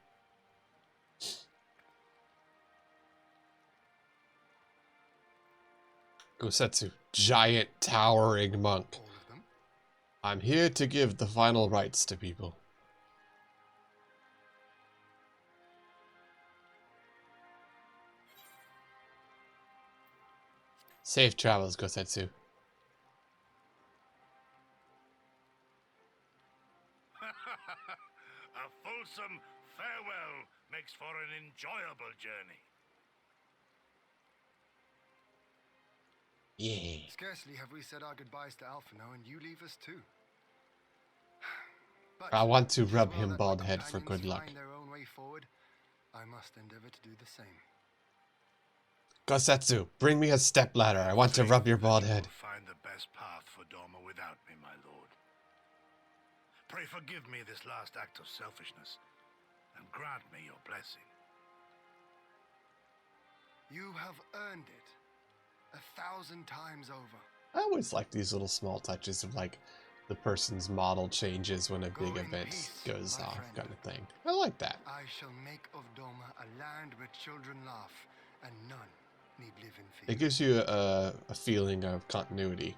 Gosetsu. Giant towering monk. All of them? I'm here to give the final rites to people. Safe travels, Gosetsu. A fulsome farewell makes for an enjoyable journey. Yeah. Scarcely have we said our goodbyes to Alphino, and you leave us too. But I want to as rub well him that bald my head for companions good luck. find their own way forward, I must endeavor to do the same. Gosetsu, bring me a stepladder. I want to rub your bald head. You will find the best path for Doma without me, my lord. Pray forgive me this last act of selfishness, and grant me your blessing. You have earned it 1,000 times over. I always like these little small touches of, like, the person's model changes when a big Go in event peace, goes my off, friend. kind of thing. I like that. I shall make of Doma a land where children laugh and none need live in fear. It gives you a feeling of continuity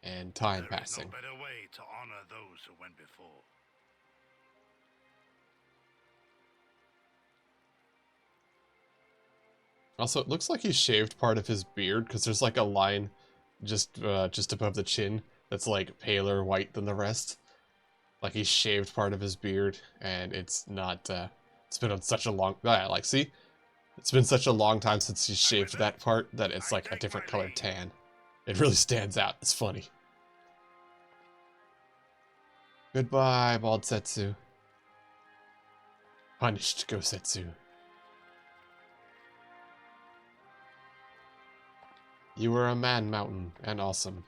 and time There is passing. no better way to honor those who went before. Also, it looks like he shaved part of his beard because there's like a line just above the chin that's like paler white than the rest. Like he shaved part of his beard, and it's not. It's been on such a long. Like, see, it's been such a long time since he shaved that part that it's like a different colored tan. It really stands out. It's funny. Goodbye, Bald Setsu. Punished Gosetsu. You were a man mountain and awesome.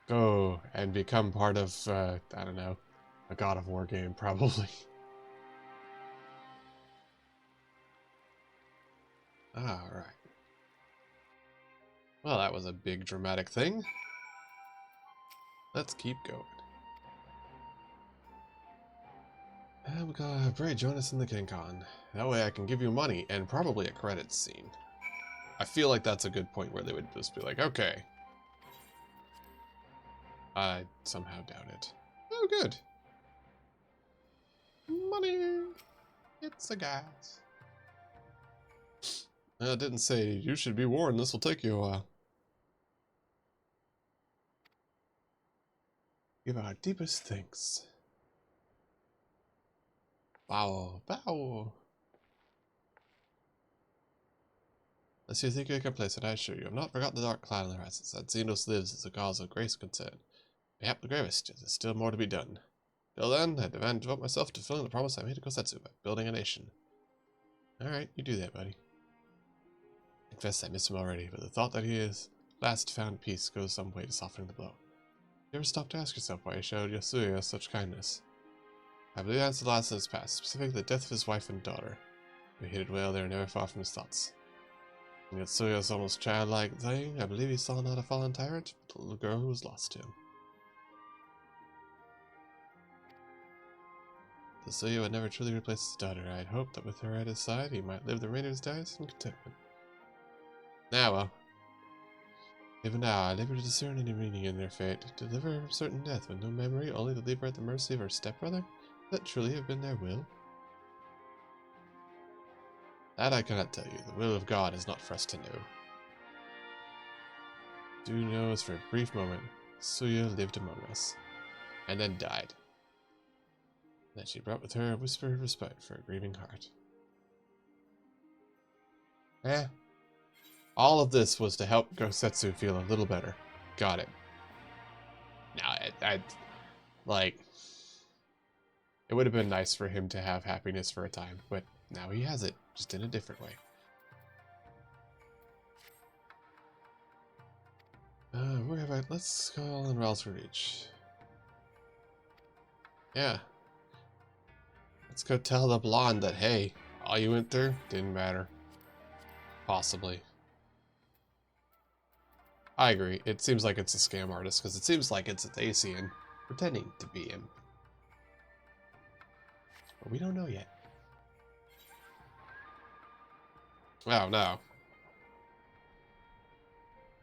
Go and become part of, I don't know, a God of War game, probably. Alright. Well, that was a big dramatic thing. Let's keep going. And we gotta Bray join us in the King Con. That way I can give you money and probably a credits scene. I feel like that's a good point where they would just be like, okay. I somehow doubt it. Oh, good. Money! It's a gas. It didn't say, you should be warned, this will take you a while. Give our deepest thanks. Bow, bow. Unless you think you can place it, I assure you, I have not forgotten the dark cloud in the horizons, that Xenos lives as a cause of grace and concern. Mayhap the gravest, yet there's still more to be done. Till then, I demand to devote myself to fulfilling the promise I made to Kosetsu by building a nation. Alright, you do that, buddy. I confess I miss him already, but the thought that he is last found peace goes some way to softening the blow. You ever stop to ask yourself why he showed Yasuya such kindness? I believe that's the last of his past, specifically the death of his wife and daughter. If he hid it well, they were never far from his thoughts. In Yatsuya's almost childlike thing, I believe he saw not a fallen tyrant, but a little girl who was lost to him. Yatsuya would never truly replace his daughter. I had hoped that with her at his side, he might live the remainder of his days in contentment. Now, well. Even now, I labor to discern any meaning in their fate. To deliver her from certain death with no memory, only to leave her at the mercy of her stepbrother? Could that truly have been their will? That I cannot tell you. The will of God is not for us to know. Do know is for a brief moment, Suya lived among us, and then died. Then she brought with her a whisper of respite for a grieving heart. All of this was to help Gosetsu feel a little better. Got it. Now, like, it would have been nice for him to have happiness for a time, but now he has it, just in a different way. Where have I? Let's call in Ral's Reach. Yeah. Let's go tell the blonde that, hey, all you went through didn't matter. Possibly. I agree. It seems like it's a scam artist, because it seems like it's a Thasian pretending to be him. But we don't know yet. Oh, no.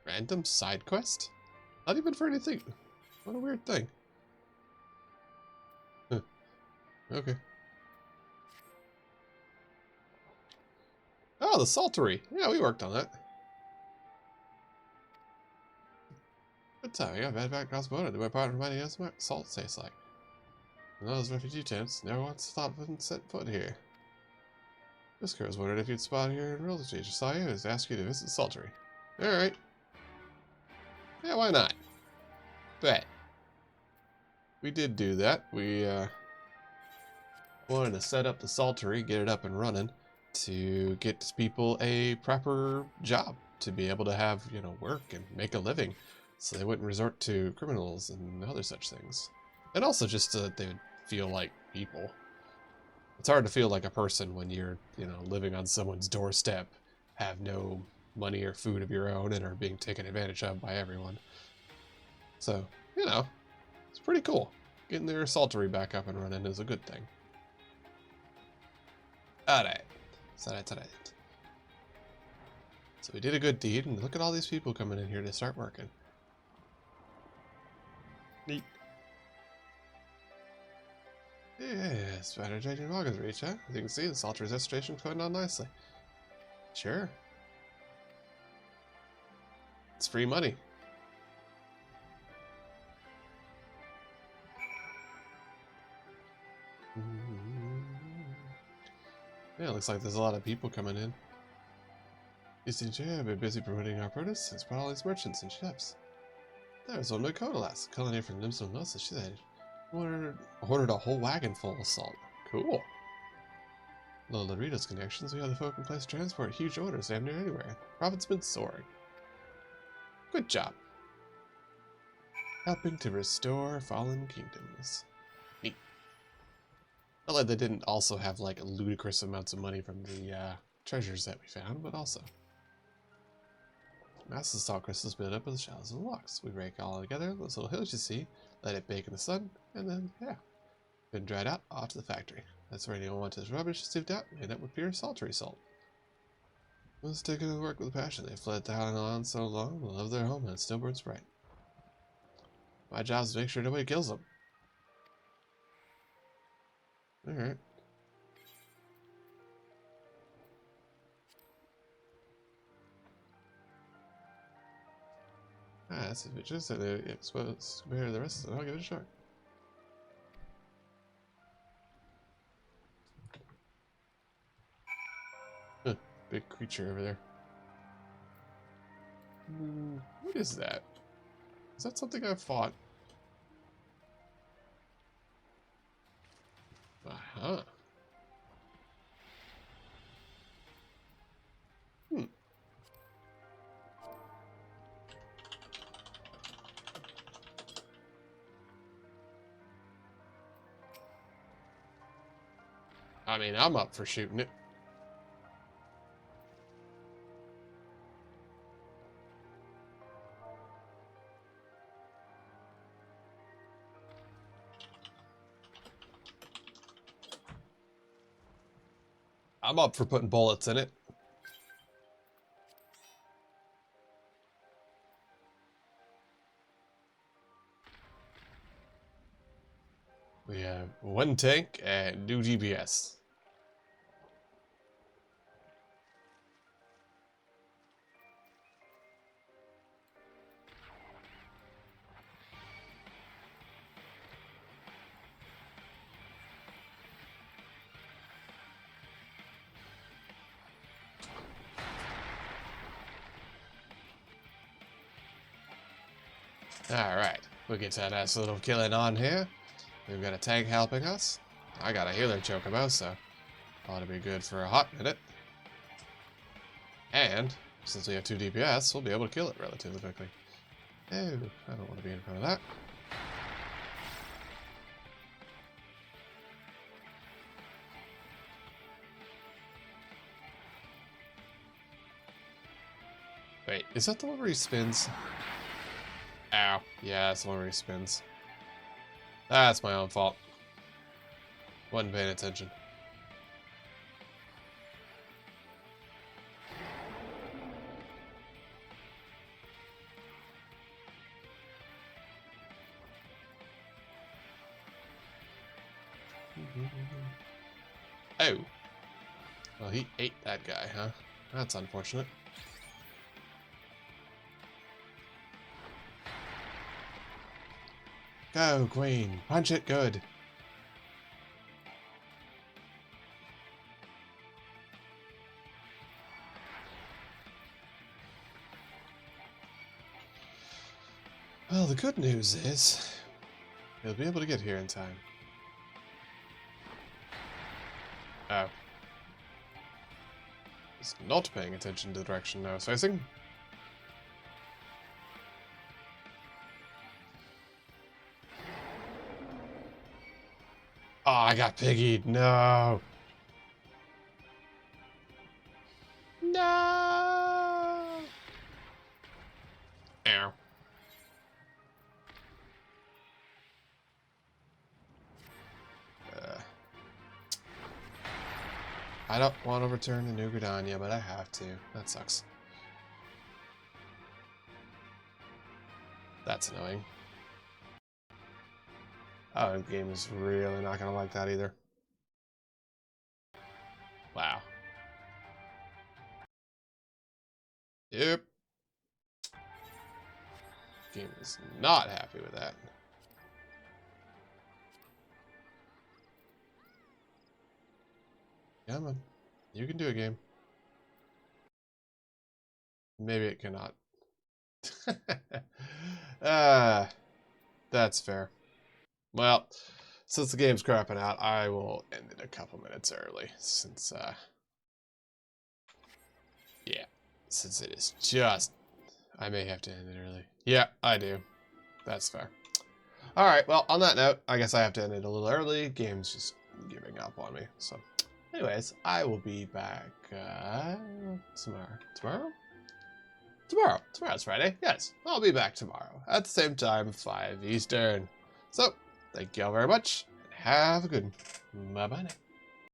Random side quest? Not even for anything. What a weird thing. Huh. Okay. Oh, the Saltery. Yeah, we worked on that. Good time. Yeah, bad back across the border. Do my part in reminding us what salt tastes like. And those refugee tents never once thought of set foot here. This girl was wondering if you'd spot here in real estate. Just saw you and asked you to visit Saltery. Alright. Yeah, why not? Bet. We did do that. We wanted to set up the Saltery, get it up and running, to get people a proper job, to be able to have, you know, work and make a living, so they wouldn't resort to criminals and other such things. And also just so that they would feel like people. It's hard to feel like a person when you're, you know, living on someone's doorstep, have no money or food of your own, and are being taken advantage of by everyone. So, you know, It's pretty cool. Getting their assaultery back up and running is a good thing. Alright. So that's alright. So we did a good deed, and look at all these people coming in here to start working. Neat. Yeah, spider changing August reach, huh? As you can see, the assaultery's restoration's going on nicely. Sure. It's free money. Yeah, looks like there's a lot of people coming in. You see, Jay, I've been busy promoting our produce since brought all these merchants and chefs. There's one Dakota lass, culinary from Limestone Nuts, she said. Ordered a whole wagon full of salt. Cool. Little Doritos connections, we have the folk in place to transport huge orders damn near anywhere. Profit's been soaring. Good job. Helping to restore fallen kingdoms. Neat. Not like they didn't also have like ludicrous amounts of money from the treasures that we found, but also. Massive salt crystals build up in the shallows of the rocks. We rake all together, those little hills you see, let it bake in the sun, and then, yeah. Been dried out, off to the factory. That's where anyone wants his rubbish sieved out, made up with pure saltery salt. Let's take it to work with passion. They fled the island so long, they love their home, and it still burns bright. My job is to make sure nobody kills them. Alright. Ah, that's it. Just that they exposed compared to the rest of it. I'll give it a shot. Huh, big creature over there. What is that? Is that something I've fought? Uh-huh. I mean, I'm up for shooting it. I'm up for putting bullets in it. We have one tank and new GPS. Alright, we'll get that nice little killing on here. We've got a tank helping us. I got a healer chocobo, so ought to be good for a hot minute. And, since we have 2 DPS, we'll be able to kill it relatively quickly. Oh, I don't want to be in front of that. Wait, is that the one where he spins? Ow. Yeah, that's the one where he spins. That's my own fault. Wasn't paying attention. Oh. Well, he ate that guy, huh? That's unfortunate. Go, Queen. Punch it good. Well, the good news is he'll be able to get here in time. Oh. He's not paying attention to the direction I was facing. Oh, I got piggied. No. No. Ow. I don't want to return to New Gridania, but I have to. That sucks. That's annoying. Oh, the game is really not gonna like that either. Wow. Yep. Game is not happy with that. Come on. You can do a game. Maybe it cannot. That's fair. Well, since the game's crapping out, I will end it a couple minutes early. Since, yeah. Since it is just... I may have to end it early. Yeah, I do. That's fair. Alright, well, on that note, I guess I have to end it a little early. Game's just giving up on me. So, anyways, I will be back, tomorrow? Tomorrow's Friday. Yes, I'll be back tomorrow at the same time, 5 Eastern. So, thank you all very much, and have a good one. Bye-bye now.